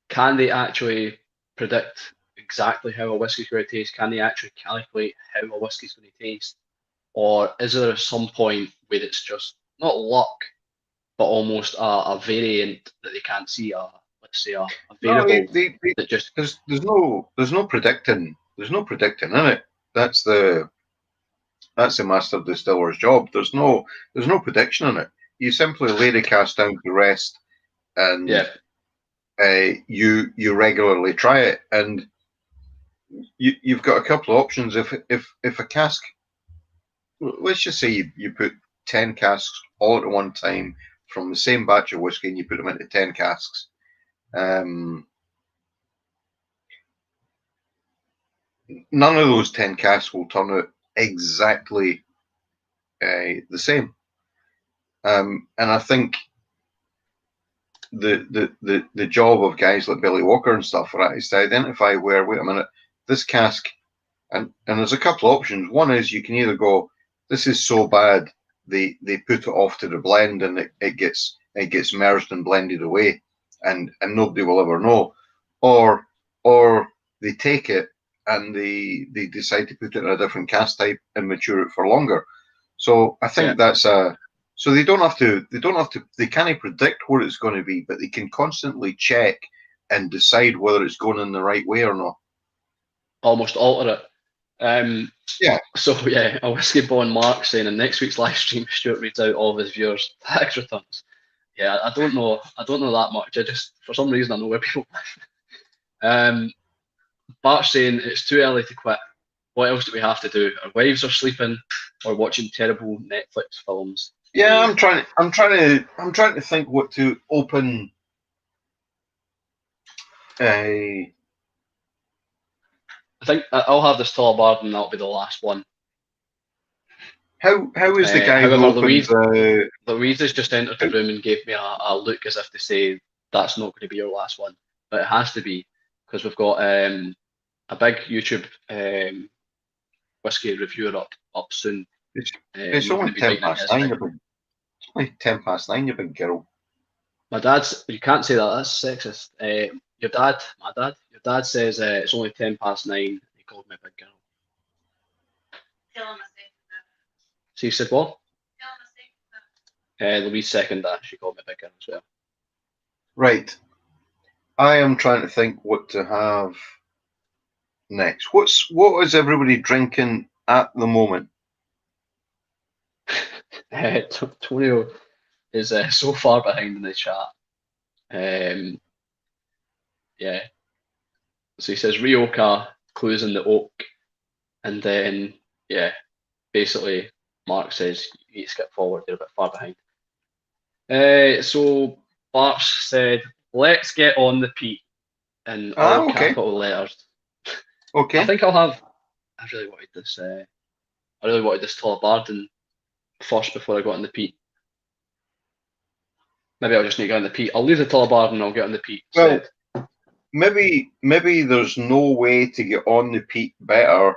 can they actually predict exactly how a whiskey's going to taste? Can they actually calculate how a whiskey's going to taste? Or is there some point where it's just not luck, but almost a variant that they can't see, let's say a variable that just there's no predicting in it. That's the master distiller's job. There's no prediction in it. You simply lay the cask down to rest, and you regularly try it, and you've got a couple of options. If a cask, let's just say you put 10 casks all at one time from the same batch of whiskey, and you put them into 10 casks. none of those 10 casks will turn out exactly the same. And I think the job of guys like Billy Walker and stuff, right, is to identify where, wait a minute, this cask, and there's a couple of options. One is you can either go, this is so bad, they put it off to the blend and it gets merged and blended away, and nobody will ever know, or they take it and they decide to put it in a different cask type and mature it for longer. So I think that's a. So they can't predict what it's going to be, but they can constantly check and decide whether it's going in the right way or not. Almost alter it. Yeah. So yeah, a Whiskey Bond Mark saying in next week's live stream, Stuart reads out all of his viewers' tax returns. Yeah, I don't know that much. I just, for some reason, I know where people live. Bart's saying it's too early to quit. What else do we have to do? Our wives are sleeping or watching terrible Netflix films. Yeah, I'm trying to think what to open. I think I'll have this Tullibard and that'll be the last one. How is the guy however, who Louise has just entered the room and gave me a look as if to say that's not going to be your last one, but it has to be because we've got a big YouTube whiskey reviewer up soon. It's only 9:10. It's only 9:10, you big girl. My dad's. You can't say that. That's sexist. Your dad says it's only 9:10. He called me a big girl. Tell him I said that. So you said what? Tell him I said that. Louise seconded that. She called me a big girl as well. Right. I am trying to think what to have next. What is everybody drinking at the moment? Tonio is so far behind in the chat. Yeah. So he says Rioja, clues in the oak, and then basically Mark says you need to skip forward. You're a bit far behind. So Bart said, "Let's get on the peat," in all capital letters. Okay. I think I'll have. I really wanted this. I really wanted this Tullibardine first before I got on the peat. Maybe I'll just need to get on the peat. I'll leave the Tullibardine and I'll get on the peat. Well, maybe there's no way to get on the peat better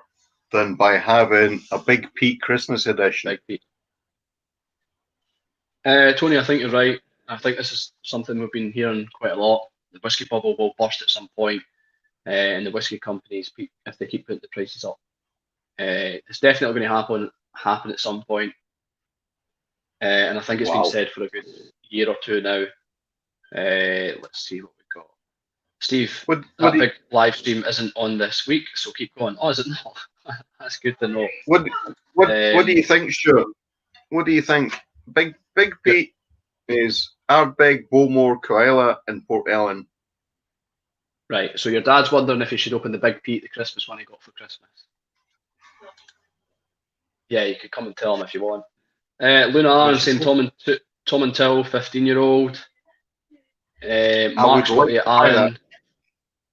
than by having a Big Peat Christmas edition. Big peat. Tony, I think you're right. I think this is something we've been hearing quite a lot. The whiskey bubble will burst at some point, and the whiskey companies, if they keep putting the prices up, it's definitely going to happen at some point. And I think it's been said for a good year or two now. Let's see what we've got. Steve, that big live stream isn't on this week, so keep going. Oh, is it not? That's good to know. What do you think, Stuart? What do you think? Big Pete is Ardbeg, Bowmore, Coella, and Port Ellen. Right. So your dad's wondering if he should open the Big Pete, the Christmas one he got for Christmas. Yeah, you could come and tell him if you want. Luna Allen saying Tom and Till, 15-year-old. Mark's got the Aaron.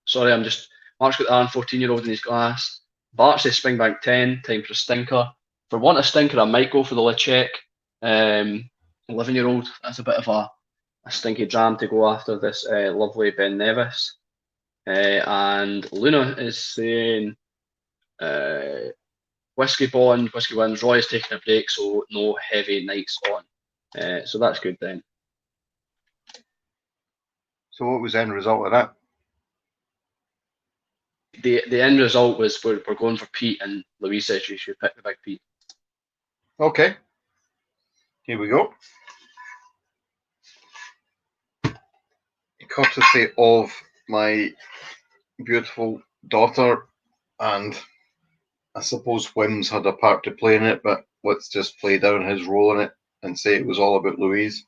Sorry, Mark's got the Aaron 14-year-old in his glass. Bart says Springbank 10, time for a stinker. For want a stinker, I might go for the Lechek 11-year-old. That's a bit of a stinky dram to go after this lovely Ben Nevis. And Luna is saying Whiskey Bond, Whiskey wins. Roy is taking a break, so no heavy nights on. So that's good then. So what was the end result of that? The end result was we're going for Pete, and Louise says you should pick the Big Pete. Okay. Here we go. Courtesy of my beautiful daughter, and I suppose Whims had a part to play in it, but let's just play down his role in it and say it was all about Louise.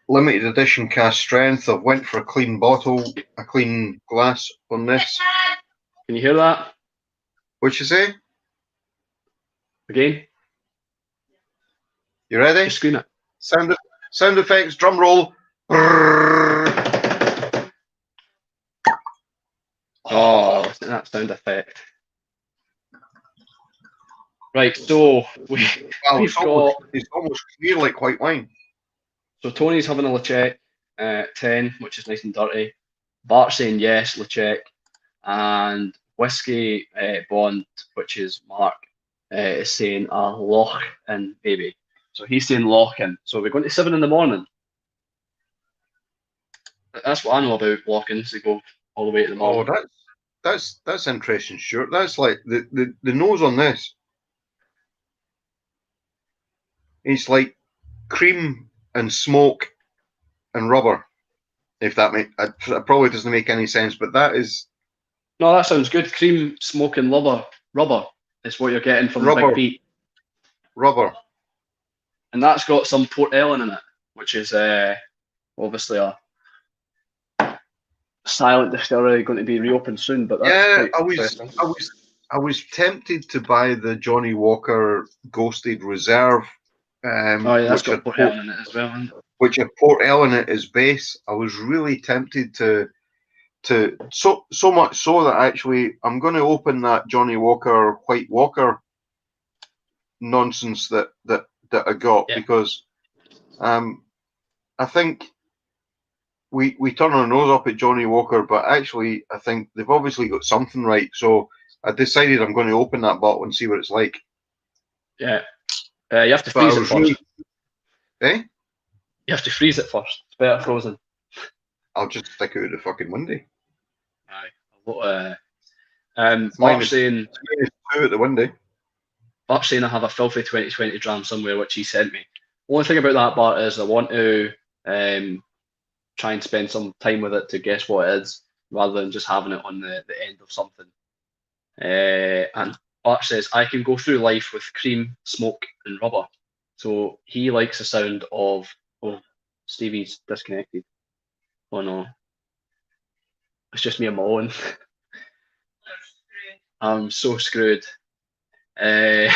Limited edition cast strength. I've went for a clean bottle, a clean glass on this. Can you hear that? What'd you say? Again? You ready? Just screen it. Sound effects, drum roll. Oh, listen to that sound effect. Right, so Wow, we've got. it's almost clear like white wine. So Tony's having a Lechec 10, which is nice and dirty. Bart's saying yes, Lechec. And Whisky Bond, which is Mark, is saying a loch in baby. So he's saying lock-in. So we're going to 7 in the morning. That's what I know about lock-ins. They go all the way to the Oh, morning. that's interesting, Stuart. That's like the nose on this. It's like cream and smoke and rubber. If that it probably doesn't make any sense, but that is No, that sounds good. Cream, smoke, and rubber is what you're getting from rubber, Big Pete. rubber. And that's got some Port Ellen in it, which is obviously a silent distillery going to be reopened soon. But that's Yeah, quite interesting. I was tempted to buy the Johnny Walker Ghosted Reserve, Oh yeah, that's which got Port Ellen in it as well. Hasn't it? which had Port Ellen at its base. I was really tempted to so much so that actually I'm going to open that Johnny Walker White Walker nonsense that I got, Yeah. because I think we turn our nose up at Johnny Walker, but actually I think they've obviously got something right. So I decided I'm going to open that bottle and see what it's like. Yeah. You have to But I freeze it was first. really, eh? You have to freeze it first. It's better frozen. I'll just stick it out the fucking window. Aye. It's Bart's saying -2 at the window. I have a filthy 2020 dram somewhere, which he sent me. Only thing about that, Bart, is I want to try and spend some time with it to guess what it is, rather than just having it on the end of something. And Bart says, I can go through life with cream, smoke, and rubber. So he likes the sound of. Oh, Stevie's disconnected. Oh no. It's just me and my own. I'm so screwed. Right,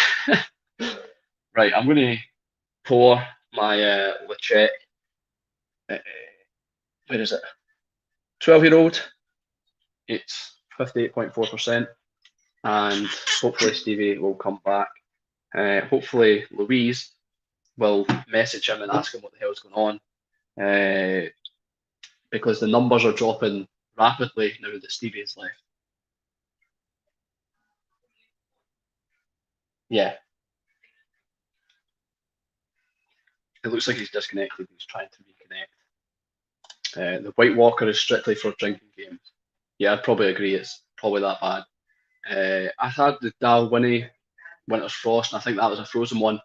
I'm going to pour my Lechec. Where is it? 12-year-old. It's 58.4%. And hopefully Stevie will come back. Hopefully Louise will message him and ask him what the hell's going on. Because the numbers are dropping rapidly now that Stevie is left. Yeah. It looks like he's disconnected. He's trying to reconnect. The White Walker is strictly for drinking games. Yeah, I'd probably agree. It's probably that bad. I had the Dalwhinnie Winter's Frost, and I think that was a frozen one.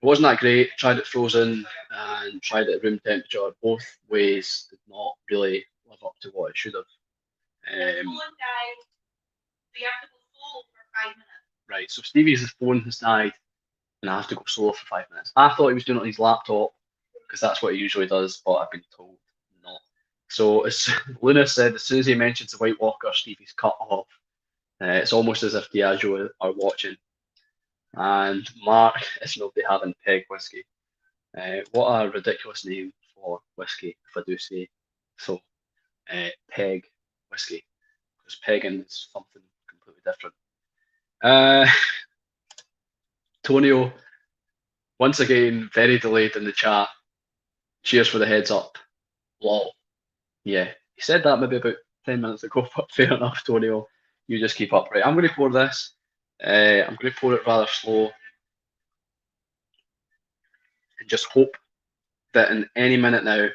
It wasn't that great. Tried it frozen and tried it at room temperature. Both ways did not really live up to what it should have. Right, so Stevie's phone has died, and I have to go solo for 5 minutes. I thought he was doing it on his laptop, because that's what he usually does, but I've been told not. So as Luna said, as soon as he mentions the White Walker, Stevie's cut off. It's almost as if Diageo are watching. And Mark is nobody having Peg Whisky. What a ridiculous name for whiskey, if I do say so. Peg Whisky. Because pegging is something completely different. Tonio, once again, very delayed in the chat. Cheers for the heads up. Lol. Yeah, he said that maybe about 10 minutes ago, but fair enough, Tonio. You just keep up. Right, I'm going to pour this. I'm going to pour it rather slow. And just hope that in any minute now,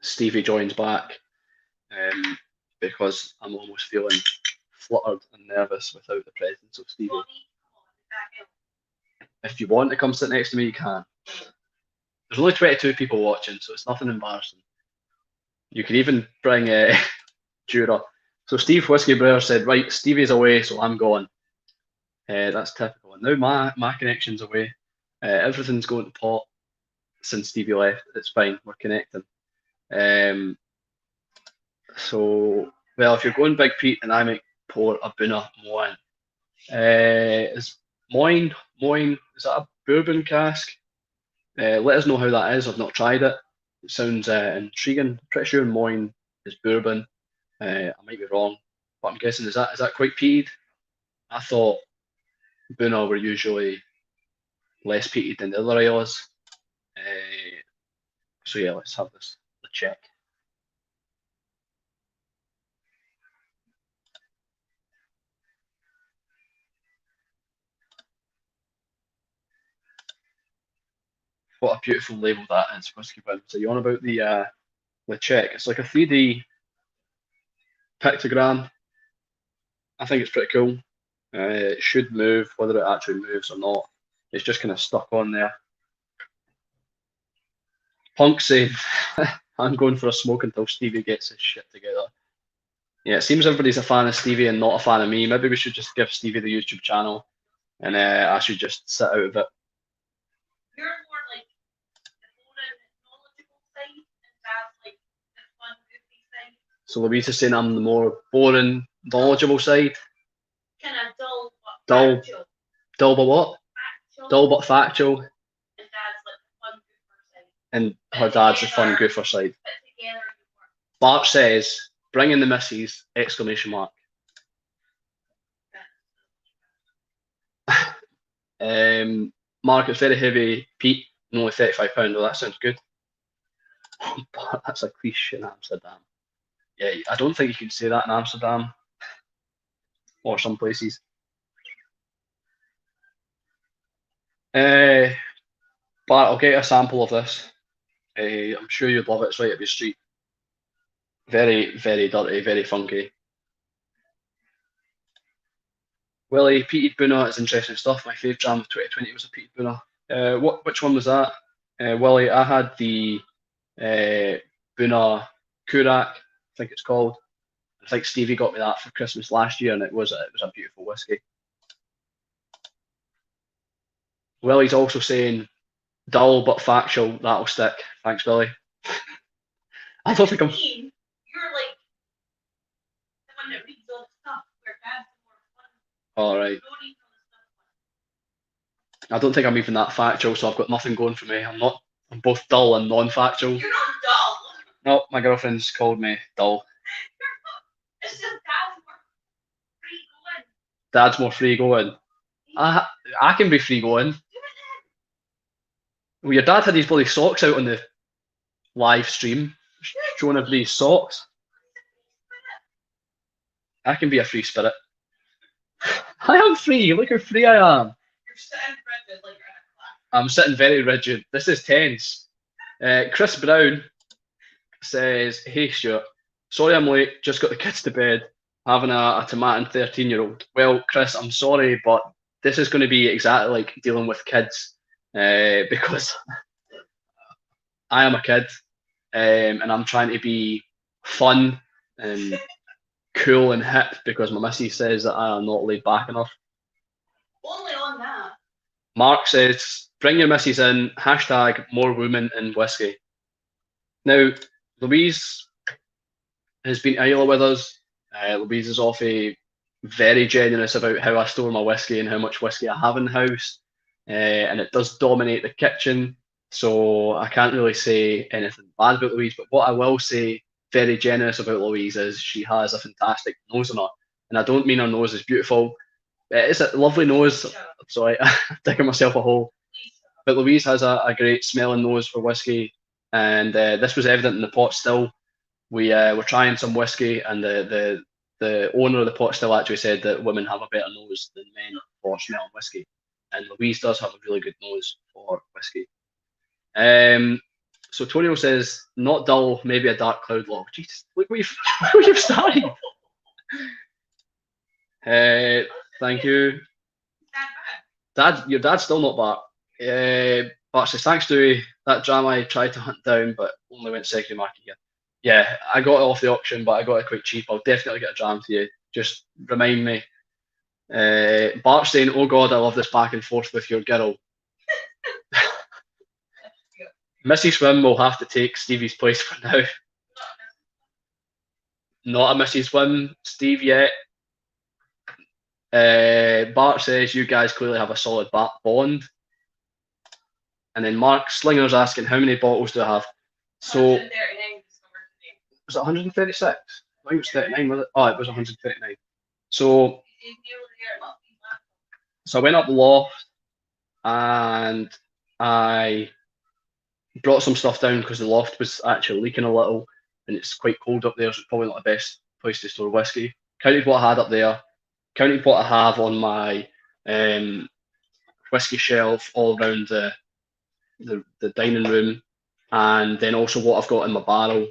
Stevie joins back. Because I'm almost feeling fluttered and nervous without the presence of Stevie. If you want to come sit next to me, you can. There's only 22 people watching, so it's nothing embarrassing. You could even bring Jura. So Steve Whiskey Brewer said, right, Stevie's away, so I'm gone. That's typical. And now my connection's away. Everything's going to pot since Stevie left. It's fine, we're connecting. So, well, if you're going Big Pete and I make pour a Buna Moine. Is Moine, is that a bourbon cask? Let us know how that is. I've not tried it. It sounds intriguing. Pretty sure Moine is bourbon. I might be wrong, but I'm guessing is that quite peated? I thought Buna were usually less peated than the other ales. So yeah, let's have this the check. What a beautiful label that is, Whisky Wins. So you on about the check? It's like a 3D pictogram. I think it's pretty cool. It should move, whether it actually moves or not. It's just kind of stuck on there. Punk said, I'm going for a smoke until Stevie gets his shit together. Yeah, it seems everybody's a fan of Stevie and not a fan of me. Maybe we should just give Stevie the YouTube channel and I should just sit out of it. You're more like the boring, knowledgeable side, and Dad's like the fun, goofy side. So Louise is saying I'm the more boring, knowledgeable side. Kind of dull, but Dull. factual. Dull but what? Factual. Dull but factual. And Dad's like the fun, goofer side. And her dad's the fun goofer side. But together you work. Bart says, bring in the missus, exclamation mark. Mark, it's very heavy. Pete, only £35. Well, that sounds good. But that's a cliche in Amsterdam. Yeah, I don't think you can say that in Amsterdam or some places. But I'll get a sample of this. I'm sure you'd love it. It's right up your street. Very, very dirty, very funky. Willie, peated Buna is interesting stuff. My favourite jam of 2020 was a peated Buna. Which one was that? Willie, I had the Buna Kurak, I think it's called. I think Stevie got me that for Christmas last year, and it was a beautiful whiskey. Willie's also saying dull but factual. That'll stick. Thanks, Willie. I don't think I'm. You're like the one that reads all the stuff, where Dad's more fun. All right. I don't think I'm even that factual, so I've got nothing going for me. I'm both dull and non-factual. You're not dull. No, my girlfriend's called me dull. It's just Dad's more free going. Dad's more free going. I can be free going. Well, your dad had his bloody socks out on the live stream, showing everybody's socks. I can be a free spirit. I am free. Look how free I am. You're sitting rigid like you're in a class. I'm sitting very rigid. This is tense. Chris Brown says, hey Stuart, sorry I'm late, just got the kids to bed, having a tomatin 13-year-old. Well, Chris, I'm sorry, but this is going to be exactly like dealing with kids because I am a kid and I'm trying to be fun and cool and hip because my missus says that I am not laid back enough. Only on that. Mark says, bring your missus in, hashtag more women in whiskey. Now, Louise has been Isla with us. Louise is awfully very generous about how I store my whiskey and how much whiskey I have in the house. And it does dominate the kitchen. So I can't really say anything bad about Louise. But what I will say, very generous about Louise, is she has a fantastic nose on her. And I don't mean her nose is beautiful. It's a lovely nose. Sorry, I'm digging myself a hole. But Louise has a great smelling nose for whiskey. And this was evident in the pot still. We were trying some whiskey, and the owner of the pot still actually said that women have a better nose than men for smelling whiskey. And Louise does have a really good nose for whiskey. So Tonio says, not dull, maybe a dark cloud log. Jesus, look what you've started. Thank you. Dad, your dad's still not back. Bart says, thanks, Dewey. That dram I tried to hunt down, but only went second market here. Yeah, I got it off the auction, but I got it quite cheap. I'll definitely get a dram to you. Just remind me. Bart's saying, oh God, I love this back and forth with your girl. Missy Swim will have to take Stevie's place for now. Not a Missy Swim, Steve yet. Bart says, you guys clearly have a solid bond. And then Mark Slinger's asking, how many bottles do I have? So, was it 136? I think it was 39, was it? Oh, it was 139. So, so I went up the loft and I brought some stuff down because the loft was actually leaking a little and it's quite cold up there, so it's probably not the best place to store whiskey. Counted what I had up there, counted what I have on my whiskey shelf all around the dining room, and then also what I've got in my barrel.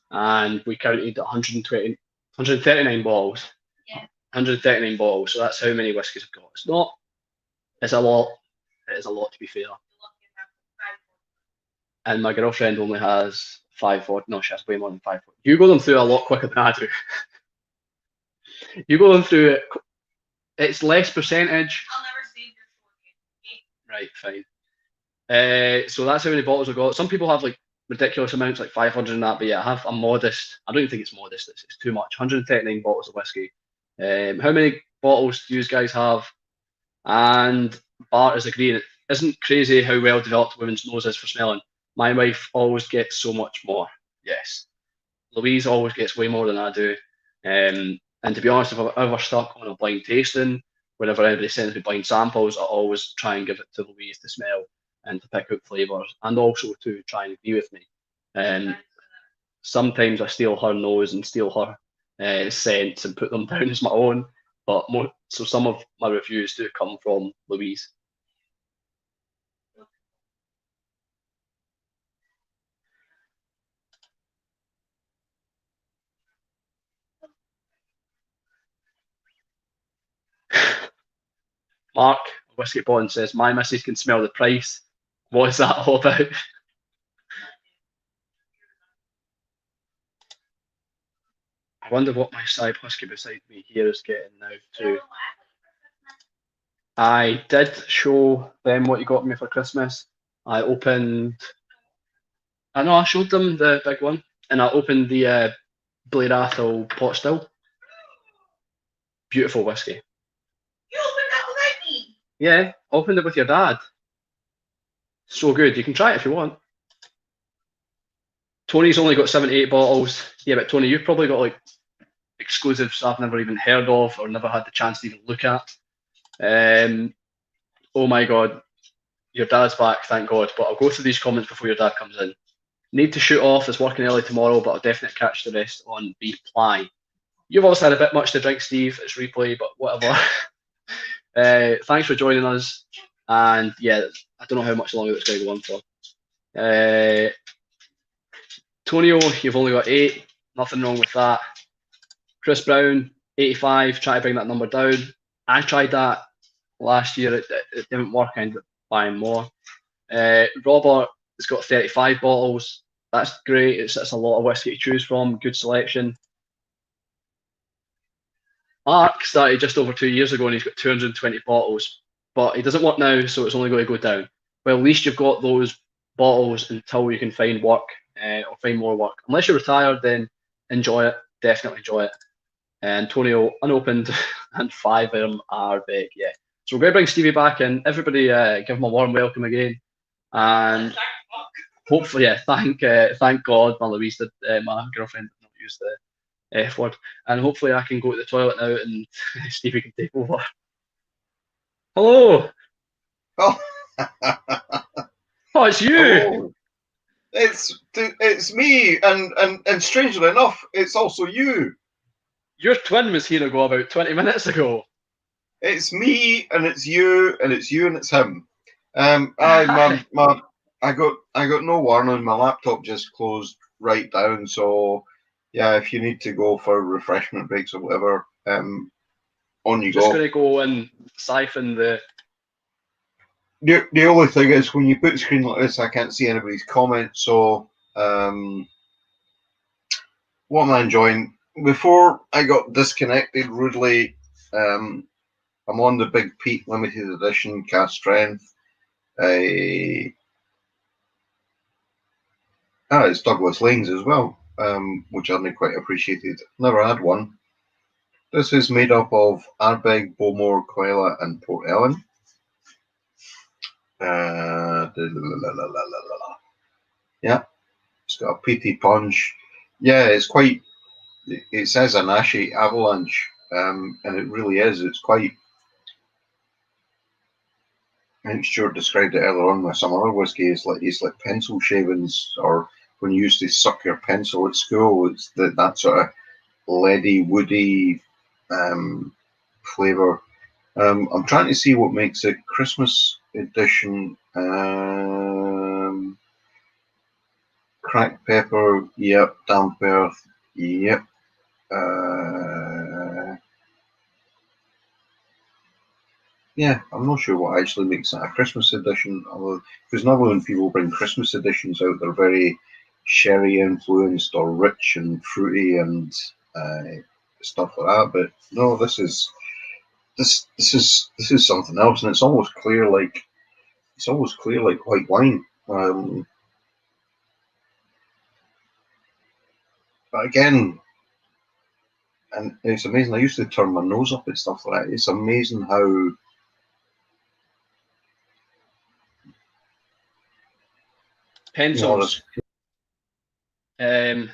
And we counted 120, 139 bottles. Yeah. 139 bottles. So that's how many whiskies I've got. It's not, it's a lot. It is a lot, to be fair. And my girlfriend only has 5 vodka. No, she has way more than 5 vodka. You go them through a lot quicker than I do. You go them through it. It's less percentage. I'll never save your Right, fine. So that's how many bottles I've got. Some people have like ridiculous amounts, like 500 and that, but yeah, I have a modest. I don't even think it's modest. It's too much. 139 bottles of whiskey. How many bottles do you guys have? And Bart is agreeing. It isn't crazy how well developed women's nose is for smelling. My wife always gets so much more. Yes. Louise always gets way more than I do. And to be honest, if I'm ever stuck on a blind tasting, whenever anybody sends me blind samples, I always try and give it to Louise to smell and to pick out flavours, and also to try and agree with me. Sometimes I steal her nose and steal her scents and put them down as my own, but so some of my reviews do come from Louise. Mark, Whiskey Bond says, my missus can smell the price. What is that all about? I wonder what my side whiskey beside me here is getting now too. I did show them what you got me for Christmas. I know I showed them the big one, and I opened the Blair Athol pot still. Beautiful whiskey. You opened that without me. Yeah, opened it with your dad. So good. You can try it if you want. Tony's only got 78 bottles. Yeah, but Tony, you've probably got like exclusives I've never even heard of or never had the chance to even look at. Oh my God, your dad's back, thank God. But I'll go through these comments before your dad comes in. Need to shoot off. It's working early tomorrow, but I'll definitely catch the rest on reply. You've also had a bit much to drink, Steve. It's replay, but whatever. Thanks for joining us. And yeah, I don't know how much longer it's going to go on for. Tonio, you've only got 8. Nothing wrong with that. Chris Brown, 85. Try to bring that number down. I tried that last year. It didn't work. I ended up buying more. Robert has got 35 bottles. That's great. It's a lot of whiskey to choose from. Good selection. Mark started just over 2 years ago and he's got 220 bottles, but he doesn't work now, so it's only going to go down. Well, at least you've got those bottles until you can find work or find more work. Unless you're retired, then enjoy it. Definitely enjoy it. Antonio, unopened, and 5 of them are big. Yeah. So we're going to bring Stevie back in. Everybody give him a warm welcome again. And hopefully, yeah, thank God my Louise did, my girlfriend did not use the F word. And hopefully I can go to the toilet now and Stevie can take over. Hello. Oh, Oh, it's you. hello. It's me, and strangely enough, it's also you. Your twin was here ago about 20 minutes ago. It's me, and it's you, and it's you, and it's him. I got no warning. My laptop just closed right down. So yeah, if you need to go for refreshment breaks or whatever, on you Just go. going to go and siphon the. The only thing is, when you put a screen like this, I can't see anybody's comments. So what am I enjoying? Before I got disconnected rudely, I'm on the Big Pete limited edition cast strength. It's Douglas Lane's as well, which I quite appreciated. Never had one. This is made up of Ardbeg, Bowmore, Coella, and Port Ellen. Yeah, it's got a peaty punch. Yeah, it's quite it says a Nashi avalanche, and it really is. It's quite. I think Stuart described it earlier on with some other whiskey. It's like pencil shavings, or when you used to suck your pencil at school. It's that sort of leady, woody flavour. I'm trying to see what makes a Christmas edition. Cracked pepper, yep. Damp earth, yep. Yeah, I'm not sure what actually makes it a Christmas edition. Because normally when people bring Christmas editions out, they're very sherry influenced or rich and fruity and stuff like that. But no, this is something else, and it's almost clear like white wine. But again, and it's amazing. I used to turn my nose up at stuff like that. It's amazing how. Pencils. Oh,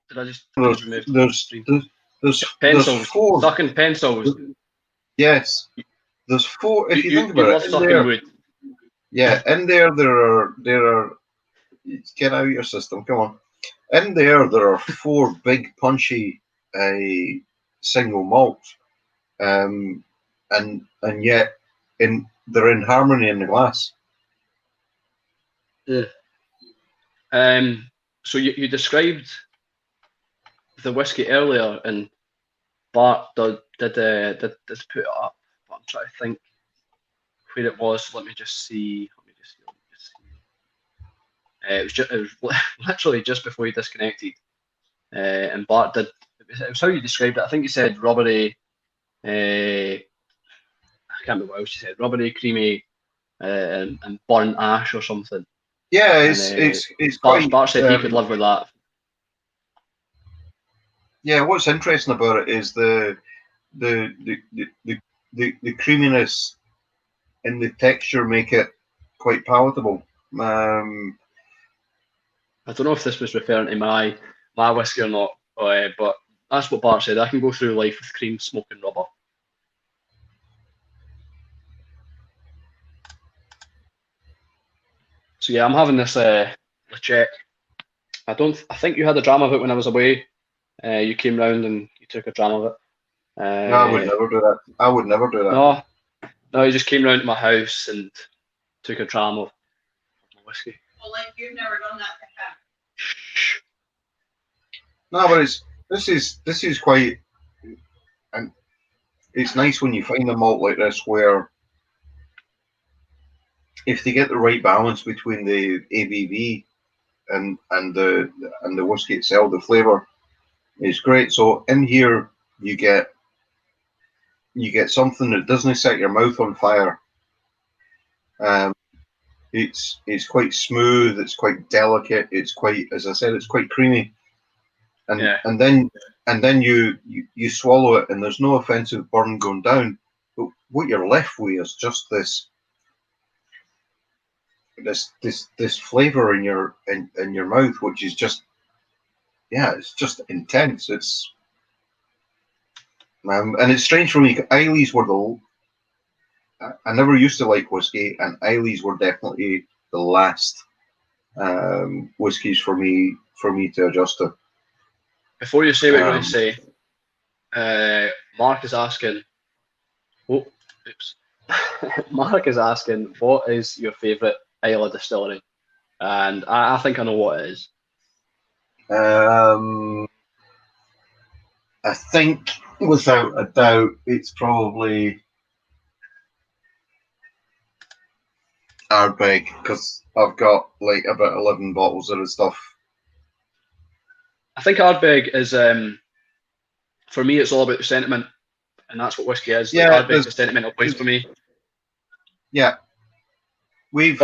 did I just remove? There's four. Sucking pencils. Yes, there's four. If you think about love it, sucking wood. Yeah, in there are. Get out of your system. Come on. In there are four big punchy single malts, and yet they're in harmony in the glass. Yeah. So you described the whiskey earlier, and Bart did put it up. But I'm trying to think where it was. Let me just see. It was literally just before you disconnected, and Bart did. It was how you described it. I think you said rubbery. I can't remember what else you said. Rubbery, creamy, and burnt ash or something. Yeah, it's quite. Bart said he could live with that. Yeah, what's interesting about it is the creaminess and the texture make it quite palatable. I don't know if this was referring to my whiskey or not, but that's what Bart said. I can go through life with cream, smoke, and rubber. So yeah, I'm having this check. I think you had a dram of it when I was away. You came round and you took a dram of it. No, I would never do that. I would never do that. No, you just came round to my house and took a dram of my whiskey. Well, like you've never done that to him. Shh. No, but this is quite, and it's nice when you find a malt like this where if they get the right balance between the ABV and the whiskey itself, the flavour is great. So in here you get something that doesn't set your mouth on fire. It's quite smooth. It's quite delicate. It's quite, as I said, it's quite creamy. And then you swallow it, and there's no offensive burn going down. But what you're left with is just this flavor in your mouth, which is just, yeah, it's just intense. It's and it's strange for me. Ileys were I never used to like whiskey, and Ileys were definitely the last whiskies for me to adjust to. Before you say what you're going to say, Mark is asking. Oh, oops. Mark is asking, what is your favourite Islay distillery? And I think I know what it is. I think, without a doubt, it's probably Ardbeg, because I've got like about 11 bottles of the stuff. I think Ardbeg is, for me, it's all about the sentiment, and that's what whiskey is. Yeah, like, Ardbeg's a sentimental place for me. Yeah, we've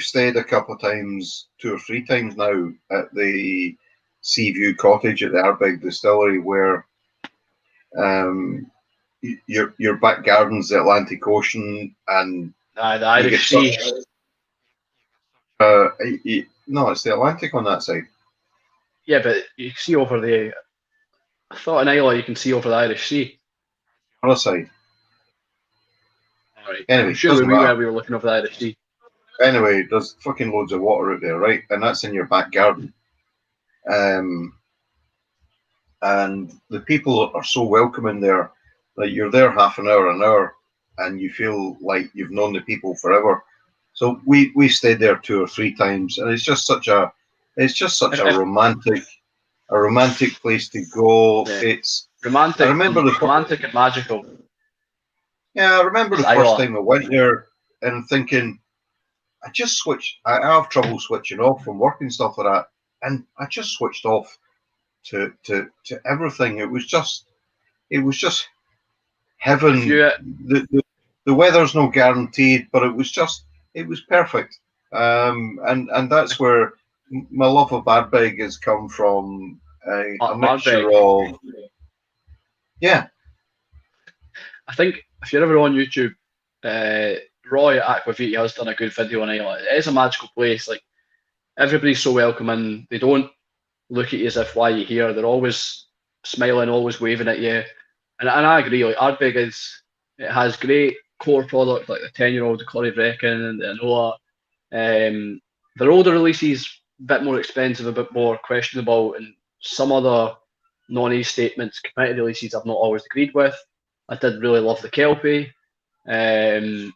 stayed a couple of times, 2 or 3 times now, at the Seaview Cottage at the Ardbeg Distillery, where your back garden's the Atlantic Ocean, and the Irish Sea. No, it's the Atlantic on that side. Yeah, but you can see over the. I thought in Islay you can see over the Irish Sea. Other side. All right. I'm Anyway, sure doesn't we matter. were looking over the Irish Sea. Anyway, there's fucking loads of water out there, right? And that's in your back garden. And the people are so welcoming there. Like you're there half an hour, and you feel like you've known the people forever. So we stayed there 2 or 3 times, and it's just such a If romantic place to go. yeah, It's I romantic, remember the romantic and magical. yeah I remember It's the first Islay. time I went there and thinking I just switched. I have trouble switching off from work and stuff like that, and I just switched off to everything. It was just If heaven. you The weather's no guaranteed, but it was perfect. And that's where my love of Ardbeg has come from. A Ardbeg, mixture of yeah, I think if you're ever on YouTube, Roy at Aquaviti has done a good video on Islay. It is a magical place. Like everybody's so welcoming. They don't look at you as if why you're here. They're always smiling, always waving at you. And I agree. Like Ardbeg it has great core product like the 10-year-old Corey Brecken and the Anoa. Their older releases a bit more expensive, a bit more questionable, and some other non-age statements, committee releases I've not always agreed with. I did really love the Kelpie, um,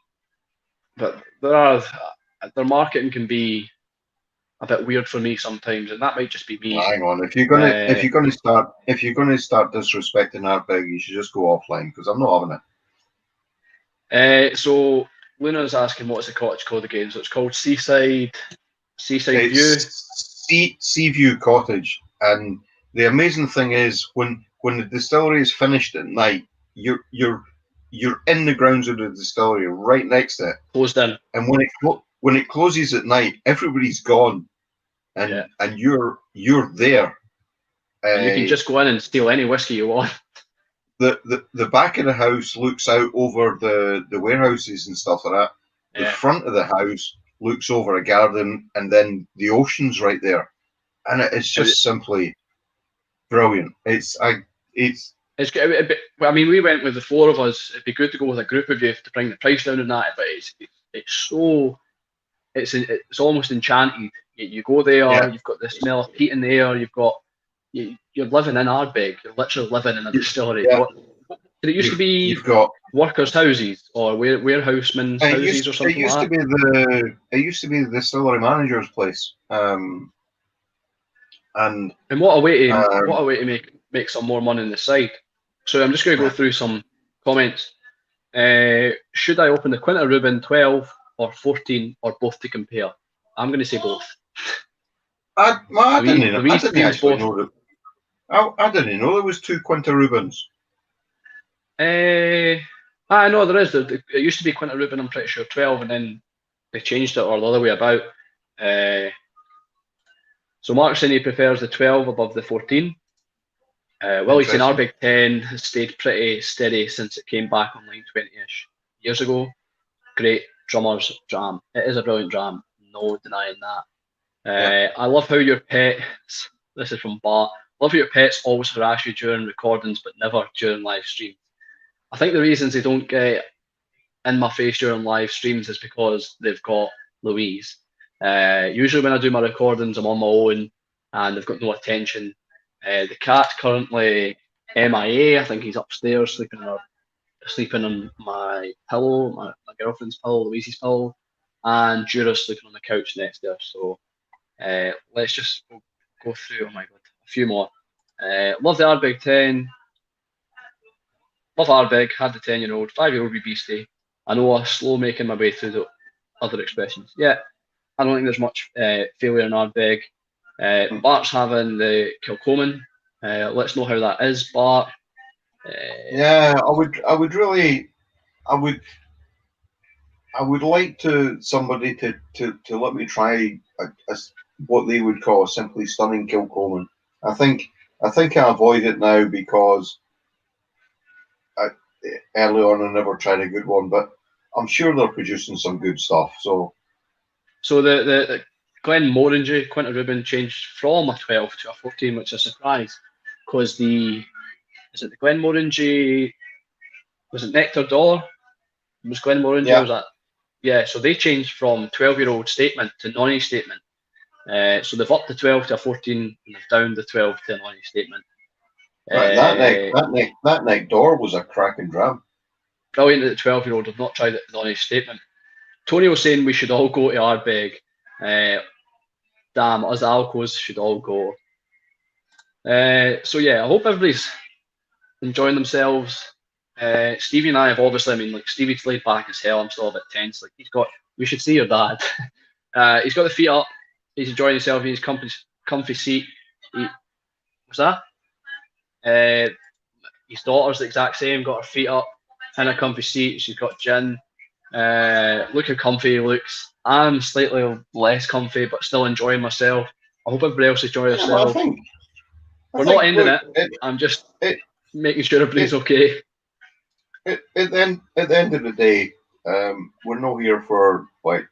but their marketing can be a bit weird for me sometimes, and that might just be me. hang on. Uh, If you're gonna start disrespecting Ardbeg, you should just go offline because I'm not having it. so Luna's asking what's the cottage called again? So it's called Seaside View. It's Seaview Cottage, and the amazing thing is when the distillery is finished at night, you're in the grounds of the distillery, right next to it. Closed in. And when it closes at night, everybody's gone, Yeah. and you're there. And you can just go in and steal any whiskey you want. The back of the house looks out over the warehouses and stuff like that. The Yeah. front of the house looks over a garden, and then the ocean's right there, and it's just simply brilliant. It's Well, I mean, we went with the 4 of us. It'd be good to go with a group of you to bring the price down on that. But it's almost enchanted. You go there, yeah. you've got the smell of peat in the air. You're living in Ardbeg. You're literally living in a distillery. Yeah. Did it used to be You've got workers' houses or warehousemen's houses or something like that? It used to be the distillery manager's place. And what a way to make some more money on the side. So I'm just going to go through some comments. Should I open the Quinta Rubin 12 or 14 or both to compare? I'm going to say both. I didn't actually both. know that. I didn't know there was 2 Quinta Rubins. I know there is. It used to be Quinta Rubin, I'm pretty sure, 12, and then they changed it, or the other way about. So Mark saying he prefers the 12 above the 14. Willie's saying Ardbeg 10 has stayed pretty steady since it came back online 20-ish years ago. Great drummers dram. It is a brilliant dram, no denying that. I love how your pets, this is from Bart, love how your pets always harass you during recordings but never during live streams. I think the reasons they don't get in my face during live streams is because they've got Louise. Usually when I do my recordings, I'm on my own and they've got no attention. The cat's currently MIA. I think he's upstairs sleeping on my pillow, my girlfriend's pillow, Louise's pillow, and Jura's sleeping on the couch next to her. So let's just go through. Oh my god, a few more. Love the Ardbeg 10. Love Ardbeg. Had the 10-year-old, 5-year-old wee beastie. I know I'm slow making my way through the other expressions. Yeah, I don't think there's much failure in Ardbeg. Bart's having the Kilcoman. Let's know how that is, Bart. Yeah, I would like somebody to let me try what they would call a simply stunning Kilcoman. I think I avoid it now because early on I never tried a good one, but I'm sure they're producing some good stuff. So the Glenmorangie, Quinta Rubin changed from a 12 to a 14, which is a surprise because the Glenmorangie, was it Nectar d'Or? Was Glenmorangie, Yeah. was that? Yeah, so they changed from 12-year-old statement to nonny statement. So they've upped the 12 to a 14 and they've down the 12 to a nonny statement. Right, that neck door was a cracking dram. Brilliant that the 12-year-old have not tried it nonny statement. Tony was saying we should all go to Ardbeg. Damn, us alcos should all go. So yeah, I hope everybody's enjoying themselves. Stevie and I have obviously, I mean, like Stevie's laid back as hell. I'm still a bit tense. Like we should see your dad. He's got the feet up. He's enjoying himself in his comfy seat. What's that? His daughter's the exact same. Got her feet up in a comfy seat. She's got gin. Look how comfy he looks. I'm slightly less comfy, but still enjoying myself. I hope everybody else enjoys themselves. We're not ending it. I'm just making sure everybody's okay. At the end of the day, we're not here for like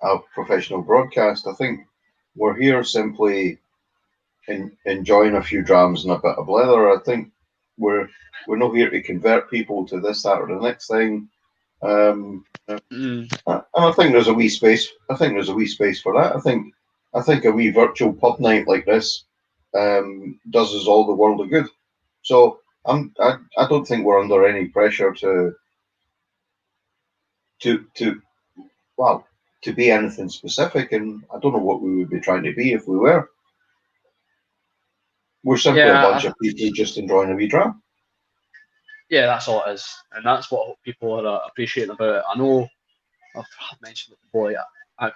a professional broadcast. I think we're here simply enjoying a few drams and a bit of blether. I think we're not here to convert people to this, that, or the next thing. And I think there's a wee space. I think there's a wee space for that. I think a wee virtual pub night like this does us all the world of good. So I don't think we're under any pressure to be anything specific, and I don't know what we would be trying to be if we were. We're simply a bunch of people just enjoying a wee dram. Yeah, that's all it is, and that's what people are appreciating about it. I know I've mentioned it before. I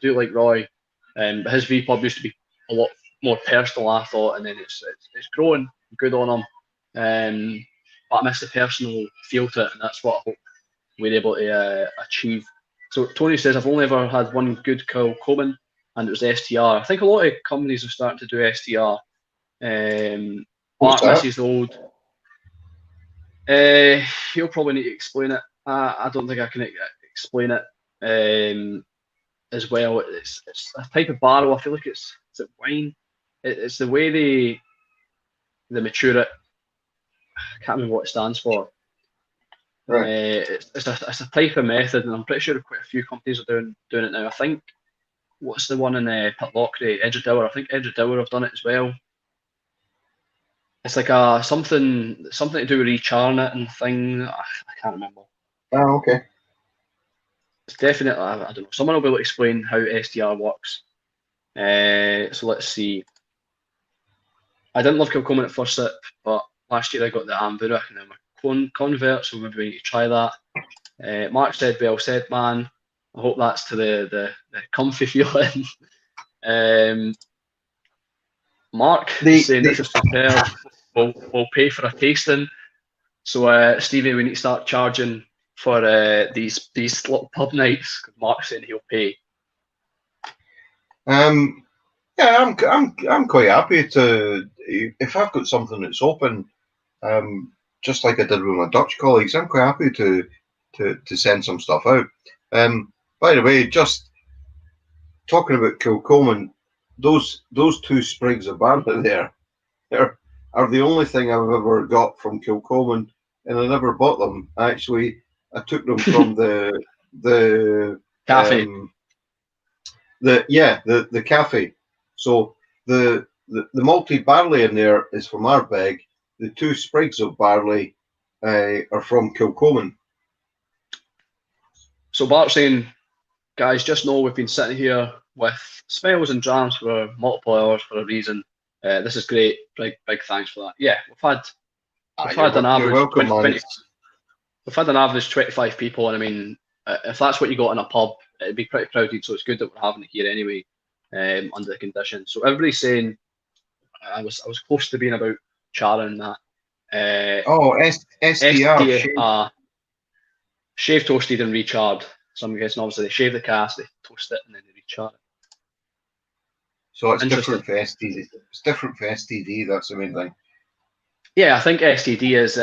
do like Roy, but his V-pub used to be a lot more personal, I thought, and then it's growing. Good on him, but I miss the personal feel to it, and that's what I hope we're able to achieve. So Tony says I've only ever had one good Kilcoman, and it was STR. I think a lot of companies are starting to do STR. Mark misses the old. He'll probably need to explain it. I don't think I can explain it as well. It's a type of barrel. I feel like it's wine. It's the way they mature it. I can't remember what it stands for. Right. It's a type of method, and I'm pretty sure quite a few companies are doing it now. I think what's the one in Pitlochry, Edgedower? I think Edgedower have done it as well. It's like something to do with recharring it and thing. I can't remember. Oh, okay. It's definitely, I don't know. Someone will be able to explain how SDR works. So let's see. I didn't love Kilcoman at first sip, but last year I got the Amburach and then my convert, so maybe we need to try that. Mark said, well said, man. I hope that's to the comfy feeling. Mark is saying this is superb. We'll pay for a tasting. So Stevie, we need to start charging for these little pub nights because Mark's saying he'll pay. Yeah, I'm quite happy to, if I've got something that's open, just like I did with my Dutch colleagues, I'm quite happy to send some stuff out. By the way, just talking about Kilcoman, those two sprigs of barley there are the only thing I've ever got from Kilcoman, and I never bought them. Actually, I took them from the cafe. The cafe. So the malted barley in there is from Ardbeg. The two sprigs of barley are from Kilcoman. So Bart's saying, guys, just know we've been sitting here with smells and drams for multiple hours for a reason. This is great. Big thanks for that. Yeah, we've had an average 20, we've had an average 25 people, and I mean, if that's what you got in a pub, it'd be pretty crowded. So it's good that we're having it here anyway, under the conditions. So everybody's saying I was close to being about charring that. SDR. Shave, toasted, and recharred. So I'm guessing obviously they shave the cask, they toast it, and then they rechar it. So it's different for STD. It's different for STD. That's the main thing. Yeah, I think STD is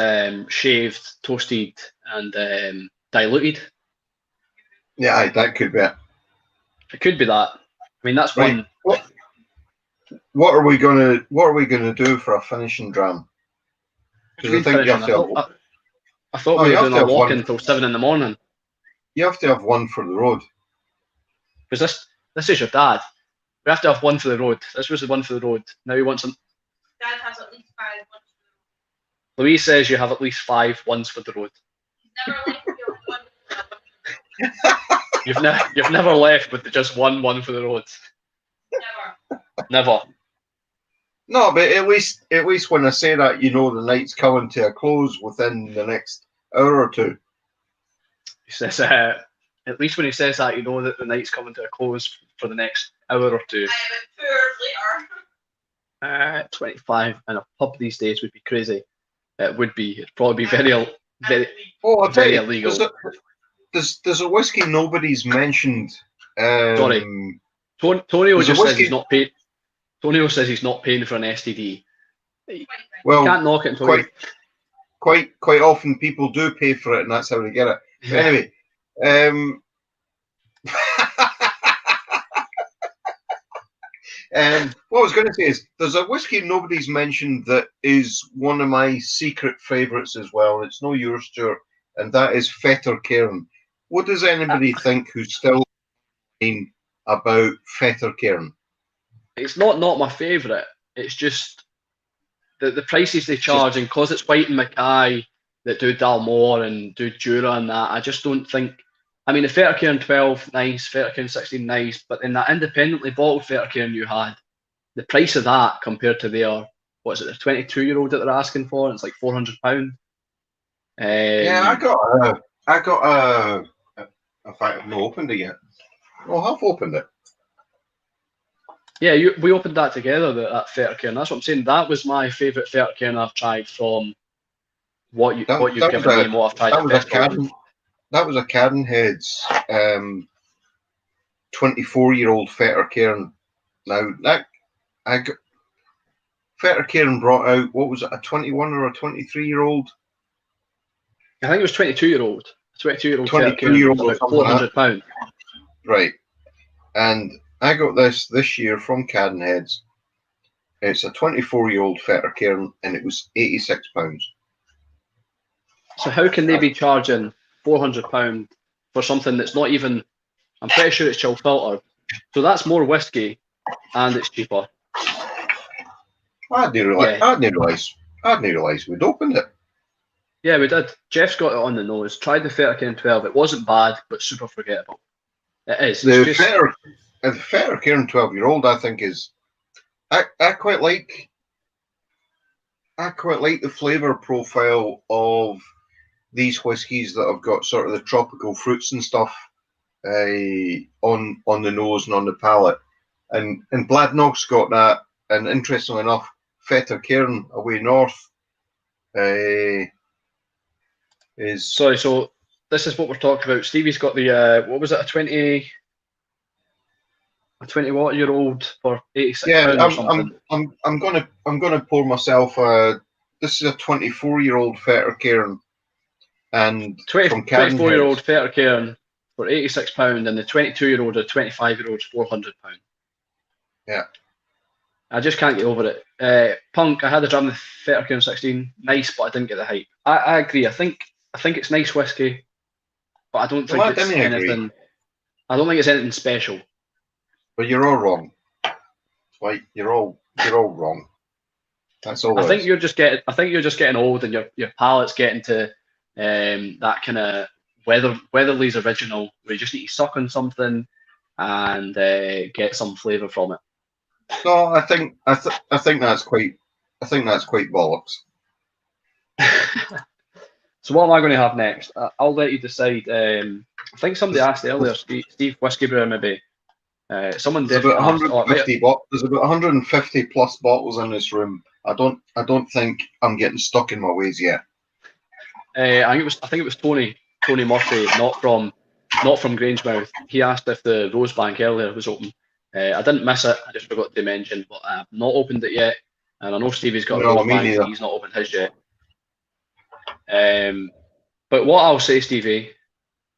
shaved, toasted, and diluted. Yeah, that could be it. It could be that. I mean, that's Right. one. What are we gonna do for a finishing dram? Because I think you have to have. I thought No, we you were have doing to a have walk one. until 7 in the morning. You have to have one for the road. Because this is your dad. We have to have one for the road. This was the one for the road. Now he wants some. Dad has at least 5 ones. Louise says you have at least 5 ones for the road. He's never left me with one. You've never left with just one for the road. Never. Never. No, but at least when I say that, you know the night's coming to a close within the next hour or two. He says, at least when he says that, you know that the night's coming to a close for the next hour or two. I am 2 hours later. 25 in a pub these days would be crazy. It would be. It'd probably be very Oh, I'll tell very you, illegal. There's a whiskey nobody's mentioned. Sorry. Tonio There's a just says whiskey- he's not paid. Tonio says he's not paying for an STD. Well, You can't knock it until quite often people do pay for it, and that's how they get it. But anyway, what I was going to say is there's a whiskey nobody's mentioned that is one of my secret favourites as well. It's no yours, Stuart, and that is Fetter Cairn. What does anybody think who's still thinking about Fetter Cairn? It's not my favourite. It's just the prices they charge, and because it's White and Mackay that do Dalmore and do Jura and that, I just don't think. I mean, the Fettercairn 12, nice, Fettercairn 16, nice, but in that independently bottled Fettercairn you had, the price of that compared to their, what is it, the 22-year-old that they're asking for, and it's like £400. Yeah, I got a. In fact, I've not opened it yet. Oh, I have opened it. Yeah, we opened that together, that Fettercairn. That's what I'm saying. That was my favourite Fettercairn I've tried from what you've given me and what I've tried at Festival. That was a Cadenhead's 24-year-old Fettercairn. Now Fettercairn brought out, what was it, a 21 or a 23-year-old? I think it was 22-year-old. 22-year-old 22-year-old Fettercairn, about £400. Right. And I got this year from Cadenhead's. It's a 24-year-old Fettercairn, and it was £86. So how can they be charging £400 for something that's not even? I'm pretty sure it's chill filtered. So that's more whiskey, and it's cheaper. I didn't realise we'd opened it. Yeah, we did. Jeff's got it on the nose. Tried the Fettercairn 12. It wasn't bad, but super forgettable. It is. The Fettercairn 12-year-old, I think, is. I quite like the flavour profile of these whiskies that have got sort of the tropical fruits and stuff on the nose and on the palate, and Bladnoch's got that. And interestingly enough, Fettercairn away north is. Sorry, so this is what we're talking about. Stevie's got the what was it, a 20-what-year-old for £86 or something. I'm gonna pour myself this is a 24-year-old Fettercairn, and 24-year-old Fettercairn for £86, and the 22-year-old or 25-year-old £400. Yeah. I just can't get over it. Punk, I had a dram with Fettercairn 16, nice, but I didn't get the hype. I agree. I think it's nice whiskey, but I don't think it's anything. I don't think it's anything special. But you're all wrong. Right, you're all wrong. That's all. I think you're just getting old, and your palate's getting to that kind of Weatherly's original, where you just need to suck on something and get some flavour from it. No, I think that's quite bollocks. So what am I going to have next? I'll let you decide. I think somebody asked earlier, Steve Whiskey Brewer maybe. Someone There's about 150 There's about 150 plus bottles in this room. I don't think I'm getting stuck in my ways yet. I think it was Tony Murphy, not from Grangemouth. He asked if the Rosebank earlier was open. I didn't miss it. I just forgot to mention, but I've not opened it yet. And I know Stevie's got a Rosebank, but he's not opened his yet. But what I'll say, Stevie,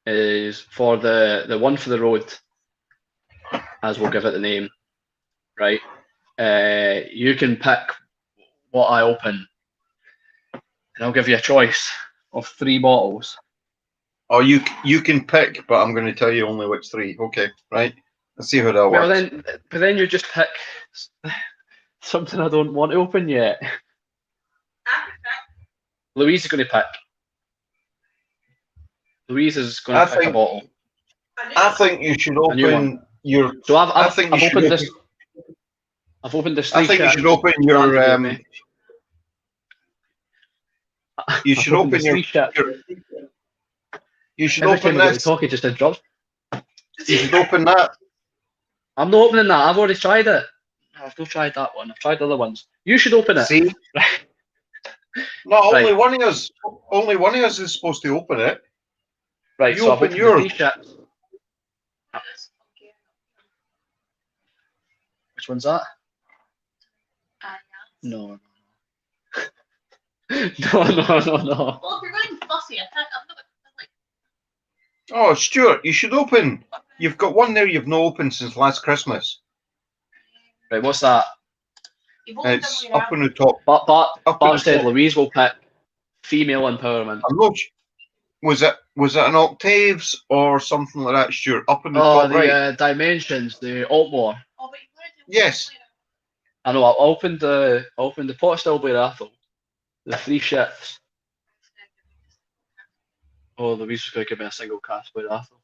is for the one for the road, as we'll give it the name, right? You can pick what I open, and I'll give you a choice of 3 bottles. Oh, you can pick, but I'm going to tell you only which 3. Okay, right? Let's see how that Well, works. then you just pick something I don't want to open yet. Louise is going to pick. Louise is going to pick a bottle. I think you should A new one. open your. So I think you I've should opened open. this. I've opened this. I think you should open your. You should open your. You should Every open time I go to this. talk, he just interrupts. You should open that. I'm not opening that. I've already tried it. I've not tried that one. I've tried the other ones. You should open it. See? Right. No, Right. only one of us. Only one of us is supposed to open it. Right. You So I've open opened yours. the 3 ships. Which one's that? No. No. Well, if you're going fussy, I'm not like. Oh, Stuart, you should open. You've got one there you've not opened since last Christmas. Right. What's that? It's up on the top. But Up on the said top. Louise will pick female empowerment. I'm not. Was it an Octaves or something like that, Stuart? Up on the top right. Dimensions, the Altmore. Oh, but Yes. I know. I opened the pot still Blair Athol. The 3 ships. Oh, Louise was going to give me a single cast Blair Athol.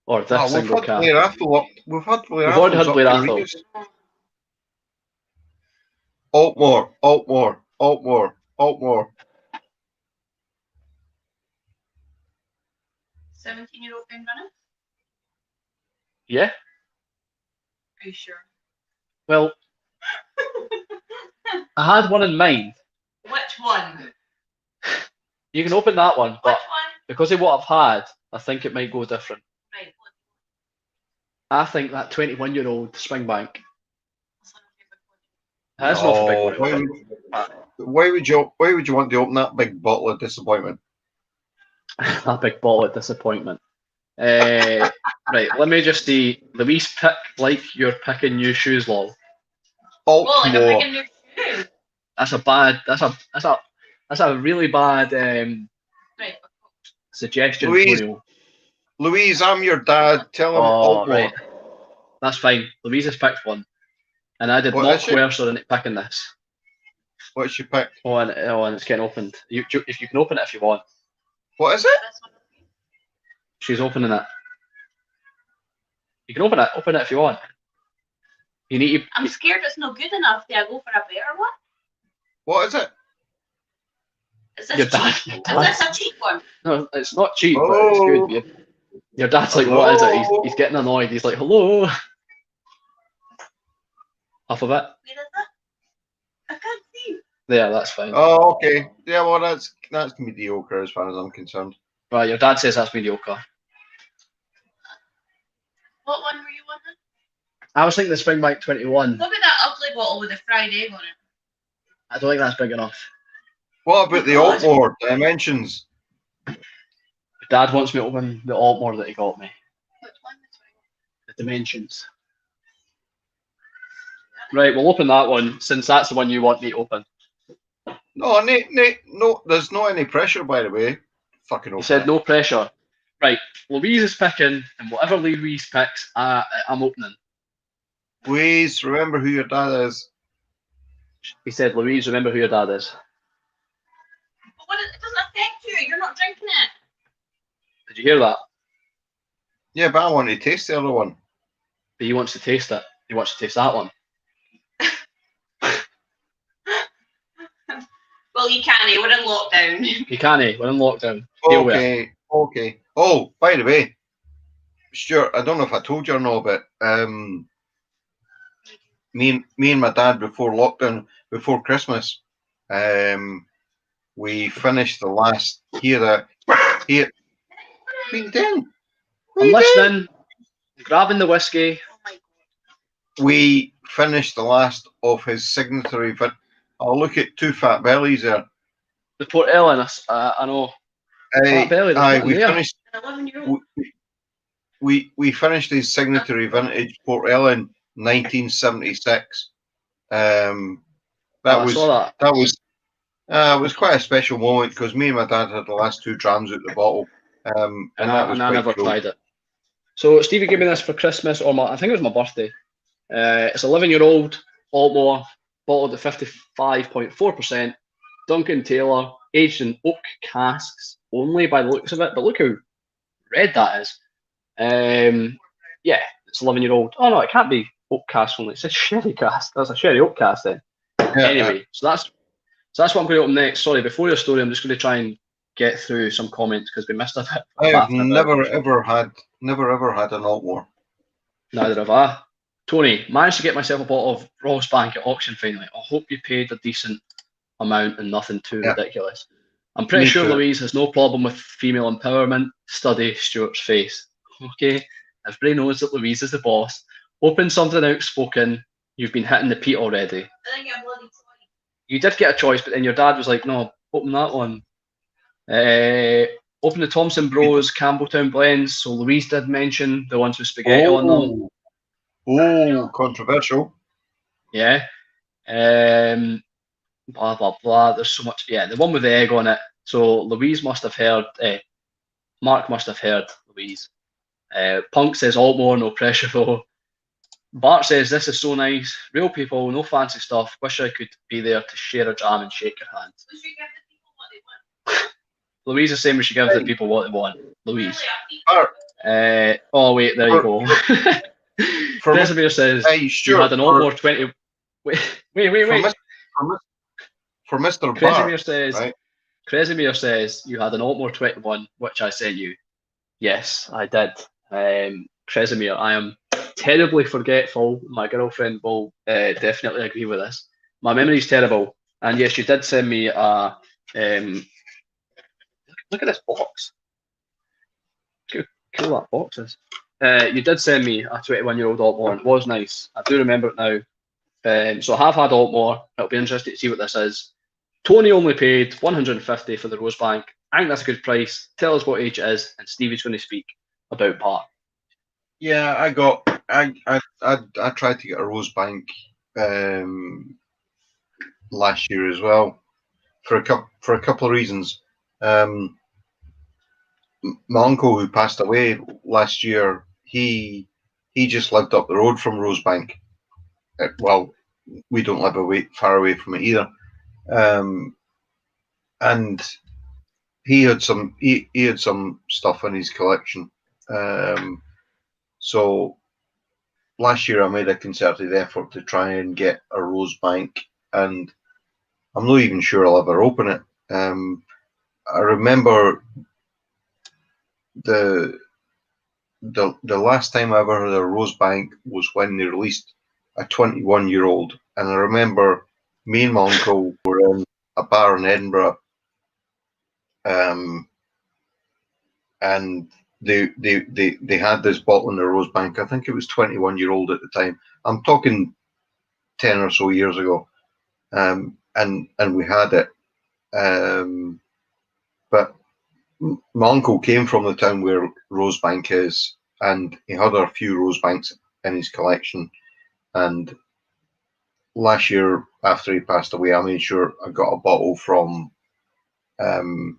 Or this we've single had cast. Blair Athol up. We've had Blair We've already Athol had Blair up Athol. here. Altmore. 17-year-old Ben Runner? Yeah. Are you sure? Well, I had one in mind. Which one? You can open that one, but Which one? because of what I've had, I think it might go different. Right. I think that 21-year-old Springbank. No, That's not for big one. Why would you want to open that big bottle of disappointment? That big bottle of disappointment. Right, let me just see. Louise, pick like you're picking new shoes, lol. Well, like I'm Altmore. picking new shoes. That's a really bad Right. suggestion Louise, for you. Louise, I'm your dad. Tell him Oh, Altmore. right. That's fine. Louise has picked one. And I did What not is it? coerce her into picking this. What's she picked? Oh, and it's getting opened. If you can open it if you want. What is it? This one. She's opening it. You can open it. Open it if you want. You need to. I'm scared it's not good enough. Do I go for a better one? What is it? Is Your this dad. cheap? Is this a cheap one? No, it's not cheap, but it's good. Your dad's like, what is it? He's getting annoyed. He's like, hello. Half of it. Where is it? I can't see. There, that's fine. Oh, okay. Yeah, well, that's mediocre as far as I'm concerned. Right, your dad says that's mediocre. What one were you wanting? I was thinking the Springbank 21. What about that ugly bottle with the fried egg on it? I don't think that's big enough. What about the Altmore dimensions? Dad wants me to open the Altmore that he got me. Which one? The Dimensions. Right, we'll open that one since that's the one you want me to open. No, no, there's not any pressure, by the way. Fucking open. He said it. no pressure. Right, Louise is picking, and whatever Louise picks, I'm opening. Please remember who your dad is. He said, Louise, remember who your dad is. But what? It doesn't affect you. You're not drinking it. Did you hear that? Yeah, but I want to taste the other one. But he wants to taste it. He wants to taste that one. Well, you can't. We're in lockdown. You can't, we're in lockdown. Deal with it. Okay. Oh, by the way, Stuart, I don't know if I told you or not, but me and my dad before lockdown, before Christmas, we finished the last here. What are you doing? I'm listening. I'm grabbing the whiskey. Oh my god. We finished the last of his signatory. Oh, look at two fat bellies there. The Port Ellen, I know. Fat belly, there's Aye, nothing we there. finished. An 11-year-old. we finished his signatory vintage Port Ellen 1976. That I was saw that. it was quite a special moment because me and my dad had the last 2 drams out the bottle, and that was I quite never cool. tried it. So Stevie gave me this for Christmas, or I think it was my birthday. It's 11-year-old Altmore, bottled at 55.4%. Duncan Taylor, aged in oak casks only by the looks of it. But look how red that is. Yeah, it's 11-year-old. Oh no, it can't be oak cask only. It's a sherry cask. That's a sherry oak cask then. Anyway, so that's what I'm going to open next. Sorry, before your story, I'm just going to try and get through some comments because we missed a bit. I have never ever had an Altmore. Neither have I. Tony, managed to get myself a bottle of Rosebank at auction finally. I hope you paid a decent amount and nothing too ridiculous. I'm pretty sure Louise has no problem with female empowerment. Study Stuart's face. Okay, everybody knows that Louise is the boss. Open something outspoken. You've been hitting the Pete already. I think I'm bloody sorry. You did get a choice, but then your dad was like, no, open that one. Open the Thompson Bros Campbelltown blends. So Louise did mention the ones with spaghetti on them. Oh, controversial. Yeah. Blah, blah, blah. There's so much. Yeah, the one with the egg on it. So Louise must have heard, Mark must have heard Louise. Punk says Altmore, no pressure though. Bart says, this is so nice. Real people, no fancy stuff. Wish I could be there to share a jam and shake your hand. We should give the people what they want. Louise is saying we should give the people what they want. Louise. Really, Oh, wait, there you go. Cresimir says, you had an Altmore 20... Wait. For Mr. Cresimir Bart, says, right? Cresimir says, you had an Altmore 21, which I sent you. Yes, I did. Cresimir, I am terribly forgetful. My girlfriend will definitely agree with this. My memory's terrible. And yes, you did send me a... look at this box. Look how cool that box is. You did send me a 21-year-old Altmore. It was nice. I do remember it now. So I have had Altmore. It'll be interesting to see what this is. Tony only paid $150 for the Rosebank. I think that's a good price. Tell us what age it is, and Stevie's going to speak about Bart. Yeah, I tried to get a Rosebank last year as well for a couple of reasons. My uncle who passed away last year, he just lived up the road from Rosebank. Well, we don't live far away from it either. And he had some stuff in his collection. So last year I made a concerted effort to try and get a Rosebank, and I'm not even sure I'll ever open it. I remember the last time I ever had a Rosebank was when they released a 21-year-old, and I remember me and my uncle were in a bar in Edinburgh, and they had this bottle in the Rosebank. I think it was 21-year-old at the time. I'm talking 10 or so years ago, and we had it. But my uncle came from the town where Rosebank is, and he had a few Rosebanks in his collection. And last year, after he passed away, I made sure I got a bottle from the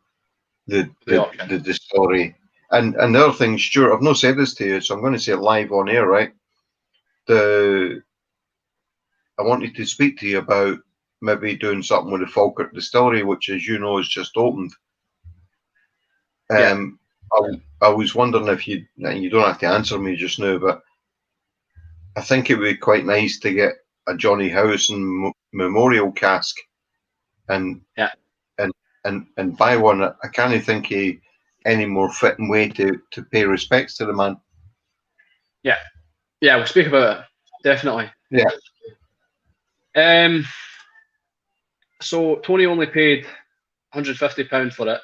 distillery. And the other thing, Stuart, I've not said this to you, so I'm going to say it live on air, right? I wanted to speak to you about maybe doing something with the Falkirk Distillery, which, as you know, has just opened. I was wondering if you don't have to answer me just now, but I think it would be quite nice to get a Johnny Howison memorial cask and buy one. I can't think of any more fitting way to pay respects to the man. Yeah, we'll speak about it, definitely. Yeah. So Tony only paid £150 for it,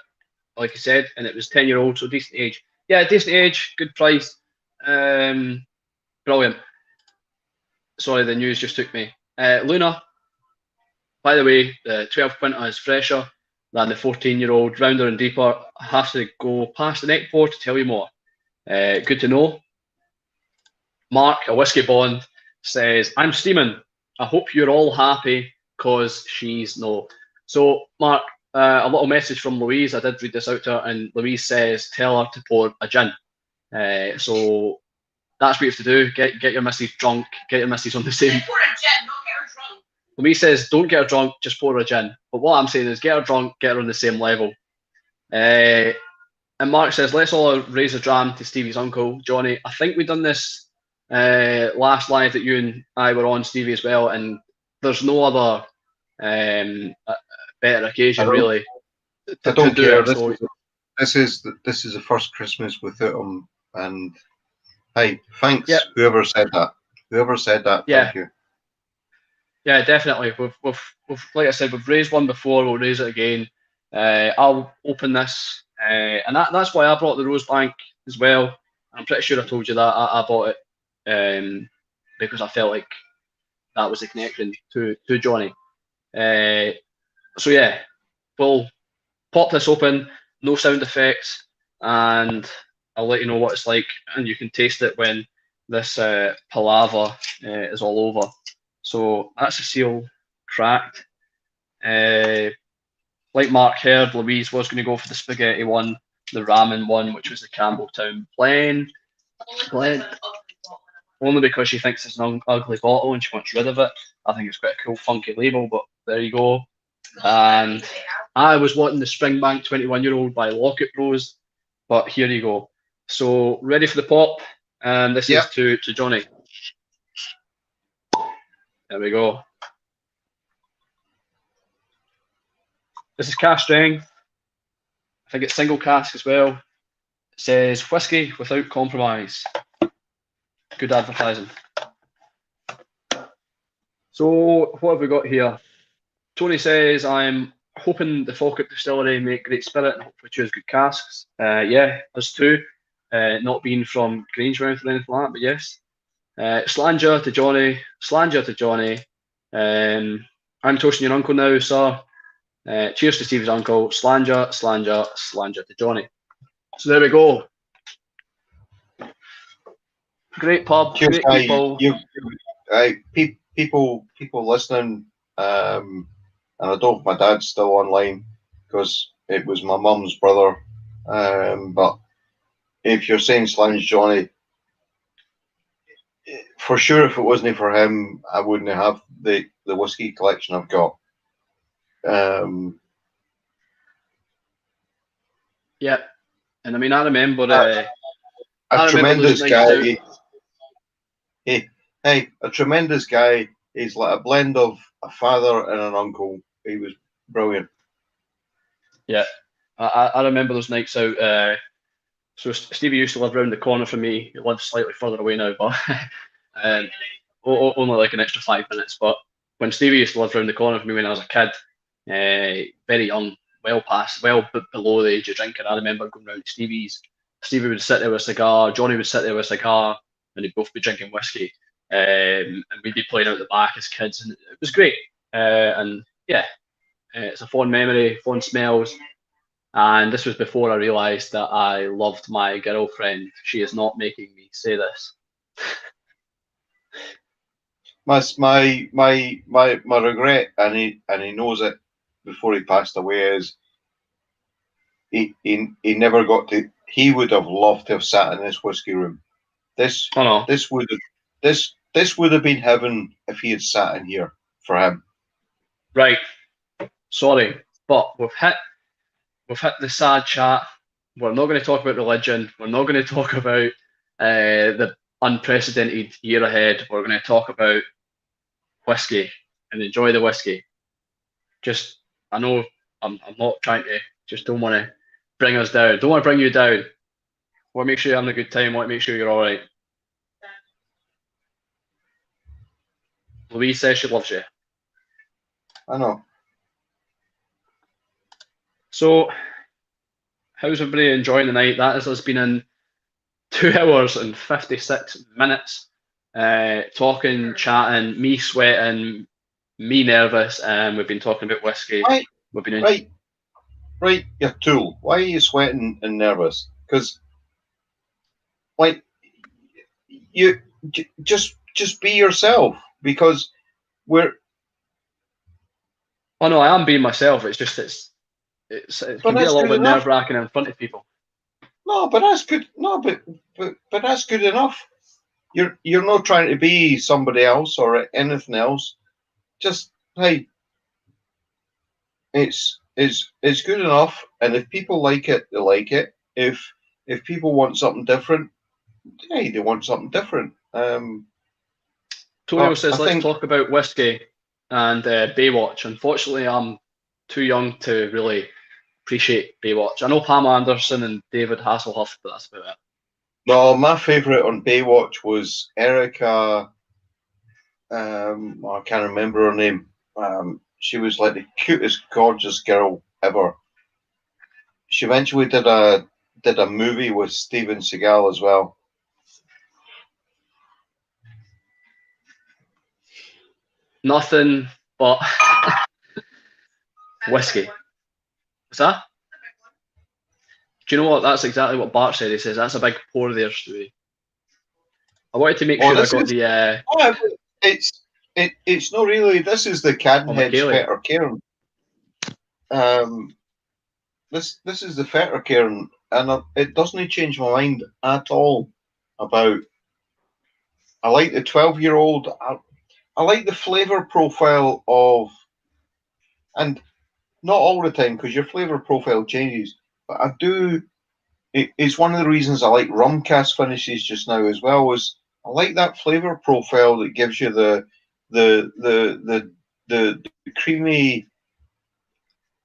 like you said, and it was 10-year-old, so decent age. Yeah, decent age, good price. Brilliant. Sorry, the news just took me. Luna, by the way, the 12 Quinta is fresher than the 14-year-old, rounder and deeper. I have to go past the neck board to tell you more. Good to know. Mark, a whiskey bond, says, I'm steaming. I hope you're all happy because she's no. So, Mark, a little message from Louise. I did read this out to her, and Louise says, tell her to pour a gin. So that's what you have to do. Get your missus drunk. Get your missus on the same. Pour a gin, not get her drunk. Louise says, don't get her drunk, just pour her gin. But what I'm saying is, get her drunk, get her on the same level. And Mark says, let's all raise a dram to Stevie's uncle, Johnny. I think we done this last live that you and I were on, Stevie, as well. And there's no other better occasion, really, I don't do care. it. So, This is the first Christmas without him, and hey, thanks Yep. whoever said that. Whoever said that, Yeah. thank you. yeah, definitely. We've like I said, we've raised one before. We'll raise it again. I'll open this, and that's why I brought the Rose Bank as well. I'm pretty sure I told you that I bought it because I felt like that was the connection to Johnny. So yeah, we'll pop this open, no sound effects, and I'll let you know what it's like, and you can taste it when this palaver is all over. So that's a seal cracked. Like Mark heard, Louise was going to go for the spaghetti one, the ramen one, which was the Campbelltown blend. Only because she thinks it's an ugly bottle and she wants rid of it. I think it's quite a cool, funky label, but there you go. And I was wanting the Springbank 21-year-old by Lockett Bros, but here you go. So ready for the pop, and this is to Johnny. There we go. This is cask strength. I think it's single cask as well. It says whiskey without compromise. Good advertising. So what have we got here? Tony says, I'm hoping the Falkirk Distillery make great spirit and hopefully choose good casks. Yeah, us too. Not being from Grangemouth or anything like that, but yes. Slanger to Johnny. Slanger to Johnny. I'm toasting your uncle now, sir. Cheers to Stevie's uncle. Slanger, slanger, slanger to Johnny. So there we go. Great pub, Cheers, great people. People listening, and I don't know if my dad's still online because it was my mum's brother. But if you're saying Slange Johnny, for sure, if it wasn't for him, I wouldn't have the whiskey collection I've got. Yeah, and I mean, I remember a tremendous guy. A tremendous guy. He's like a blend of a father and an uncle. He was brilliant. Yeah, I remember those nights out. So Stevie used to live around the corner from me. He lives slightly further away now, but only like an extra 5 minutes. But when Stevie used to live around the corner from me when I was a kid, very young, well below the age of drinking, I remember going round to Stevie's. Stevie would sit there with a cigar, Johnny would sit there with a cigar, and they'd both be drinking whiskey. And we'd be playing out the back as kids, and it was great. And yeah, it's a fond memory, fond smells. And this was before I realised that I loved my girlfriend. She is not making me say this. My regret, and he knows it before he passed away, is he never got to. He would have loved to have sat in this whiskey room. This would have been heaven if he had sat in here for him. Right. Sorry, but we've hit the sad chat. We're not going to talk about religion. We're not going to talk about the unprecedented year ahead. We're going to talk about whiskey and enjoy the whiskey. Just, I know I'm not trying to, just don't want to bring us down. Don't want to bring you down. Want to make sure you're having a good time. Want to make sure you're all right. Louise says she loves you. I know. So, how's everybody enjoying the night? That has us been in 2 hours and 56 minutes, talking, chatting, me sweating, me nervous, and we've been talking about whiskey. We've been right, you tool. Why are you sweating and nervous? Because, like, just be yourself, because we're. Oh no, I am being myself. It's just it But can be a that's little good bit enough. nerve-wracking in front of people. No, but that's good. No, but that's good enough. You're not trying to be somebody else or anything else. Just, hey, it's good enough, and if people like it, they like it. If people want something different, hey, they want something different. Tonio But says, I let's think, talk about Whisky and Baywatch. Unfortunately, I'm too young to really appreciate Baywatch. I know Pamela Anderson and David Hasselhoff, but that's about it. no, my favourite on Baywatch was Erica. I can't remember her name. She was like the cutest, gorgeous girl ever. She eventually did a movie with Steven Seagal as well. Nothing but Whisky. What's that? Do you know what? That's exactly what Bart said. He says, that's a big pour there, Stewie. I wanted to make Oh, sure I this got is the it's not really. This is the Cadenhead's Michaeli. Fetter Cairn. This is the Fetter Cairn, and it doesn't change my mind at all about. I like the 12-year-old. I like the flavour profile of, and not all the time because your flavour profile changes, but I do. It's one of the reasons I like rum cask finishes just now as well. Is I like that flavour profile that gives you the the the the creamy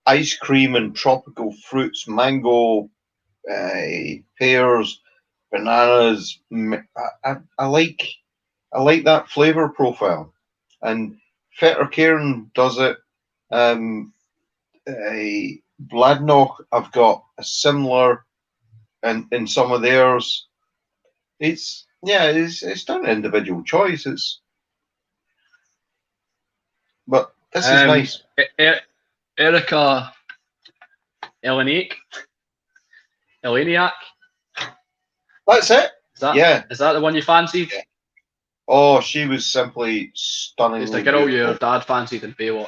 ice cream and tropical fruits, mango, pears, bananas. I like that flavour profile, and Fetter Cairn does it. Um, Bladnoch, I've got a similar, and in some of theirs, it's down to individual choice. But this is nice. Erica Eleniak. That's it. Yeah. Is that the one you fancied? Yeah. Oh, she was simply stunningly It's the girl beautiful. your dad fancied in Baywatch.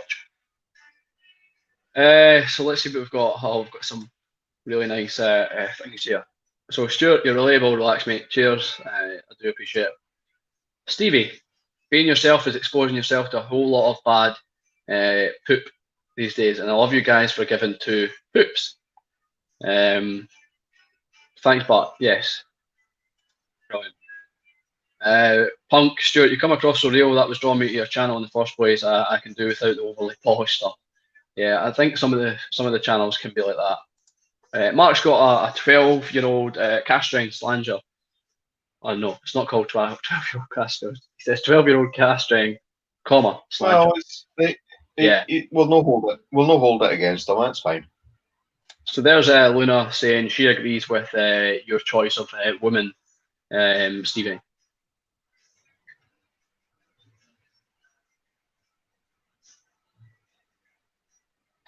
So let's see what we've got. Oh, we've got some really nice things here. So Stuart, you're reliable, relax, mate. Cheers. I do appreciate it. Stevie, being yourself is exposing yourself to a whole lot of bad poop these days, and I love you guys for giving 2 poops. Thanks, Bart. Yes. Brilliant. Punk, Stuart, you come across so real. That was drawing me to your channel in the first place. I can do without the overly polished stuff. Yeah, I think some of the channels can be like that. Mark's got a 12-year-old castrating slanger. Oh no, it's not called 12-year-old castrating. He says 12-year-old castrating, comma, slanger. Well, Yeah. We'll no hold it. We'll no hold it against them. That's fine. So there's Luna saying she agrees with your choice of woman, Stevie.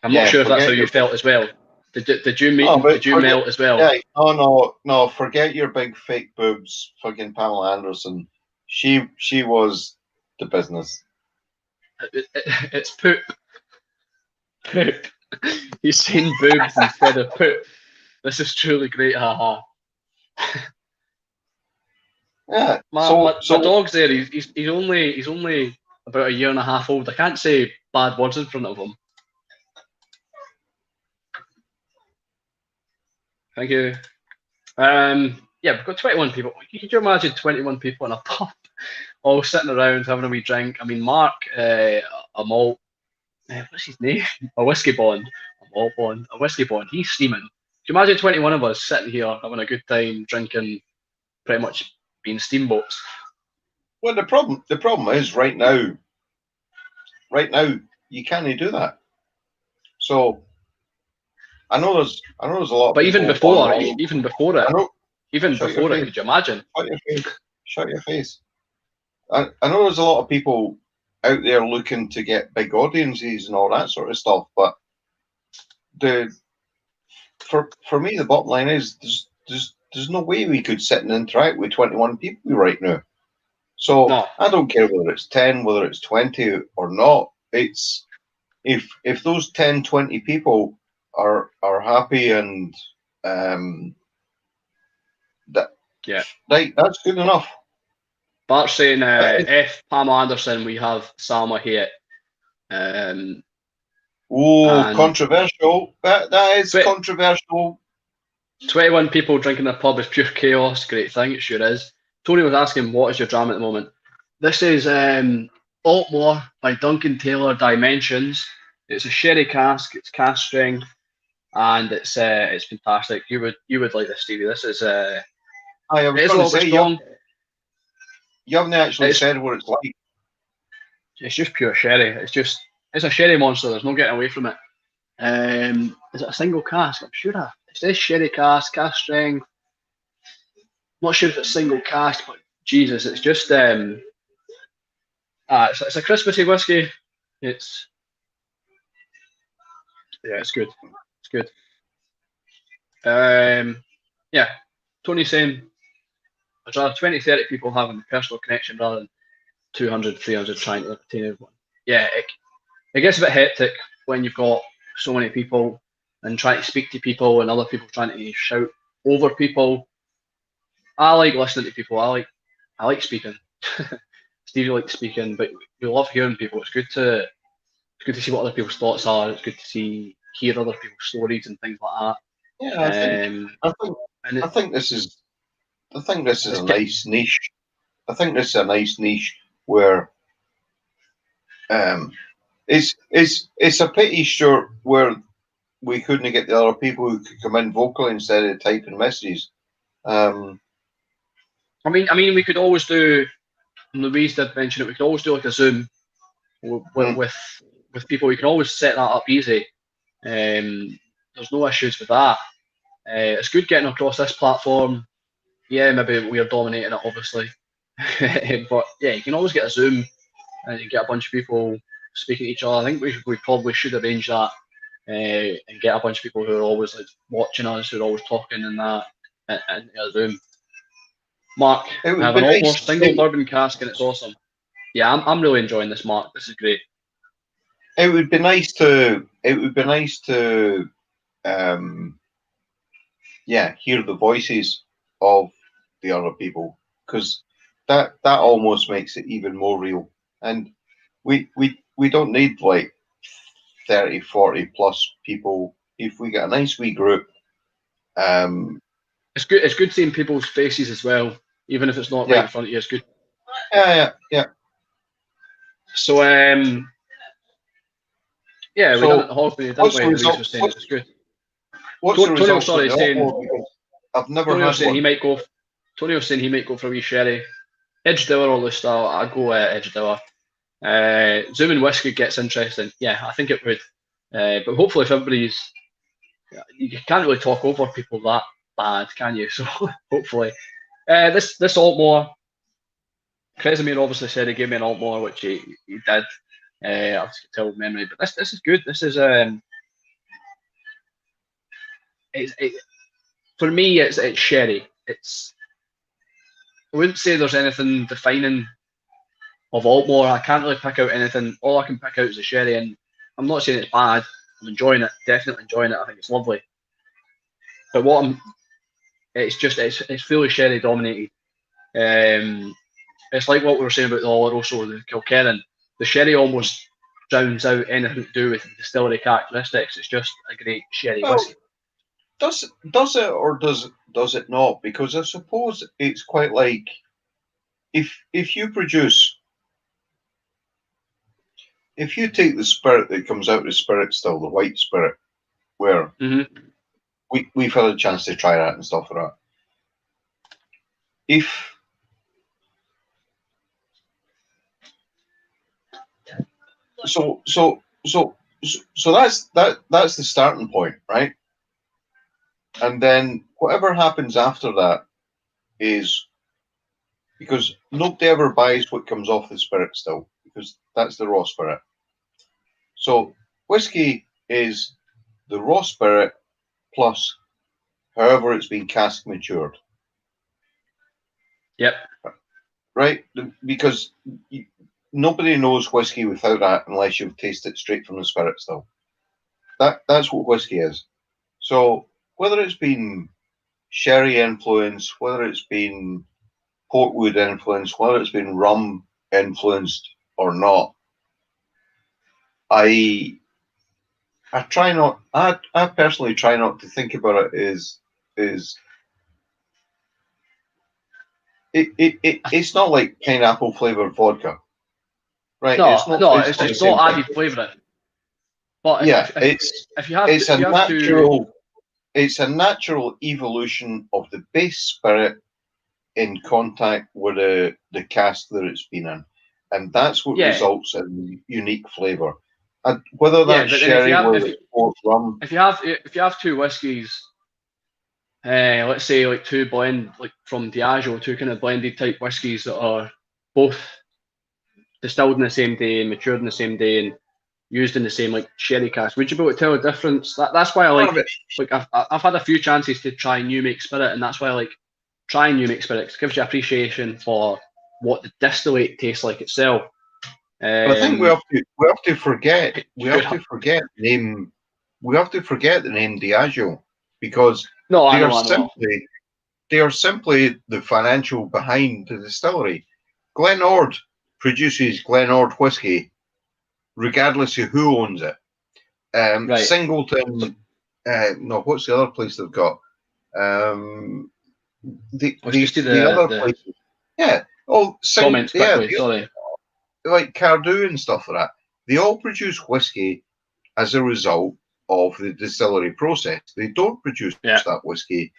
I'm not sure if that's how you felt as well. Did you meet? Did you melt as well? Yeah, no. Forget your big fake boobs, fucking Pamela Anderson. She was the business. It's poop. Poop. He's saying boobs instead of poop. This is truly great, haha. Yeah. My dog's there. He's only about a year and a half old. I can't say bad words in front of him. Thank you. Yeah, we've got 21 people. Could you imagine 21 people in a pub, all sitting around having a wee drink? I mean, Mark, a malt, what's his name? A whiskey bond, a malt bond, a whiskey bond. He's steaming. Could you imagine 21 of us sitting here having a good time, drinking, pretty much being steamboats? Well, the problem is right now, you can't do that. So I know there's a lot of but people. Even before it, could you imagine? Shut your face. I know there's a lot of people out there looking to get big audiences and all that sort of stuff, but for me the bottom line is there's no way we could sit and interact with 21 people right now. So No. I don't care whether it's 10, whether it's 20 or not. It's if those 10, 20 people are happy and that Yeah. right, that's good enough. Bart's saying F. Pamela Anderson, we have Salma here. Oh, And controversial. That is Twi- controversial. 21 people drinking in a pub is pure chaos. Great thing, it sure is. Tony was asking, what is your dram at the moment? This is Altmore by Duncan Taylor Dimensions. It's a sherry cask, it's cast strength, and it's fantastic. You would like this, Stevie. This is I was it's a going to little bit say, strong. you haven't actually It's, said what it's like. it's just pure sherry. It's a sherry monster. There's no getting away from it. Is it a single cask? I'm sure it says sherry cask strength. Not sure if it's single cask, but Jesus, it's just it's a Christmassy whiskey. It's it's good. It's good. Yeah, Tony's saying I'd rather 20, 30 people having a personal connection rather than 200, 300 trying to entertain everyone. Yeah, it gets a bit hectic when you've got so many people and trying to speak to people and other people trying to shout over people. I like listening to people. I like speaking. Stevie likes speaking, but we love hearing people. It's good to see what other people's thoughts are. It's good to hear other people's stories and things like Yeah, that. I think this is a It's nice niche. I think this is a nice niche where it's a pity, sure, where we couldn't get the other people who could come in vocally instead of typing messages. I mean, we could always do. Louise did mention it. We could always do like a Zoom with people. We can always set that up easy. There's no issues with that. It's good getting across this platform. Yeah, maybe we're dominating it, obviously, but yeah, you can always get a Zoom and you get a bunch of people speaking to each other. I think we probably should arrange that and get a bunch of people who are always like watching us, who are always talking and that in a Zoom. Mark, It I would have be an Altmore nice. single bourbon cask and it's awesome. Yeah, I'm really enjoying this, Mark. This is great. It would be nice to. It would be nice to. Hear the voices of the other people, because that almost makes it even more real. And we don't need like 30, 40 plus people. If we get a nice wee group, It's good. It's good seeing people's faces as well, even if it's not right in yeah, front of you. It's good. yeah. So yeah, we done it So at Hogsmeade, didn't what's we? the Louise result? was saying it was good. What's the Tony was results of sorry the saying. Altmore? Because I've never Tony was had saying he one. might go. Tony was saying he might go for a wee sherry. Edge Diller or Lustau. I'd go Edge Diller. Zoom and Whisky gets interesting. Yeah, I think it would. But hopefully, if everybody's, you can't really talk over people that bad, can you? So hopefully, this Altmore. Kresimir obviously said he gave me an Altmore, which he did. I was tell memory, but this is good. This is for me. It's sherry. I wouldn't say there's anything defining of Altmore. I can't really pick out anything. All I can pick out is the sherry, and I'm not saying it's bad. I'm enjoying it. Definitely enjoying it. I think it's lovely. But it's fully sherry dominated. It's like what we were saying about the Oloroso, the Kilkerran. The sherry almost drowns out anything to do with distillery characteristics. It's just a great sherry Well, whiskey. does it or does it not? Because I suppose it's quite like if you produce, if you take the spirit that comes out of the spirit still, the white spirit, where we've had a chance to try that and stuff like that. If so that's the starting point, right? And then whatever happens after that is because nobody ever buys what comes off the spirit still, because that's the raw spirit. So whiskey is the raw spirit plus however it's been cask matured. Yep. right? Because nobody knows whiskey without that unless you've tasted it straight from the spirit still. That's what whiskey is. So whether it's been sherry influence, whether it's been portwood influence, whether it's been rum influenced or not, I try not. I personally try not to think about it as it's not like pineapple flavored vodka, right? No, It's not. no, It's it's not the just same not thing. added flavour. But Yeah, if you have it's a to, natural. It's a natural evolution of the base spirit in contact with the cask that it's been in, and that's what yeah, results in unique flavour. And whether yeah. that's But then if you sherry, have whether it's port, rum, if you have two whiskies, let's say like two blend like from Diageo, two kind of blended type whiskies that are both distilled in the same day, matured in the same day, and used in the same like sherry cask. Would you be able to tell a difference? That's why I like I've had a few chances to try new make spirit, and that's why I like trying new make spirit. 'Cause it gives you appreciation for what the distillate tastes like itself. I think we have to forget the name Diageo because No, I they are know, I know. simply they are simply the financial behind the distillery. Glenord produces Glenord whiskey regardless of who owns it. Right. Singleton, no, what's the other place they've got? The Just do other the places, yeah. Oh, comments quickly. Sorry. like Cardew and stuff like that. They all produce whiskey as a result of the distillery process. They don't produce Yeah. that whiskey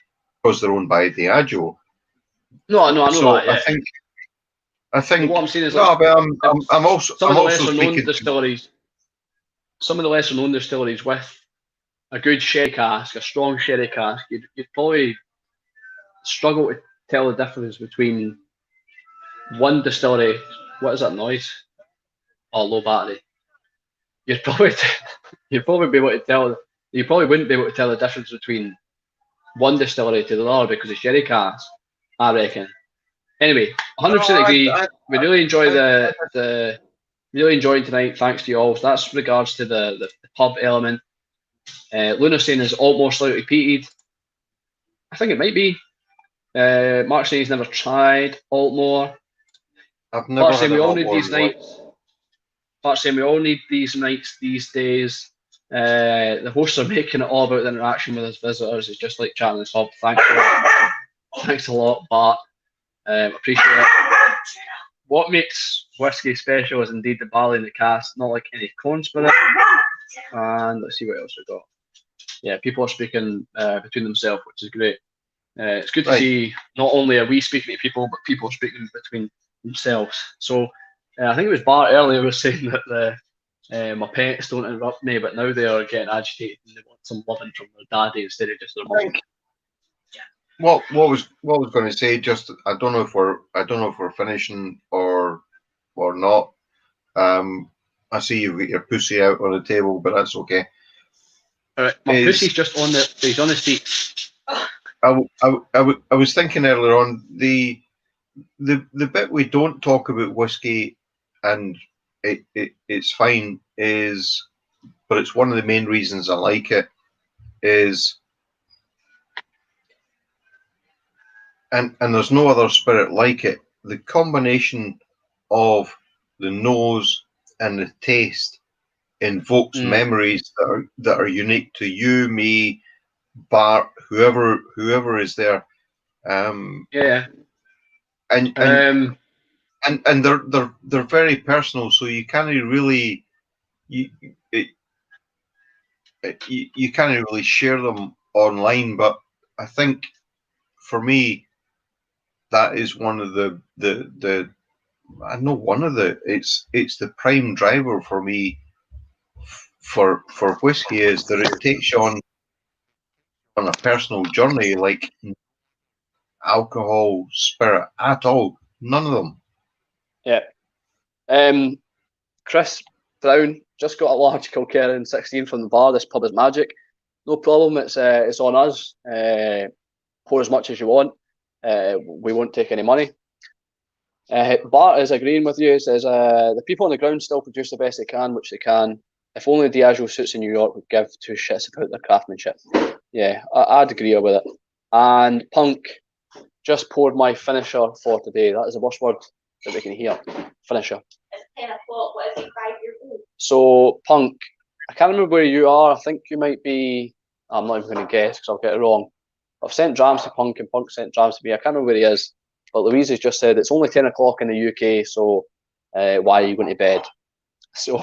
because they're owned by Diageo. No, I know So that. Yeah. I think. But what I'm saying is, No, like, but I'm also some of the lesser known speaking. distilleries, with a good sherry cask, a strong sherry cask, you'd probably struggle to tell the difference between one distillery. What is that noise? Oh, low battery. You'd probably you'd probably be able to tell. You probably wouldn't be able to tell the difference between one distillery to the other because of sherry cask, I reckon. Anyway, 100% agree. We really enjoy the really enjoying tonight. Thanks to you all. So that's regards to the pub element. Luna saying is almost slightly peated. I think it might be. Mark saying he's never tried Altmore. I've never Mark saying had we an all need these Altmore. nights. Mark saying we all need these nights these days. The hosts are making it all about the interaction with his visitors. It's just like chatting the pub. Thanks a lot, Bart. Appreciate it. What makes whiskey special is indeed the barley in the cask, not like any corn spirit. And let's see what else we got. Yeah, people are speaking between themselves, which is great. It's good to see not only are we speaking to people, but people speaking between themselves. So I think it was Bart earlier was saying that my pets don't interrupt me, but now they are getting agitated and they want some loving from their daddy instead of just their mum. What was going to say? Just I don't know if we're finishing or not. I see you've got your pussy out on the table, but that's okay. All right, my pussy's just on he's on his feet. I was thinking earlier on the bit we don't talk about whiskey, and it's fine, but it's one of the main reasons I like it is, and there's no other spirit like it. The combination of the nose and the taste invokes memories that are unique to you, me, Bart, whoever is there. Yeah. And they're very personal, so you can't really you can't really share them online. But I think for me, that is one of the I know one of the it's the prime driver for me for whiskey is that it takes you on a personal journey like alcohol, spirit at all. None of them. Yeah. Chris Brown just got a large Kilkerran 16 from the bar. This pub is magic. No problem. It's on us. Pour as much as you want. We won't take any money. Bart is agreeing with you. He says the people on the ground still produce the best they can, which they can. If only Diageo suits in New York would give two shits about their craftsmanship. Yeah, I'd agree with it. And Punk just poured my finisher for today. That is the worst word that we can hear. Finisher. It's 10 o'clock. What is it, 5 years old? So, Punk, I can't remember where you are. I think you might be. I'm not even going to guess because I'll get it wrong. I've sent drams to Punk and Punk sent drams to me. I can't remember where he is. But Louise has just said it's only 10 o'clock in the UK, so why are you going to bed? So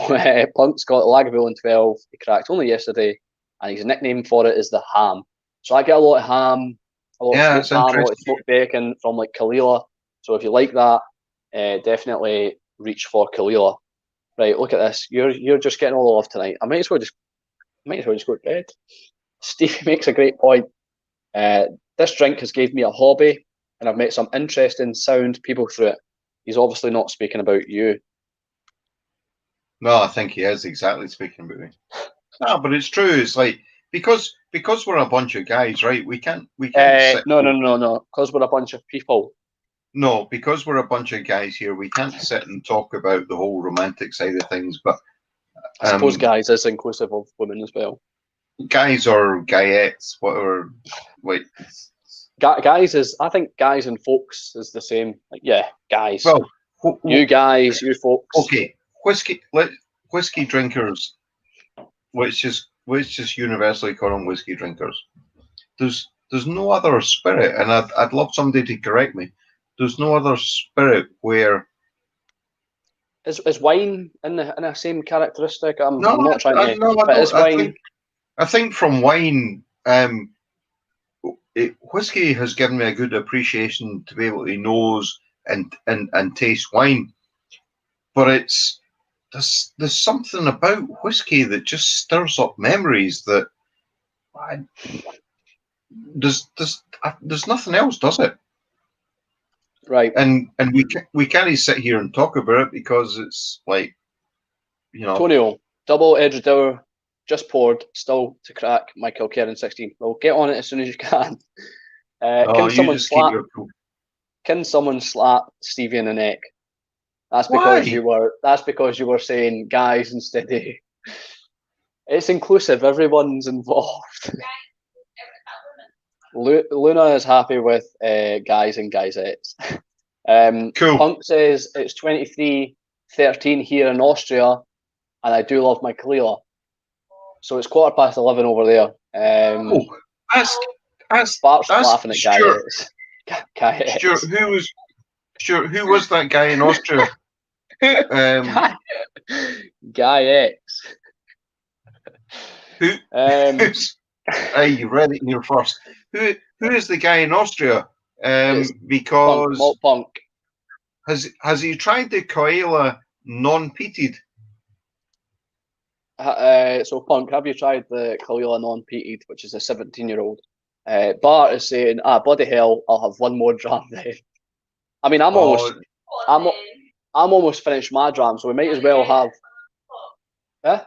Punk's got Lagavulin 12. He cracked only yesterday, and his nickname for it is the Ham. So I get a lot of ham, a lot of smoked ham, a lot of smoked bacon from like Kalila. So if you like that, definitely reach for Kalila. Right, look at this. You're just getting all the love tonight. I might as well just go to bed. Stevie makes a great point. This drink has gave me a hobby, and I've met some interesting sound people through it. He's obviously not speaking about you. No, I think he is exactly speaking about me. No, but it's true. It's like because we're a bunch of guys, right? We can't. No. Because we're a bunch of people. No, because we're a bunch of guys here, we can't sit and talk about the whole romantic side of things. But I suppose guys is inclusive of women as well. Guys or guyettes, whatever. Wait. Guys is, I think guys and folks is the same. Like, yeah, guys. Well, you guys, you folks. Okay, whiskey drinkers, which just universally call them whiskey drinkers. There's no other spirit, and I'd love somebody to correct me. There's no other spirit where is wine in the same characteristic. I'm not trying to. No, but is wine? I think from wine, whiskey has given me a good appreciation to be able to nose and taste wine, but there's something about whiskey that just stirs up memories that there's nothing else, does it? Right. And we can't sit here and talk about it because it's like, you know. Tonio, double Edgedour, just poured, still to crack my Kilkerran 16. Well, get on it as soon as you can. Can someone slap Stevie in the neck? That's because you were saying guys instead of. It's inclusive. Everyone's involved. Luna is happy with guys and guisettes. Cool. Punk says it's 23:13 here in Austria, and I do love my Kalila. So it's 11:15 over there. Bart's laughing at guisettes. Stuart, who was that guy in Austria? Guy X. You read it in your first. Who is the guy in Austria? Because Punk. Has he tried the Coela non-peated? So Punk, have you tried the Coela non-peated, which is a 17-year-old? Bart is saying, bloody hell, I'll have one more dram then. I mean, I'm almost finished my dram, so we might as well have. Is that the guy that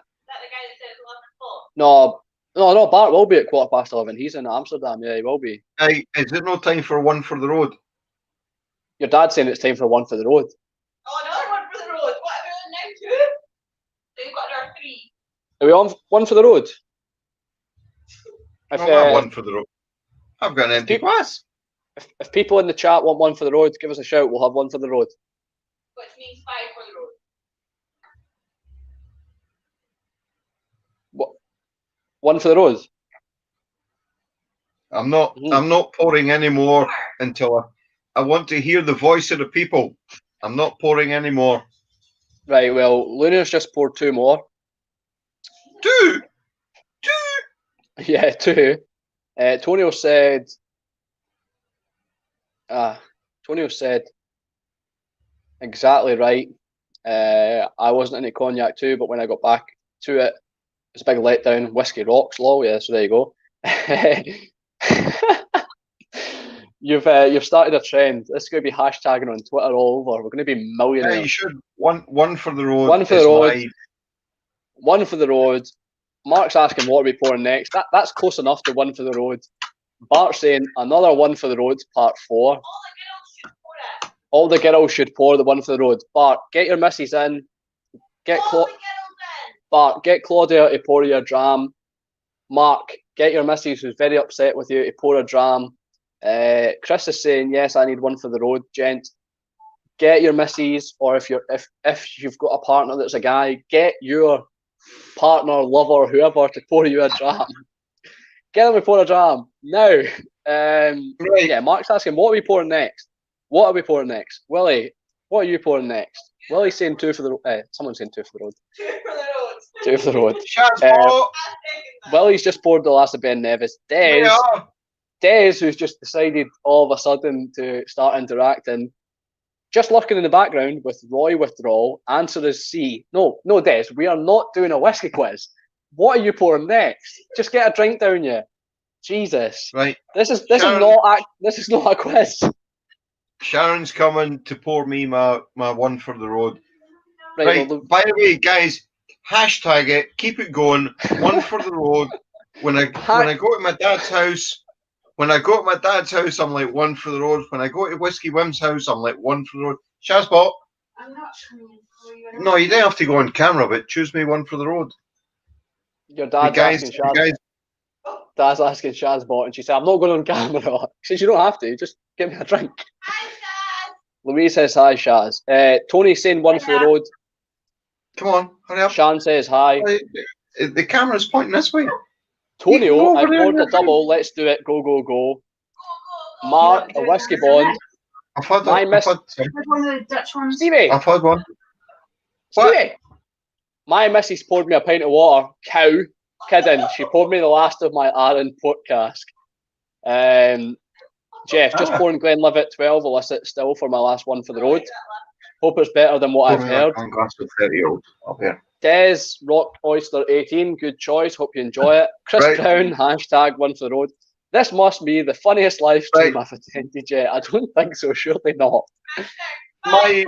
said 11 o'clock? No, Bart will be at 11:15. He's in Amsterdam. Yeah, he will be. Hey, is there no time for one for the road? Your dad's saying it's time for one for the road. Oh, another one for the road. What are we on now, 2? So you've got another 3. Are we on one for the road? One for the road. I've got an empty glass. If people in the chat want one for the road, give us a shout. We'll have one for the road. Which means 5 for the road. What? One for the road? I'm not pouring any more until I want to hear the voice of the people. I'm not pouring any more. Right, well, Luna's just poured 2 more. 2? Yeah, 2. Tonio said exactly right. I wasn't into cognac too, but when I got back to it, it's a big letdown. Whiskey rocks, lol. Yeah, so there you go. You've started a trend. This is going to be hashtagging on Twitter all over. We're going to be millionaires. Yeah, you should. One for the road. One for the road. One for the road. Mark's asking what are we pouring next. That's close enough to one for the road. Bart's saying another one for the road, part 4. All the girls should pour it. All the girls should pour the one for the road. Bart, get your missus in. Get Bart, get Claudia to pour your dram. Mark, get your missus who's very upset with you to pour a dram. Chris is saying, yes, I need one for the road, gent. Get your missus, or if you've got a partner that's a guy, get your partner, lover, whoever to pour you a dram. Get them to pour a dram now. Right. Yeah, Mark's asking, what are we pouring next? What are we pouring next? Willie, what are you pouring next? Willie's saying two for the road. Someone's saying two for the road. Two for the road. Willie's just poured the last of Ben Nevis. Des, who's just decided all of a sudden to start interacting, just lurking in the background with Roy Withdrawal. Answer is C. No, Des, we are not doing a whiskey quiz. What are you pouring next? Just get a drink down you. Jesus. Right. This is not a quiz. Sharon's coming to pour me my one for the road. Right. Well, by the way, guys, hashtag it. Keep it going. One for the road. When I go to my dad's house, I'm like one for the road. When I go to Whiskey Wim's house, I'm like one for the road. Shazbot. I'm not sure. No, you don't have to go on camera, but choose me one for the road. Your dad's asking Shaz. Dad's asking Shazbot, and she said, I'm not going on camera. She says, you don't have to, just give me a drink. Hi, Shaz. Louise says, hi, Shaz. Tony's saying one for the road. Come on, hurry up. Shan says, hi. The camera's pointing this way. Tonio, I poured a double. Let's do it. Go, go, go. Mark, a whiskey bond. I've had one of the Dutch ones. Stevie. I've had one. Stevie. My missus poured me a pint of water. Cow. Kidding. She poured me the last of my Aaron port cask. Jeff, just pouring Glenlivet 12 illicit still for my last one for the road. Hope it's better than what I've heard. Glass of 30-year-old up here. Des, Rock Oyster 18, good choice. Hope you enjoy it. Chris Brown, hashtag one for the road. This must be the funniest live stream I've attended yet. I don't think so. Surely not. My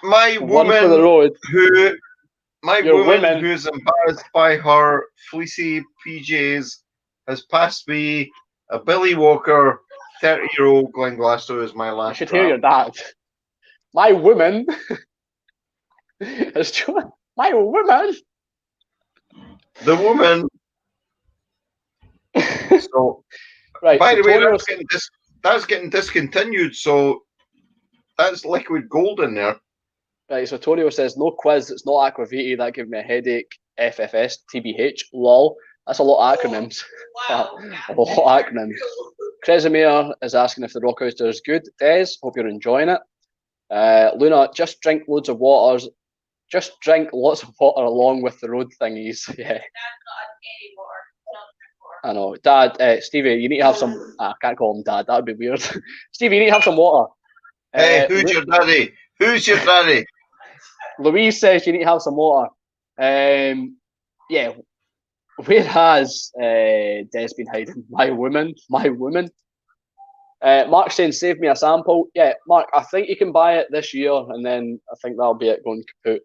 one woman for the road. Who is embarrassed by her fleecy PJs has passed me a Billy Walker 30-year-old Glenglasgow is my last. I should hear your dad. My woman. My woman. The woman. So, right. By the way, Tonio, that's getting discontinued. So that's liquid gold in there. Right. So Tonio says no quiz. It's not aquaviti. That gave me a headache. FFS TBH. Lol. That's a lot of acronyms. Wow. A lot of acronyms. Cresimir is asking if the rock oyster is good. Des, hope you're enjoying it. Luna, just drink loads of waters. Just drink lots of water along with the road thingies. Yeah. Dad's not any more. I know. Dad, Stevie, you need to have some. I can't call him Dad. That would be weird. Stevie, you need to have some water. Hey, who's your daddy? Who's your daddy? Louise says you need to have some water. Yeah. Where has Des been hiding? My woman. Mark's saying save me a sample. Yeah, Mark, I think you can buy it this year, and then I think that'll be it going kaput,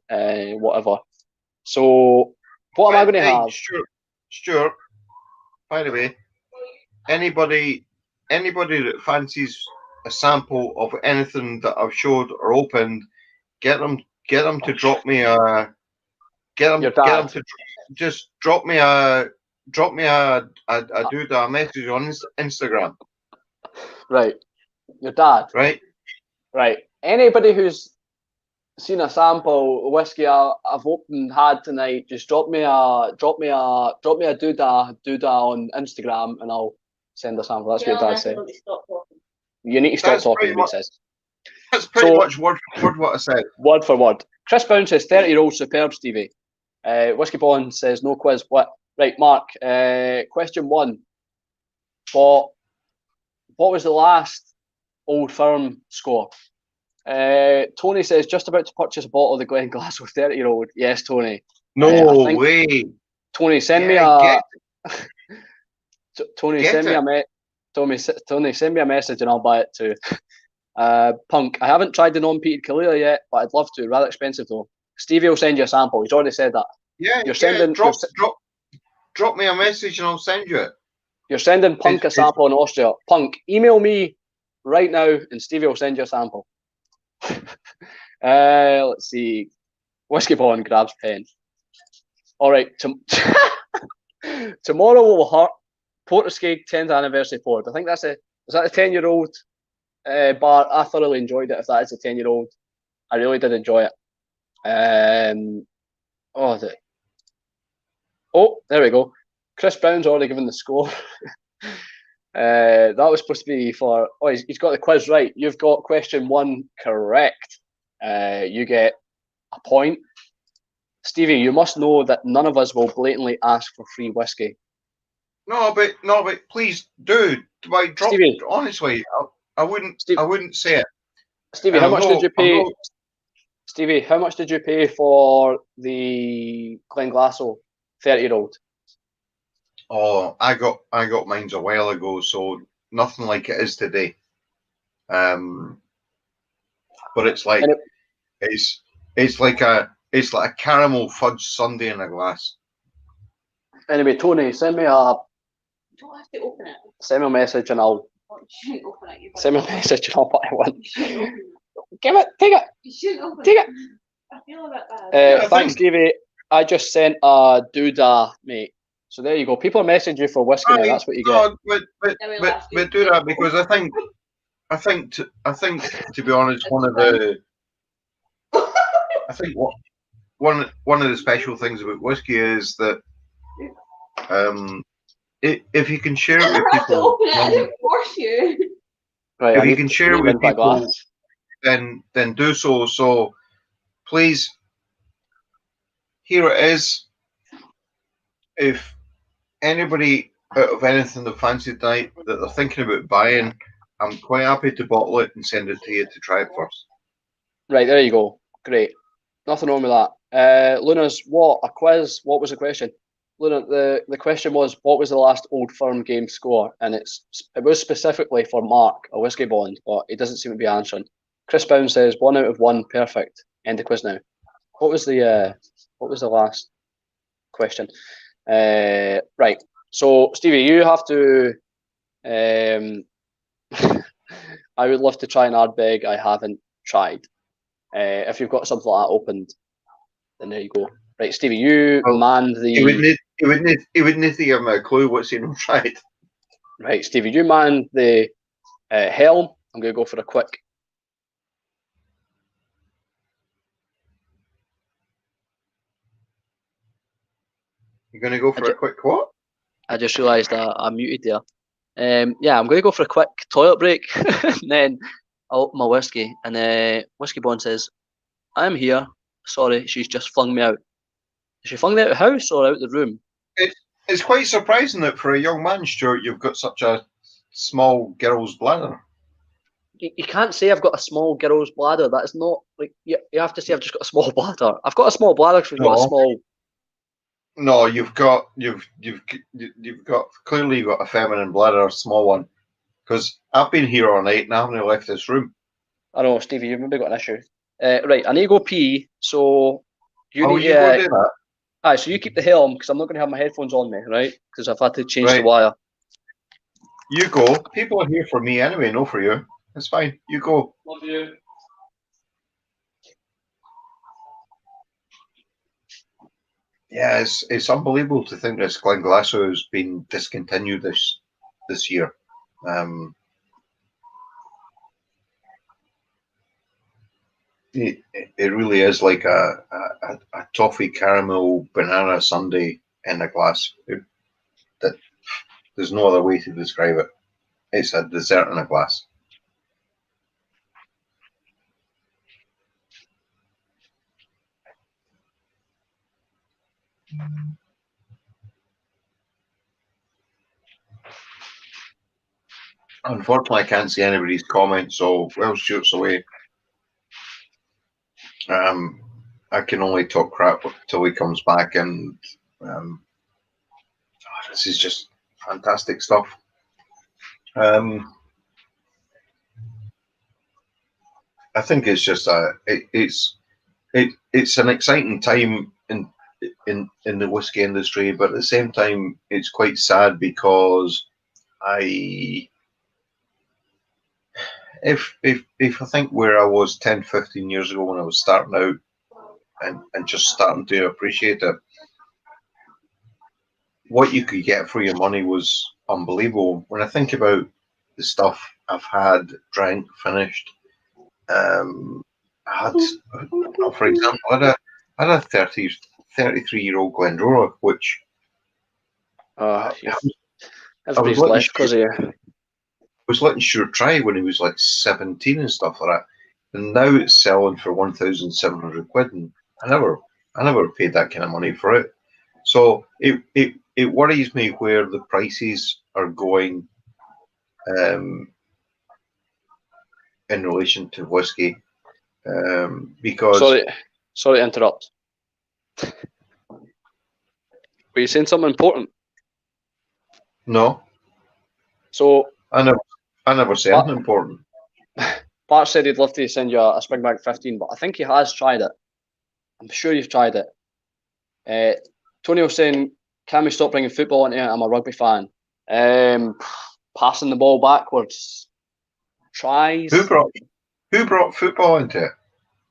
whatever. So, what am I going to have? Stuart, by the way, anybody that fancies a sample of anything that I've showed or opened, get them to drop me a just drop me a message on Instagram. Right, your dad. Right. Anybody who's seen a sample of whiskey I've opened had tonight, just drop me a doodah on Instagram, and I'll send a sample. That's what your dad said. You need to stop talking. He says. That's pretty much word for word what I said. Word for word. Chris Brown says 30-year-old superb, Stevie. Whiskey Bond says no quiz. What? Right, Mark. Question 1. What was the last Old Firm score? Tony says just about to purchase a bottle of the Glenglasgow 30-year-old. Yes, Tony. No way. Tony, send me a. Tony, send me a message and I'll buy it too. Punk. I haven't tried the non-peated Kalia yet, but I'd love to. Rather expensive though. Stevie will send you a sample. He's already said that. Yeah, drop me a message and I'll send you it. You're sending Punk a sample in Austria. Punk, email me right now, and Stevie will send you a sample. Let's see. Whiskey Bond grabs pen. All right. Tomorrow we'll heart Portuguese 10th anniversary poured. I think is that a 10-year-old bar? I thoroughly enjoyed it. If that is a 10-year-old, I really did enjoy it. There we go. Chris Brown's already given the score. That was supposed to be for. Oh, he's got the quiz right. You've got question 1 correct. You get a point. Stevie, you must know that none of us will blatantly ask for free whiskey. No, but please do. Like, drop. Stevie, honestly, I wouldn't say it. Stevie, how much did you pay? Stevie, how much did you pay for the Glenglassaugh 30-year-old? Oh, I got mine a while ago, so nothing like it is today. But it's like it's like a caramel fudge sundae in a glass. Anyway, Tony, send me a. You don't have to open it. Send me a message and I'll. You shouldn't open it. Send me a message and I'll buy one. Give it, take it. You shouldn't open Take it. I feel a bit bad. Thanks, Stevie. I just sent a doodah, mate. So there you go. People are messaging you for whiskey now. That's what you get. But do that, because I think to be honest, one of the special things about whiskey is that if you can share it with people, I didn't force you. Right, if you can share it with people, then do so. So please, here it is. If anybody out of anything they fancy tonight that they're thinking about buying, I'm quite happy to bottle it and send it to you to try it first. Right, there you go. Great. Nothing wrong with that. Luna's a quiz. What was the question? Luna, the question was, what was the last Old Firm game score? And it was specifically for Mark, a whiskey bond, but he doesn't seem to be answering. Chris Bound says 1 out of 1, perfect. End the quiz now. What was the last question? Right. So Stevie, you have to. I would love to try an Ardbeg. I haven't tried. If you've got something like that opened, then there you go. Right, Stevie, you manned the. He would need to give me a clue what's he not tried. Right, Stevie, you manned the helm. I'm going to go for a quick. You're going to go for a quick what? I just realised I muted there. Yeah, I'm going to go for a quick toilet break, and then I'll open my whiskey. And Whiskey Bond says, "I'm here. Sorry, she's just flung me out." Is she flung me out of the house or out the room? It's quite surprising that for a young man, Stuart, you've got such a small girl's bladder. You can't say I've got a small girl's bladder. That is not like you have to say I've just got a small bladder. I've got a small bladder because we've got a small. No, you've got clearly got a feminine bladder, a small one. Because I've been here all night and I haven't left this room. I know, Stevie, you've maybe got an issue. Right, I need to go pee. So you need to go do that. Aye, so you keep the helm because I'm not going to have my headphones on me, right? Because I've had to change the wire. You go. People are here for me anyway, no for you. It's fine. You go. Love you. Yeah, it's unbelievable to think this Glenglassaugh has been discontinued this year. It really is like a toffee caramel banana sundae in a glass. There's no other way to describe it. It's a dessert in a glass. Unfortunately, I can't see anybody's comments, so well, Stuart's away. I can only talk crap till he comes back, and this is just fantastic stuff. I think it's just it's an exciting time in the whiskey industry, but at the same time, it's quite sad because if I think where I was 10, 15 years ago when I was starting out and just starting to appreciate it, what you could get for your money was unbelievable. When I think about the stuff I've had, drank, finished, I had, for example, I had a 33-year-old Glendora, which I was Everybody's letting left because of you. Stuart try when he was like 17 and stuff like that. And now it's selling for 1,700 quid, and I never paid that kind of money for it. So it worries me where the prices are going in relation to whiskey, because Sorry to interrupt. Were you saying something important? no, So I never say anything important. Bart said he'd love to send you a Springbank 15, but I think he has tried it. I'm sure you've tried it. Tony was saying, can we stop bringing football into it? I'm a rugby fan. Passing the ball backwards. Tries. Who brought football into it?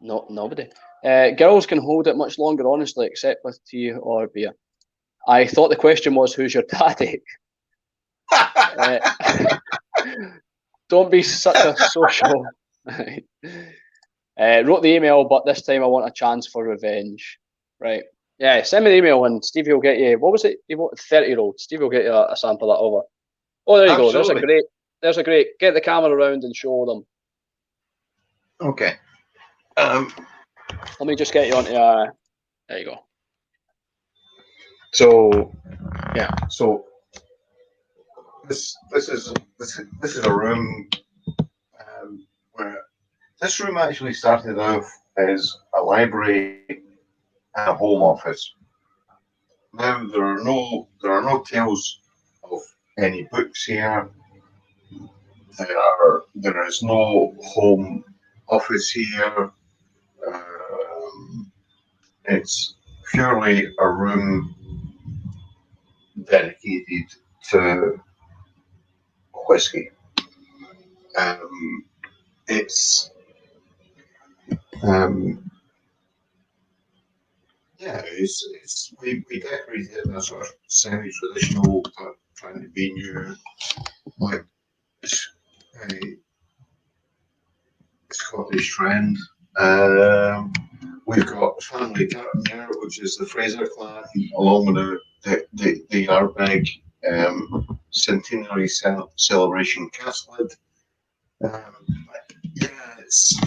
No, nobody. Girls can hold it much longer, honestly, except with tea or beer. I thought the question was, who's your daddy? Don't be such a social. Wrote the email, but this time I want a chance for revenge. Right. Yeah, send me the email and Stevie will get you. What was it? You wanted 30-year-old. Stevie will get you a sample of that over. Oh, there you go. There's a great. Get the camera around and show them. Okay. Let me just get you onto. There you go. So yeah. So this is a room where this room actually started off as a library and a home office. Now there are no tales of any books here. There is no home office here. It's purely a room dedicated to whiskey. It's we decorated it in a sort of semi-traditional, trying to be new, like Scottish trend. We've got family curtain there, which is the Fraser clan, along with the Yardbeg centenary celebration cask lid. Yeah, it's.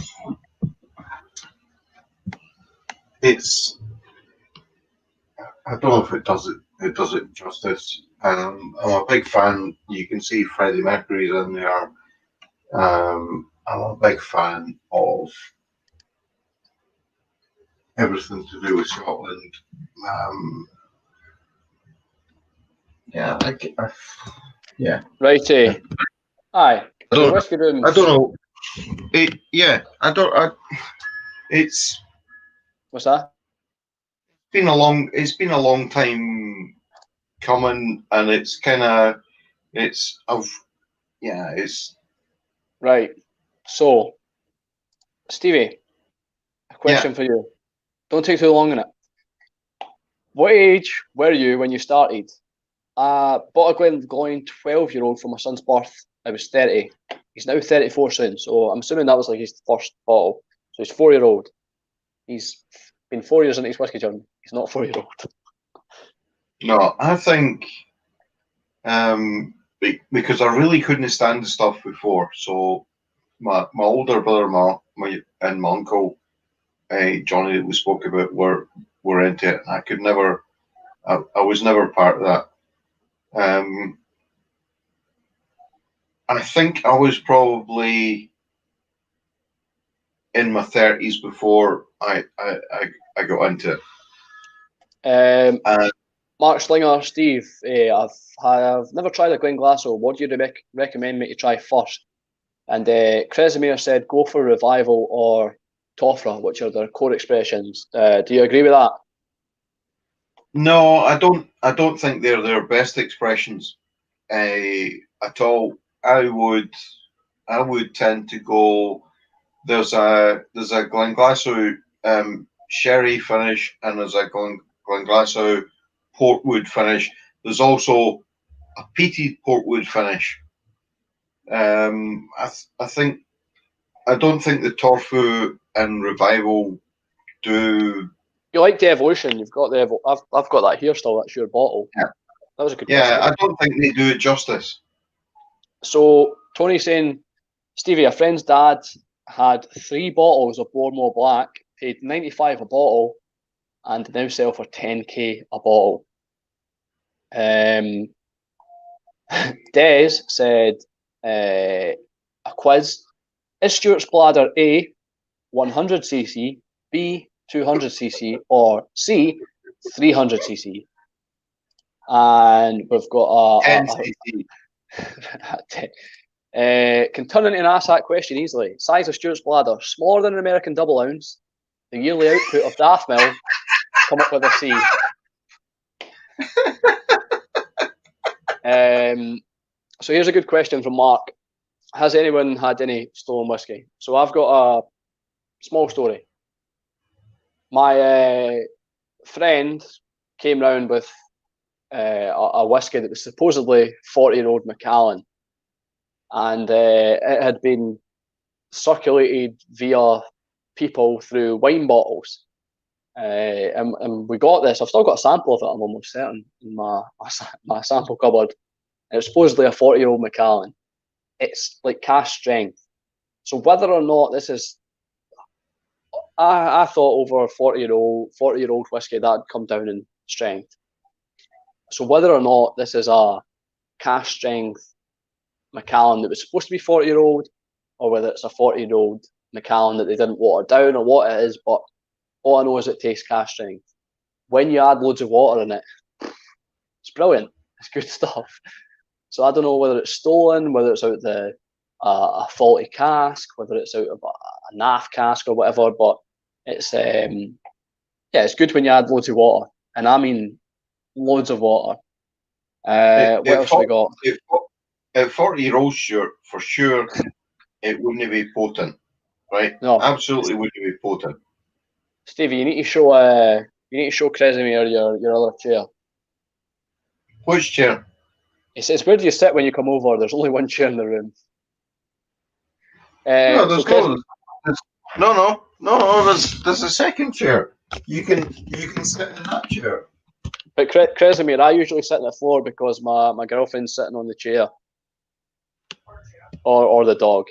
I don't know if it does it justice. I'm a big fan. You can see Freddie Mercury's in there. I'm a big fan of everything to do with Scotland. Yeah, yeah. Righty. Aye. I don't know. It's What's that? It's been a long time coming, and it's Right. So, Stevie, a question for you. Don't take too long on it. What age were you when you started? Bought a Glengoyne 12-year-old for my son's birth. I was 30. He's now 34 soon, so I'm assuming that was like his first bottle. So he's 4-year-old. He's been 4 years into his whiskey journey. He's not 4-year-old. No, I think because I really couldn't stand the stuff before. So my older brother, my uncle, Johnny, that we spoke about, were into it. I could never. I was never part of that. And I think I was probably in my 30s before I got into it. Mark Slinger, Steve, I've never tried a Glenglassaugh. What do you recommend me to try first? And Kresimir said go for Revival or Toffra, which are their core expressions. Do you agree with that? No, I don't think they're their best expressions at all. I would I would tend to go. There's a Glenglassaugh sherry finish, and there's a Glenglassaugh portwood finish. There's also a peated portwood finish. I don't think the Torfu and Revival do. You like the Evolution? You've got the I've got that here still. That's your bottle. Yeah. That was a good. Yeah, whiskey. I don't think they do it justice. So Tony's saying, Stevie, a friend's dad had 3 bottles of Bournemouth Black, paid 95 a bottle, and now sell for 10k a bottle. Des said, a quiz: is Stuart's bladder A 100cc, B 200cc, or C 300cc? And we've got 10 cc. Can turn into an ask that question easily. Size of Stuart's bladder: smaller than an American double ounce. The yearly output of Daft Mill. Come up with a C. So here's a good question from Mark. Has anyone had any stolen whiskey? So I've got a small story. My friend came round with a whiskey that was supposedly 40-year-old Macallan, and it had been circulated via people through wine bottles. And we got this. I've still got a sample of it, I'm almost certain, in my sample cupboard. And it's supposedly a 40-year-old Macallan. It's like cask strength. So whether or not this is, I thought over 40-year-old whiskey that'd come down in strength. So whether or not this is a cask strength Macallan that was supposed to be 40-year-old, or whether it's a 40-year-old Macallan that they didn't water down, or what it is, but all I know is it tastes cask strength. When you add loads of water in it, it's brilliant. It's good stuff. So I don't know whether it's stolen, whether it's out of a faulty cask, whether it's out of a naff cask or whatever. But it's it's good when you add loads of water, and I mean loads of water. What else have we got? At 40-year-old Stuart, for sure, it wouldn't be potent, right? No, Absolutely wouldn't be potent. Stevie, you need to show Kresimir your other chair. Which chair? He says, where do you sit when you come over? There's only one chair in the room. No, there's a second chair. You can sit in that chair. But Kresimir, I usually sit on the floor because my girlfriend's sitting on the chair. Or the dog.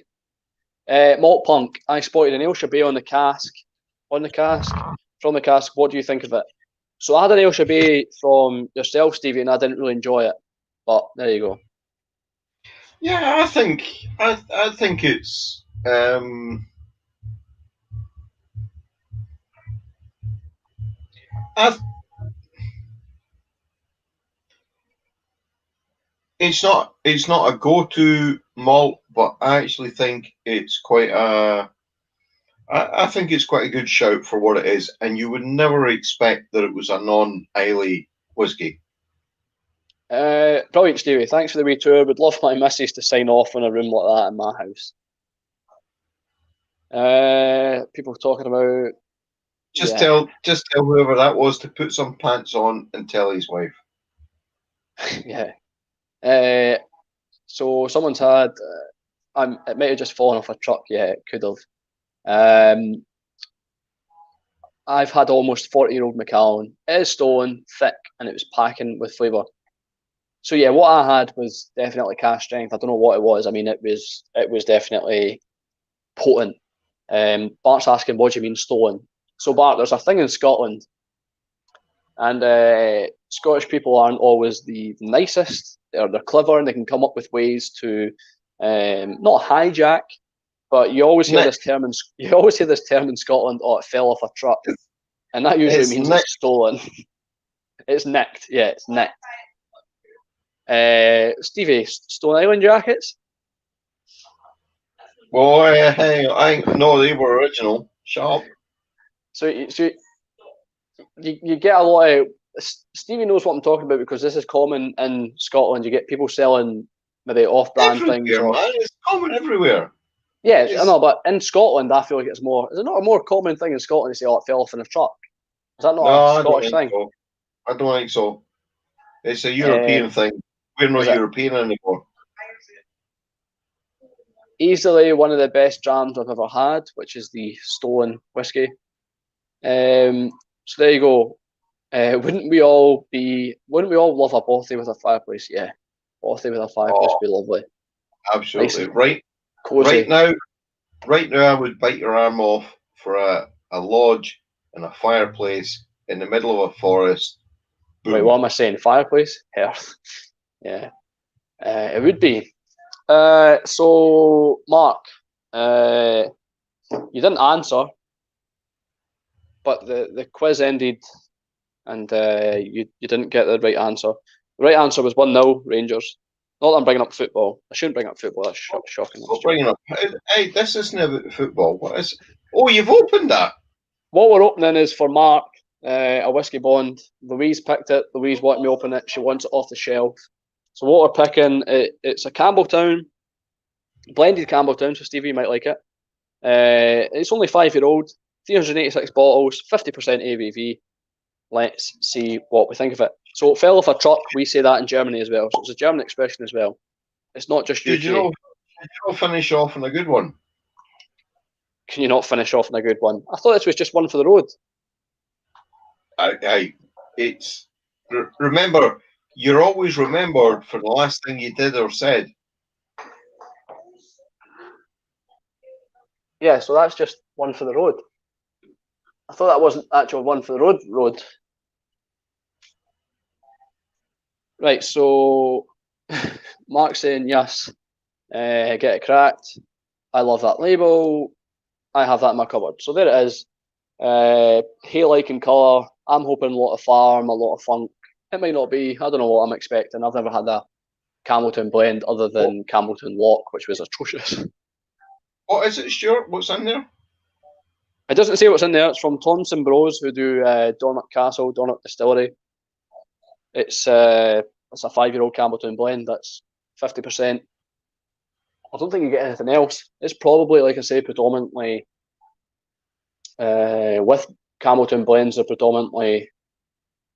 Malt Punk, I spotted an Ailshire Bay from the cask. What do you think of it? So I had an Ailshire Bay from yourself, Stevie, and I didn't really enjoy it. But there you go. Yeah, I think it's it's not a go-to malt, but I actually think it's quite a good shout for what it is, and you would never expect that it was a non-Islay whiskey. Brilliant, Stevie. Thanks for the wee tour. Would love my missus to sign off in a room like that in my house. People talking about. Tell whoever that was to put some pants on and tell his wife. Yeah. So someone's had. It might have just fallen off a truck. Yeah, it could have. I've had almost 40-year-old Macallan. It is stolen, thick, and it was packing with flavour. So yeah, what I had was definitely cask strength. I don't know what it was. I mean, it was definitely potent. Bart's asking, what do you mean stolen? So Bart, there's a thing in Scotland, and Scottish people aren't always the nicest. They're clever, and they can come up with ways to not hijack, but you always hear this term in Scotland. Oh, it fell off a truck, and that usually means it's stolen. It's nicked. Yeah, it's nicked. Stevie, Stone Island jackets? Boy, hey, no, they were original. Sharp. So you get a lot of. Stevie knows what I'm talking about because this is common in Scotland. You get people selling maybe off-brand things. Everywhere, man. It's common everywhere. Yeah, I know, but in Scotland, I feel like it's more. Is it not a more common thing in Scotland to say, "Oh, it fell off in a truck"? Is that not a Scottish thing? So. I don't think so. It's a European thing. We're not European anymore. Easily one of the best drams I've ever had, which is the stolen whiskey. So there you go. Wouldn't we all love a bothy with a fireplace? Yeah, bothy with a fireplace would be lovely. Absolutely. Nice, right now, I would bite your arm off for a lodge and a fireplace in the middle of a forest. Boom. Wait, what am I saying? Fireplace? Hearth. Yeah, it would be. So Mark, you didn't answer, but the quiz ended, and you didn't get the right answer. The right answer was 1-0 Rangers. Not that I'm bringing up football. I shouldn't bring up football. That's shocking. Stop bringing up. Hey, this isn't about football. What is? Oh, you've opened that. What we're opening is for Mark, a whiskey bond. Louise picked it. Louise wanted me to open it. She wants it off the shelf. So what we're picking, it's a Campbelltown, blended Campbelltown. So Stevie, you might like it. It's only 5-year-old, 386 bottles, 50% ABV. Let's see what we think of it. So it fell off a truck. We say that in Germany as well. So it's a German expression as well. It's not just UK. Did you not finish off on a good one? Can you not finish off on a good one? I thought this was just one for the road. Remember, you're always remembered for the last thing you did or said. Yeah, so that's just one for the road. I thought that wasn't actual one for the road. Right, so Mark's saying yes, get it cracked. I love that label. I have that in my cupboard. So there it is. Hay-like in colour. I'm hoping a lot of farm, a lot of funk. It might not be. I don't know what I'm expecting. I've never had a Campbelltown blend other than Campbelltown Lock, which was atrocious. What is it, Stuart? What's in there? It doesn't say what's in there. It's from Thompson Bros, who do Dornoch Castle, Dornoch Distillery. It's a 5-year-old Campbelltown blend. That's 50%. I don't think you get anything else. It's probably, like I say, predominantly with Campbelltown blends are predominantly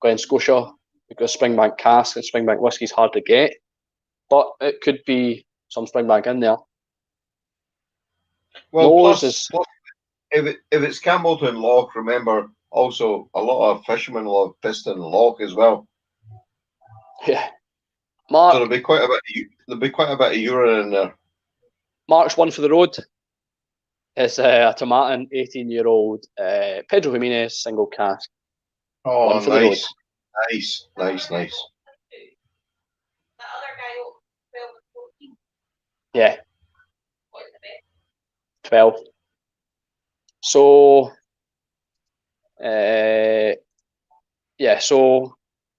Glen Scotia, because Springbank cask and Springbank whiskey is hard to get. But it could be some Springbank in there. Well, plus, if it's Campbelltown Lock, remember also a lot of fishermen love Piston Lock as well. Yeah, Mark. So there'll be quite a bit of urine in there. Mark's one for the road. It's a Tomatin 18-year-old Pedro Jimenez single cask. Oh, one for the road. Nice. That other guy, 12 and 14. Yeah. What is the bet? 12. So, so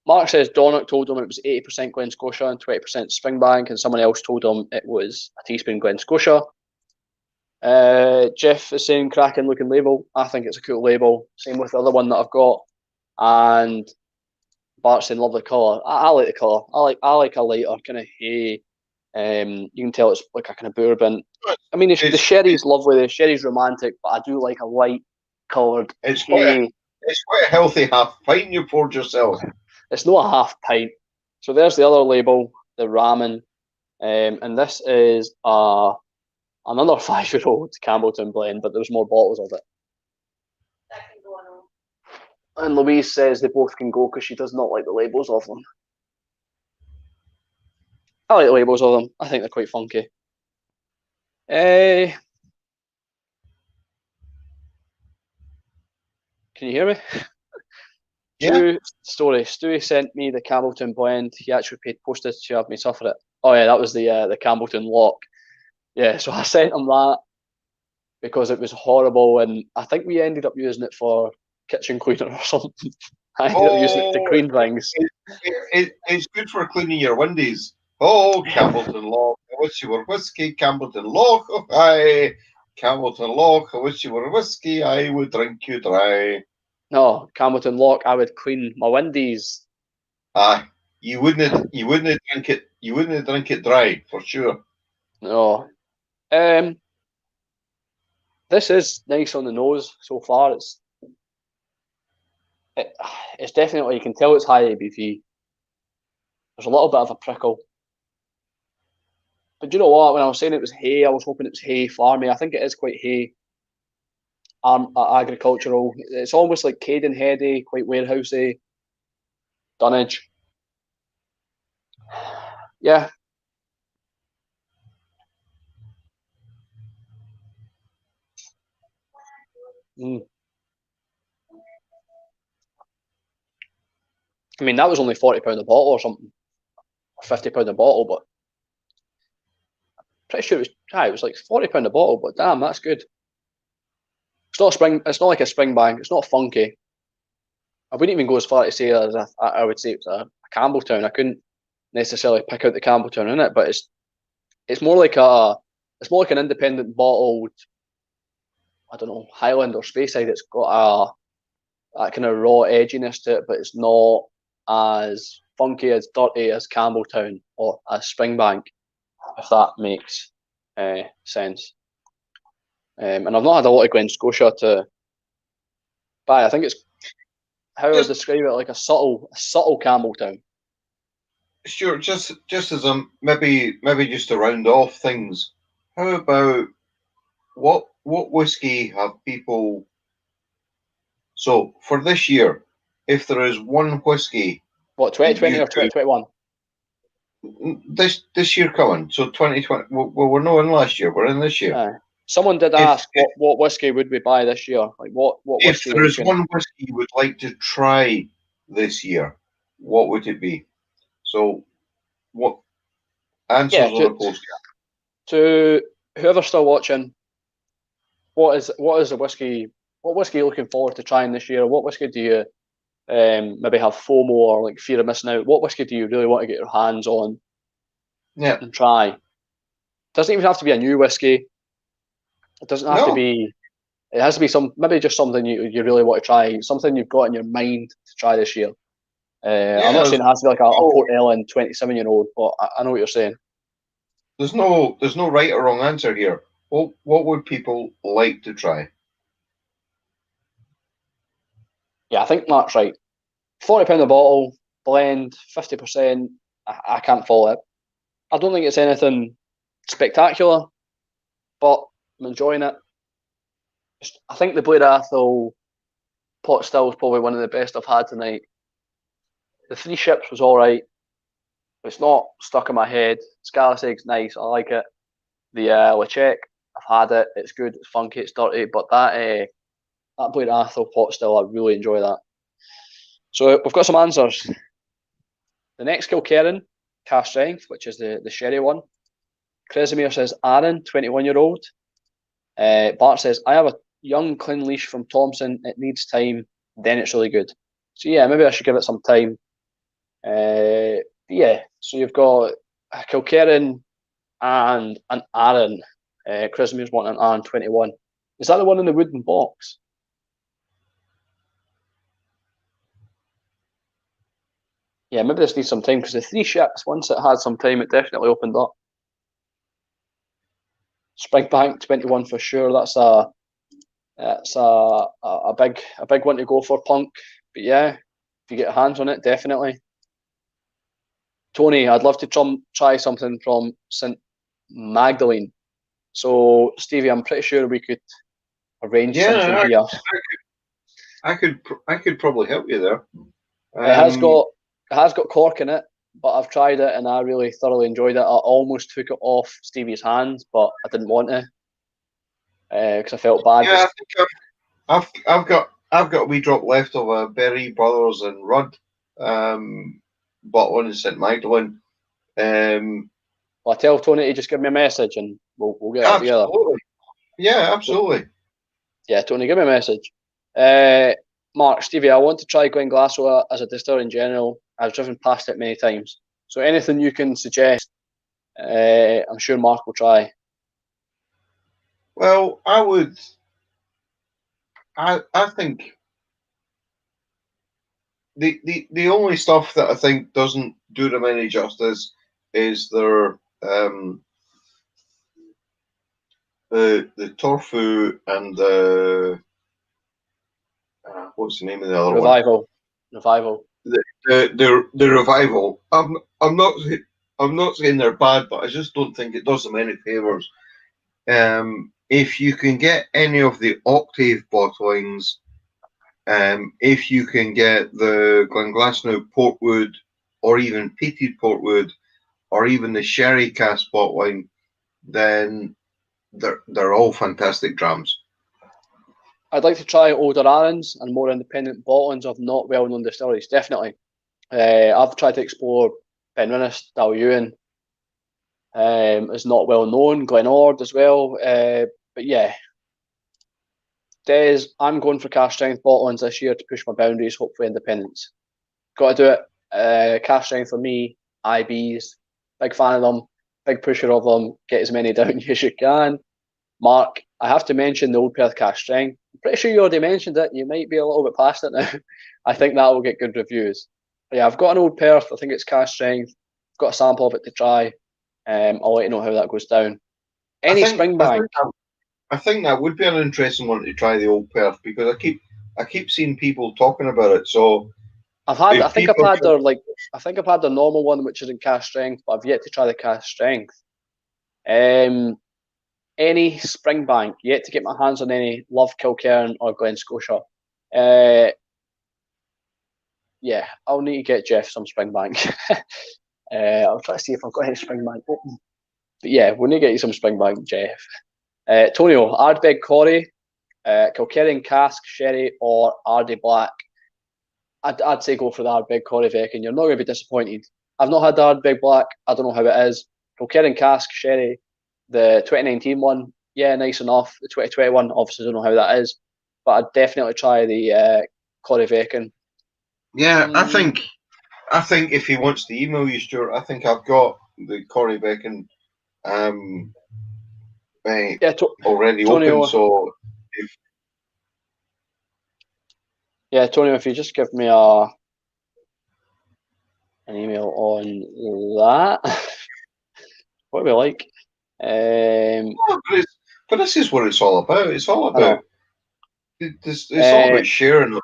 Mark says Dornoch told him it was 80% Glen Scotia and 20% Springbank, and someone else told him it was a teaspoon Glen Scotia. Jeff is saying cracking looking label. I think it's a cool label. Same with the other one that I've got. And Bart's saying lovely colour. I like the colour. I like a lighter kind of hay. You can tell it's like a kind of bourbon. I mean, the sherry's lovely. The sherry's romantic, but I do like a light coloured. It's quite a healthy half pint you poured yourself. It's not a half pint. So there's the other label, the ramen, and this is another 5-year-old Campbelltown blend, but there's more bottles of it. That can go on. And Louise says they both can go because she does not like the labels of them. I like the labels of them. I think they're quite funky. Can you hear me? Yeah. Stewie sent me the Campbelltown blend. He actually paid postage to have me suffer it. Oh yeah, that was the Campbelltown Lock. Yeah, so I sent him that because it was horrible, and I think we ended up using it for kitchen cleaner or something. I ended up using it to clean things. It's good for cleaning your windies. Oh, Campbelltown Lock, I wish you were whiskey. Campbelltown Lock, oh, aye. Campbelltown Lock, I wish you were whiskey. I would drink you dry. No, Campbelltown Lock, I would clean my windies. Aye. you wouldn't drink it dry for sure. No. This is nice on the nose so far. It's definitely, you can tell it's high ABV. There's a little bit of a prickle. But do you know what? When I was saying it was hay, I was hoping it was hay farmy. I think it is quite hay, agricultural. It's almost like Cadenheady, quite warehousey, dunnage. Yeah. Mm. I mean, that was only £40 a bottle or something, or £50 a bottle, but pretty sure it was like £40 a bottle. But damn, that's good. It's not a spring. It's not like a Springbank. It's not funky. I wouldn't even go as far to say as I would say it's a Campbelltown. I couldn't necessarily pick out the Campbelltown in it, but it's more like an independent bottled, I don't know, Highland or Speyside. It's got that kind of raw edginess to it, but it's not as funky, as dirty as Campbelltown or as Springbank, if that makes sense. And I've not had a lot of Glen Scotia to buy. I think it's how I would describe it, like a subtle Campbelltown. Sure, just as maybe just to round off things, how about what whiskey have people? So for this year, if there is one whiskey, What, 2020 or 2021? This year coming, so 2020. Well, we're not in last year. We're in this year. Someone did ask what whiskey would we buy this year? Like what If whiskey? there is one whiskey you would like to try this year, what would it be? So, what answers on the postcard? To whoever's still watching, what is a whiskey? What whiskey are you looking forward to trying this year? What whiskey do you maybe have FOMO or like fear of missing out? What whiskey do you really want to get your hands on? Yeah, and try. Doesn't even have to be a new whiskey. It doesn't have to be. It has to be maybe just something you really want to try. Something you've got in your mind to try this year. I'm not saying it has to be like a Port Ellen 27-year-old, but I know what you're saying. There's no right or wrong answer here. What would people like to try? Yeah, I think Mark's right. £40 a bottle, blend, 50%. I can't follow it. I don't think it's anything spectacular, but I'm enjoying it. I think the Blair Athol pot still is probably one of the best I've had tonight. The Three Ships was all right. It's not stuck in my head. Scallop's Egg's nice. I like it. The Lechek, I've had it. It's good. It's funky. It's dirty. But that Blair Athol pot still, I really enjoy that. So we've got some answers. The next Kilkerran, Cask Strength, which is the sherry one. Kresimir says Aaron, 21-year-old. Bart says, I have a young clean leash from Thompson. It needs time. Then it's really good. So yeah, maybe I should give it some time. Yeah, so you've got a Kilkerran and an Aaron. Krisimir's wanting an Aaron 21. Is that the one in the wooden box? Yeah, maybe this needs some time because the Three Ships, once it had some time, it definitely opened up. Springbank 21 for sure. That's a big one to go for, Punk. But yeah, if you get your hands on it, definitely. Tony, I'd love to try something from St. Magdalene. So, Stevie, I'm pretty sure we could arrange something here. I could probably help you there. It has got cork in it, but I've tried it and I really thoroughly enjoyed it. I almost took it off Stevie's hands, but I didn't want to because I felt bad. Yeah, I think I've got a wee drop left of a Berry Brothers and Rudd bottle in St. Magdalene. Well, I tell Tony to just give me a message and we'll get it together. Yeah, absolutely. Yeah, Tony, give me a message. Mark, Stevie, I want to try Glenglassaugh as a distiller in general. I've driven past it many times. So anything you can suggest, I'm sure Mark will try. Well, I think the only stuff that I think doesn't do them any justice is their the tofu and the what's the name of the other Revival. The revival. I'm not saying they're bad, but I just don't think it does them any favors. If you can get any of the octave bottlings, if you can get the Glenglassaugh Portwood, or even peated Portwood, or even the sherry cask bottling, then they're all fantastic drams. I'd like to try older Arons and more independent bottlings of not well-known distilleries, definitely. I've tried to explore Penrhynnes, Dalhousie, is not well known, Glenord as well. But yeah, Des, I'm going for cask strength bottlings this year to push my boundaries, hopefully independence. Got to do it. Cask strength for me, IBs, big fan of them, big pusher of them, get as many down as you can. Mark, I have to mention the Old Perth cask strength. I'm pretty sure you already mentioned it. You might be a little bit past it now. I think that will get good reviews. But yeah, I've got an Old Perth. I think it's cask strength. I've got a sample of it to try. I'll let you know how that goes down. Any Springbank? I think that would be an interesting one to try, the Old Perth, because I keep seeing people talking about it. So I think I've had their normal one, which is in cask strength, but I've yet to try the cask strength. Any Springbank, yet to get my hands on any. Love Kilcairn or Glen Scotia. Yeah, I'll need to get Jeff some Springbank. I'll try to see if I've got any Springbank open. But yeah, we'll need to get you some Springbank, Jeff. Tonio, Ardbeg Corrie, Kilkerran Cask, Sherry, or Ardie Black. I'd say go for the Ardbeg Corrie, Vecken. You're not going to be disappointed. I've not had the Ardbeg Black. I don't know how it is. Kilkerran Cask, Sherry, the 2019 one, yeah, nice enough. The 2021, obviously, don't know how that is. But I'd definitely try the Corrie Vecken. Yeah, I think if he wants to email you, Stuart, I think I've got the Corrie Vecken already open. So Tony, if you just give me an email on that, what do we like? But this is what it's all about. It's all about it's all about sharing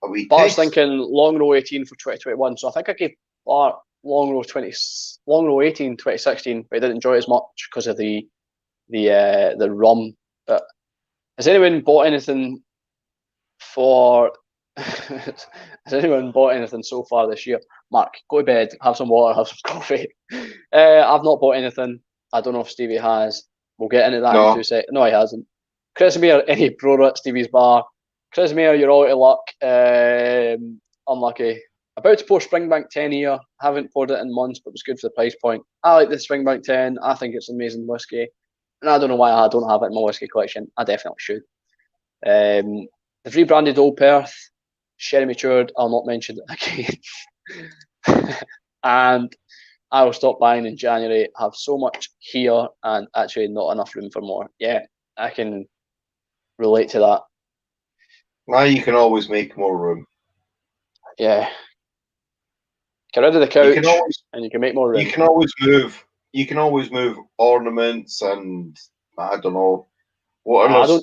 a wee Bart's taste. thinking Long Row 18 for 2021, so I think I gave Bart Long Row 18 2016, but he didn't enjoy it as much because of the rum. But has anyone bought anything for? Has anyone bought anything so far this year? Mark, go to bed, have some water, have some coffee. I've not bought anything. I don't know if Stevie has. We'll get into that in 2 seconds. No, he hasn't. Chris Mayer, any bro at Stevie's bar? Chris Mayer, you're all out of luck. Unlucky. About to pour Springbank 10 here. Haven't poured it in months, but it was good for the price point. I like the Springbank 10. I think it's an amazing whiskey. And I don't know why I don't have it in my whiskey collection. I definitely should. The rebranded Old Perth, sherry matured. I'll not mention it again. And I will stop buying in January. Have so much here and actually not enough room for more. Yeah, I can relate to that. Now you can always make more room. Yeah. Get rid of the couch and you can make more room. You can always move ornaments and I don't know what other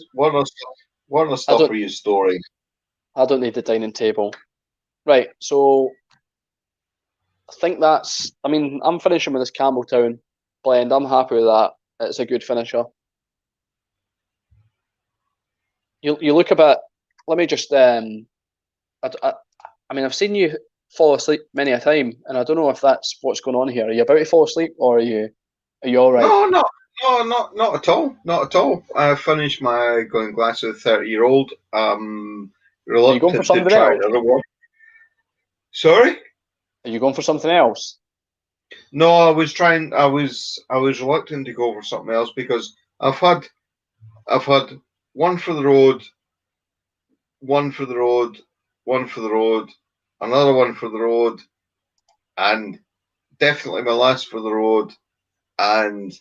stuff are you storing? I don't need the dining table. Right, so I think I'm finishing with this Campbelltown blend. I'm happy with that. It's a good finisher. You look a bit. Let me just. I've seen you fall asleep many a time, and I don't know if that's what's going on here. Are you about to fall asleep, or are you all right? No, not at all. Not at all. I finished my Glenglassaugh 30-year-old. Are you going for something else? Another one. Sorry? Are you going for something else? No, I was reluctant to go for something else because I've had one for the road, one for the road, one for the road, another one for the road, and definitely my last for the road, and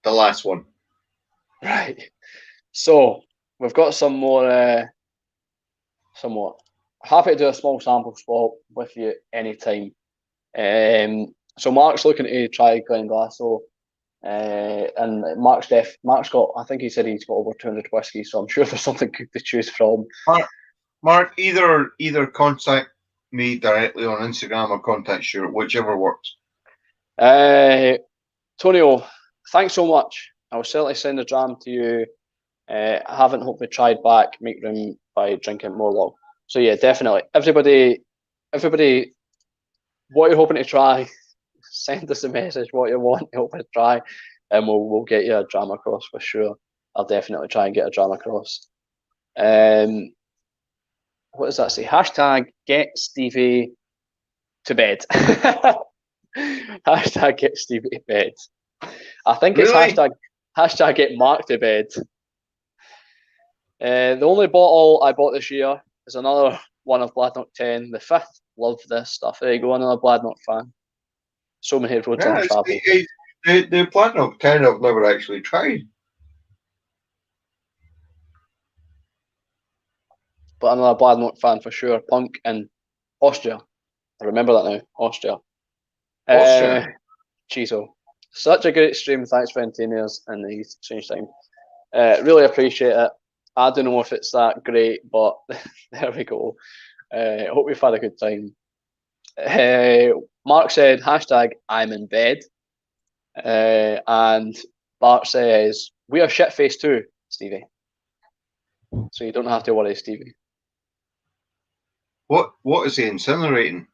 the last one. Right. So we've got some more somewhat happy to do a small sample swap with you anytime. So Mark's looking to try Glenglassaugh, and Mark's got, I think he said he's got over 200 whiskies, so I'm sure there's something good to choose from. Mark, either contact me directly on Instagram or contact Stuart, whichever works. Tonio, thanks so much. I will certainly send a dram to you. I haven't hopefully tried back, make room by drinking more long. So yeah, definitely. Everybody, what you're hoping to try, send us a message what you want to hoping to try, and we'll get you a dram across for sure. I'll definitely try and get a dram across. What does that say? Hashtag get Stevie to bed. Hashtag get Stevie to bed. I think it's Really? hashtag get Mark to bed. The only bottle I bought this year is another one of Bladnoch 10, the 5th. Love this stuff. There you go, another Bladnoch fan. So many roads on travel. The Bladnoch 10 I've never actually tried. But another Bladnoch fan for sure. Punk in Austria. I remember that now. Austria. Chiso. Such a great stream. Thanks for entertaining us in the strange time. Really appreciate it. I don't know if it's that great, but there we go. Hope you've had a good time. Mark said, hashtag I'm in bed. And Bart says, we are shit-faced too, Stevie. So you don't have to worry, Stevie. What is he incinerating?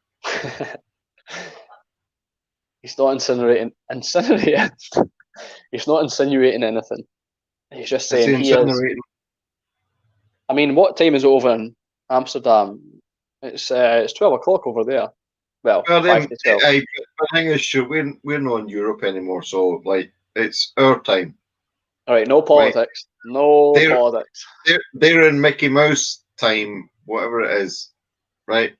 He's not incinerating. He's not insinuating anything. He's just saying he is. I mean, what time is it over in Amsterdam? It's 12 o'clock over there. Well, 5 to 12. The thing is, we're not in Europe anymore, so like it's our time. All right, no politics. Right. No politics. They're in Mickey Mouse time, whatever it is, right?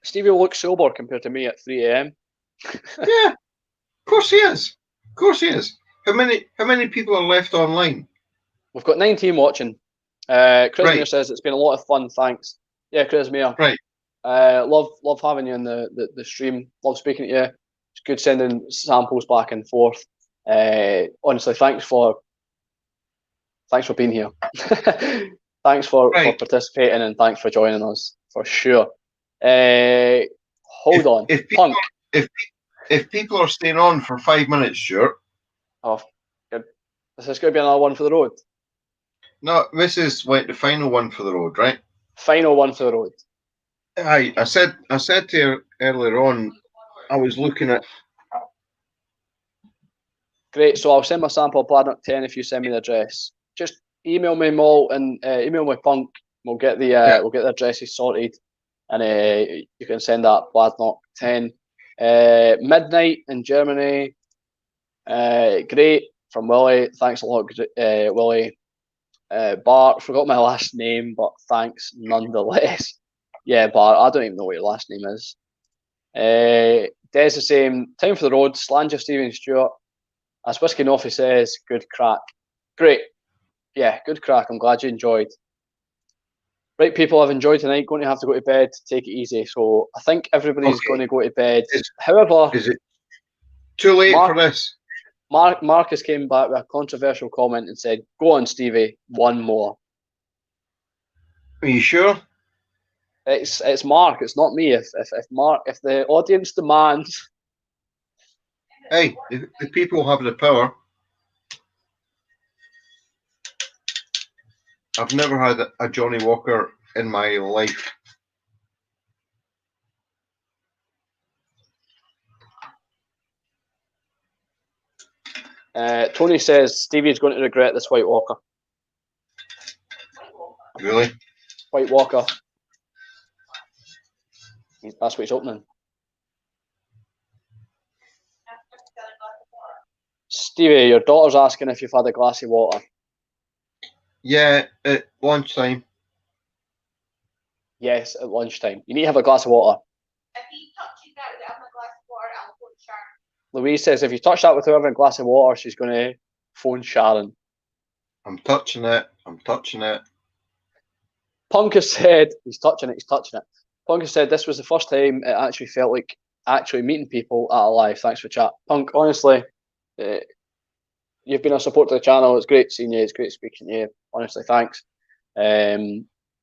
Stevie looks sober compared to me at 3 a.m. Yeah, of course he is. Of course he is. How many people are left online? We've got 19 watching. Chris says it's been a lot of fun. Thanks. Yeah, Chris Mayer. Right. Love having you in the stream. Love speaking to you. It's good sending samples back and forth. Honestly, thanks for being here. Thanks for participating, and thanks for joining us for sure. Hold on, Punk. If people are staying on for 5 minutes, Stuart. Oh, good. This is going to be another one for the road. No, this is like the final one for the road, right? Final one for the road. Aye, I said to you earlier on, I was looking at. Great, so I'll send my sample of Bladnoch 10 if you send me the address. Just email me Malt and email me Punk. We'll get the addresses sorted, and you can send that Bladnoch 10. Midnight in Germany. Great from Willie. Thanks a lot, Willie. Bart, forgot my last name, but thanks nonetheless. Yeah, Bart, I don't even know what your last name is. Des the same. Time for the road. Slanger Stephen Stewart. As Whisky Noffy says, good crack. Great. Yeah, good crack. I'm glad you enjoyed. Right, people, I've enjoyed tonight. Going to have to go to bed. Take it easy. So I think everybody's going to go to bed. However, is it too late for this? Marcus came back with a controversial comment and said, "Go on, Stevie, one more." Are you sure? It's Mark. It's not me. If the audience demands. Hey, if the people have the power. I've never had a Johnny Walker in my life. Tony says Stevie's going to regret this White Walker. Really? White Walker. That's what he's opening. Stevie, your daughter's asking if you've had a glass of water. Yeah, at lunchtime. Yes, at lunchtime. You need to have a glass of water. If he touches that without a glass of water, I'll phone Sharon. Louise says if you touch that without having a glass of water, she's going to phone Sharon. I'm touching it. I'm touching it. Punk has said he's touching it. Punk has said this was the first time it actually felt like actually meeting people at a live. Thanks for chat, Punk. Honestly, you've been a support to the channel. It's great seeing you. It's great speaking to you. Honestly, thanks.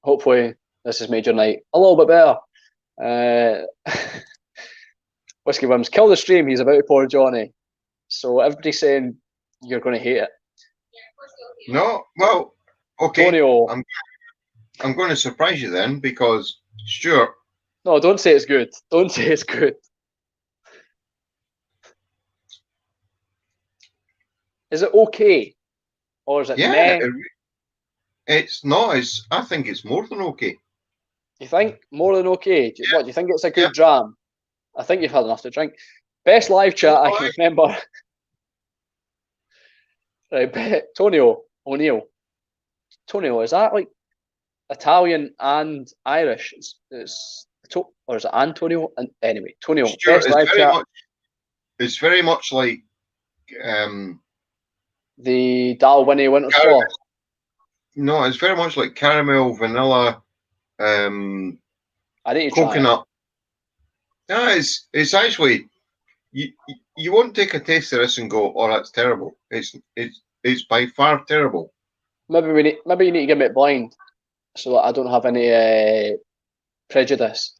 Hopefully this has made your night a little bit better. Whiskey Wims, kill the stream. He's about to pour Johnny. So everybody's saying you're going to hate it. No, well, okay. Tonio. I'm going to surprise you then, because Stuart. No, don't say it's good. Don't say it's good. Is it okay, or is it meh? It's not. I think it's more than okay. You think more than okay? What do you think? It's a good dram? I think you've had enough to drink. Best live chat I can remember. Right, Tonio O'Neill. Tonio, is that like Italian and Irish? Or is it Antonio? And anyway, Tonio. Stuart, best live chat. It's very much like the Dalwhinnie Winter Straw. No, it's very much like caramel, vanilla, I need to coconut. No, it's actually you won't take a taste of this and go, "Oh, that's terrible." It's by far terrible. Maybe you need to give me it blind, so that I don't have any prejudice.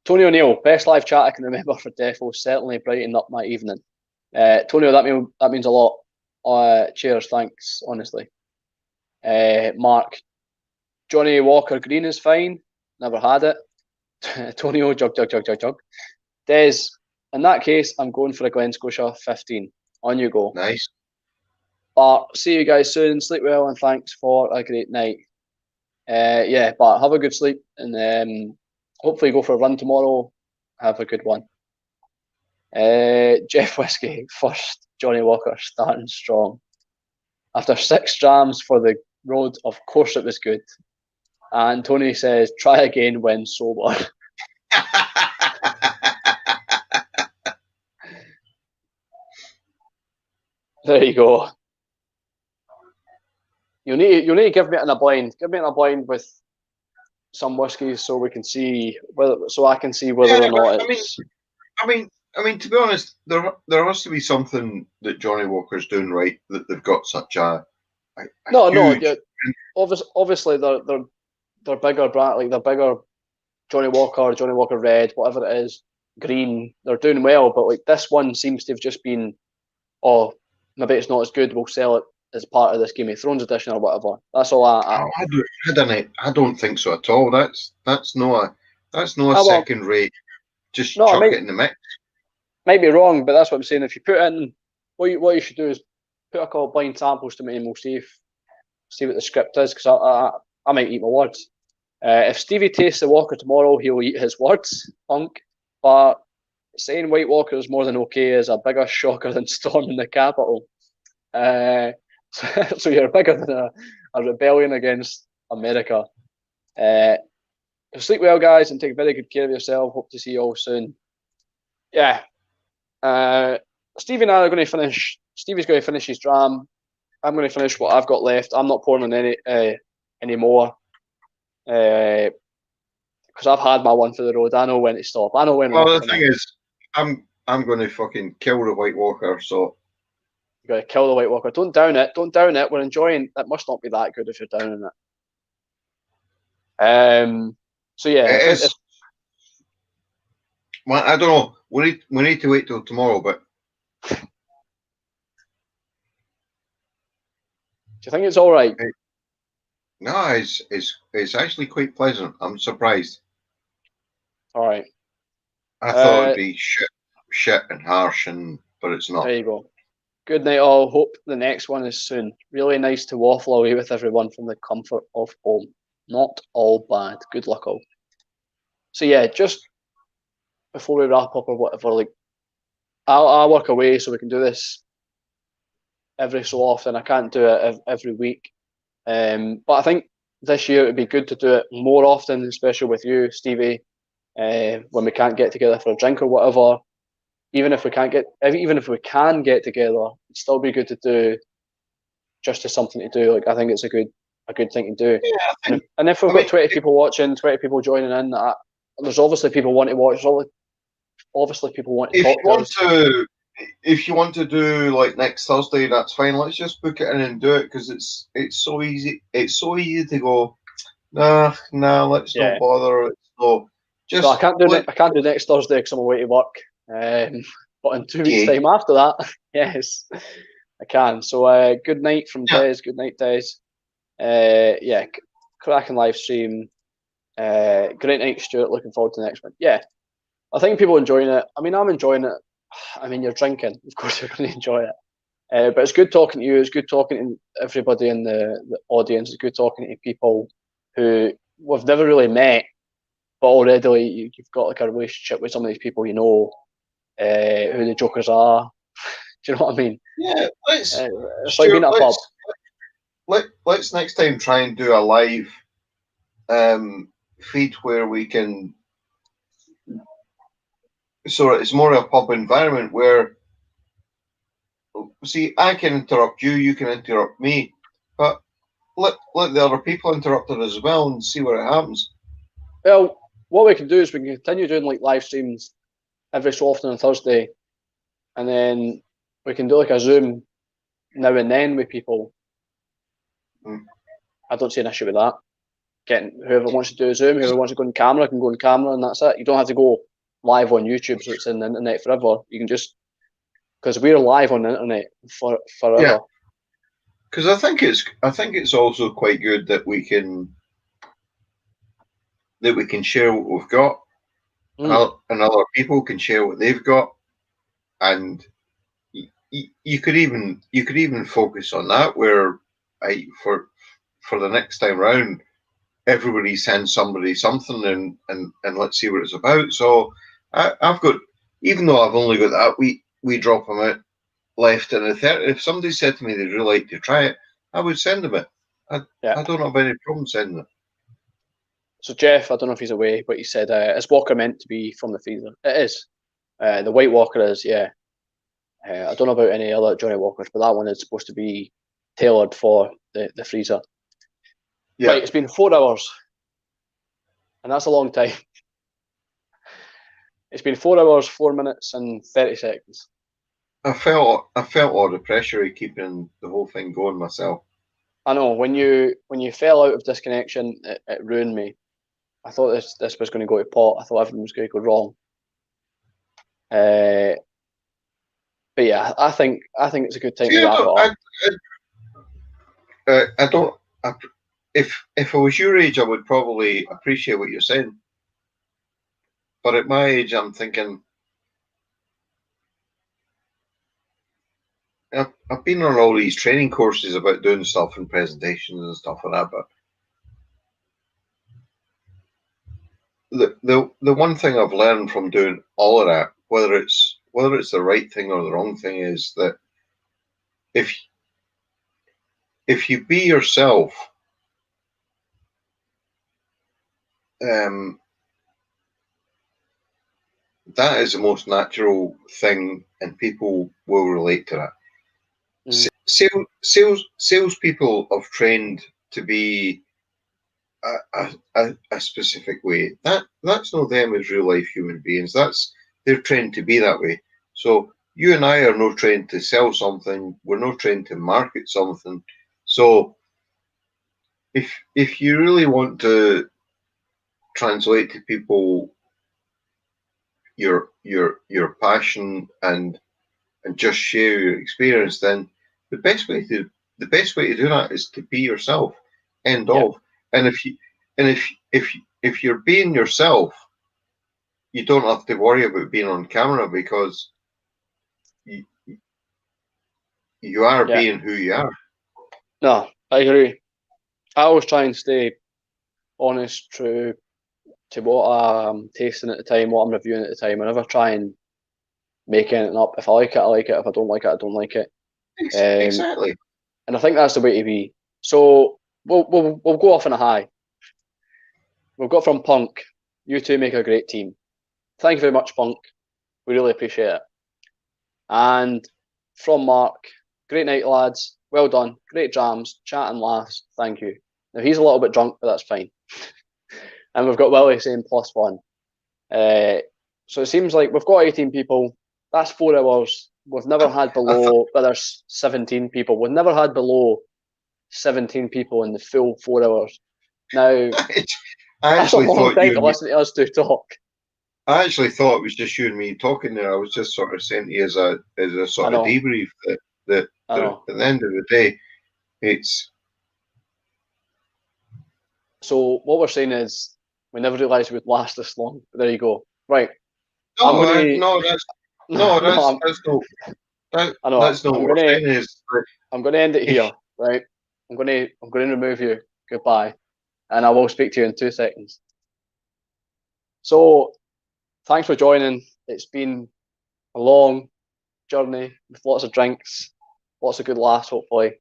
Tony O'Neill, best live chat I can remember for Defo, certainly brightened up my evening. Tonio, that means a lot. Cheers, thanks, honestly. Mark, Johnny Walker Green is fine. Never had it. Tonio, jug. Des, in that case, I'm going for a Glen Scotia 15. On you go. Nice. But see you guys soon. Sleep well, and thanks for a great night. Yeah, but have a good sleep, and hopefully go for a run tomorrow. Have a good one. Jeff Whisky, first Johnny Walker starting strong. After 6 drams for the road, of course it was good. And Tony says, try again when sober. There you go. You need to give me it in a blind. Give me it in a blind with some whiskies so we can see so I can see whether or not it's. I mean, to be honest, there has to be something that Johnny Walker's doing right, that they've got such a huge... Yeah. Obviously they're bigger brand, like they're bigger. Johnny Walker Red, whatever it is, green. They're doing well, but like this one seems to have just been, oh, maybe it's not as good. We'll sell it as part of this Game of Thrones edition or whatever. That's all. I don't think so at all. That's not a second rate. Just chuck it in the mix. Might be wrong, but that's what I'm saying. If you put in, what you should do is put a couple of blind samples to me, and we'll see what the script is, because I might eat my words. If Stevie tastes the Walker tomorrow, he'll eat his words, Punk. But saying White Walker is more than okay is a bigger shocker than storming the Capitol. So you're bigger than a rebellion against America. Sleep well, guys, and take very good care of yourself. Hope to see you all soon. Yeah. Stevie and I are going to finish. Stevie's going to finish his dram. I'm going to finish what I've got left. I'm not pouring on any more. Because I've had my one for the road. I know when to stop. I know when. Well, the thing is, I'm going to fucking kill the White Walker. So you got to kill the White Walker. Don't down it. We're enjoying. It must not be that good if you're downing it. So yeah, it is. Well, I don't know. We need to wait till tomorrow, but. Do you think it's all right? No, it's actually quite pleasant. I'm surprised. All right. I thought it'd be shit and harsh, but it's not. There you go. Good night, all. Hope the next one is soon. Really nice to waffle away with everyone from the comfort of home. Not all bad. Good luck, all. So yeah, just before we wrap up or whatever, like I'll work away so we can do this every so often. I can't do it every week. But I think this year it would be good to do it more often, especially with you, Stevie, when we can't get together for a drink or whatever. Even if we can get together, it'd still be good to do just as something to do. Like I think it's a a good thing to do. Yeah, I think, And if we've I got mean, 20 people watching, 20 people joining in, there's obviously people want to watch. There's obviously people want to if talk you to want us. to, if you want to do like next Thursday, that's fine. Let's just book it in and do it because it's so easy. It's so easy to go. Nah, let's Yeah. not bother. So just No, I can't do next Thursday because I'm away to work. But in 2 weeks' Okay. time after that, yes, I can. So good night from Yeah. Des. Good night, Des. Yeah, cracking live stream. Great night, Stuart. Looking forward to the next one. Yeah, I think people are enjoying it. I mean, I'm enjoying it. I mean, you're drinking. Of course, you're going to enjoy it. But it's good talking to you. It's good talking to everybody in the audience. It's good talking to people who we've never really met, but already like, you've got like a relationship with some of these people you know, who the jokers are. Do you know what I mean? Yeah, let's It's like being Stuart, at a pub. let's next time try and do a live feed where we can, so it's more a pub environment where, see, I can interrupt you, you can interrupt me, but let the other people interrupt it as well and see what happens. Well, what we can do is we can continue doing like live streams every so often on Thursday, and then we can do like a Zoom now and then with people. I don't see an issue with that. Getting whoever wants to do a Zoom, whoever wants to go on camera can go on camera, and that's it. You don't have to go live on YouTube, so it's in the internet forever. You can just, because we're live on the internet forever. Yeah, because I think it's also quite good that we can share what we've got, and other people can share what they've got, and you could even focus on that where for the next time round everybody sends somebody something and let's see what it's about. So I've got, even though I've only got that, we drop them out left and a third. If somebody said to me they'd really like to try it, I would send them it. I don't have any problem sending it. So Jeff, I don't know if he's away, but he said, is Walker meant to be from the freezer? It is. The White Walker is, yeah. I don't know about any other Johnny Walkers, but that one is supposed to be tailored for the freezer. Yeah. Right, it's been 4 hours, and that's a long time. It's been 4 hours, 4 minutes, and 30 seconds. I felt all the pressure of keeping the whole thing going myself. I know when you fell out of disconnection, it ruined me. I thought this was going to go to pot. I thought everything was going to go wrong. But yeah, I think it's a good time to wrap it up. I don't. If I was your age, I would probably appreciate what you're saying. But at my age, I'm thinking, I've been on all these training courses about doing stuff and presentations and stuff like that, but the one thing I've learned from doing all of that, whether it's the right thing or the wrong thing, is that if you be yourself, that is the most natural thing, and people will relate to that. Salespeople have trained to be a specific way. That's not them as real life human beings. They're trained to be that way. So you and I are not trained to sell something. We're not trained to market something. So if you really want to translate to people your passion and just share your experience, then the best way to do that is to be yourself. End of. And if you're being yourself, you don't have to worry about being on camera because you are being who you are. No, I agree. I always try and stay honest, true to what I'm tasting at the time, what I'm reviewing at the time. I never try and make anything up. If I like it, I like it. If I don't like it, I don't like it. Exactly. And I think that's the way to be. So we'll go off on a high. We've got from Punk. You two make a great team. Thank you very much, Punk. We really appreciate it. And from Mark, great night, lads. Well done. Great drams. Chat and laughs. Thank you. Now he's a little bit drunk, but that's fine. And we've got Willie saying +1. So it seems like we've got 18 people. That's 4 hours. We've never had below, but there's 17 people. We've never had below 17 people in the full 4 hours. Now, I that's a actually long thought time you to and me, listen to us two talk. I actually thought it was just you and me talking there. I was just sort of saying to you as a sort of know. debrief that I know. at the end of the day, it's So what we're saying is we never realised we'd last this long. But there you go. Right. I'm no, gonna no, that's no, that's I'm, no I know. that's not what we're saying. Is that I'm gonna end it here. Right. I'm gonna remove you. Goodbye. And I will speak to you in 2 seconds. So thanks for joining. It's been a long journey with lots of drinks, lots of good laughs, hopefully.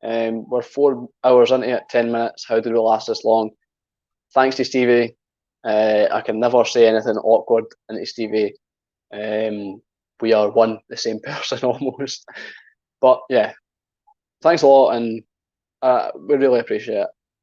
We're 4 hours into it, 10 minutes. How did we last this long? Thanks to Stevie. I can never say anything awkward into Stevie. We are the same person almost. But yeah, thanks a lot, and we really appreciate it.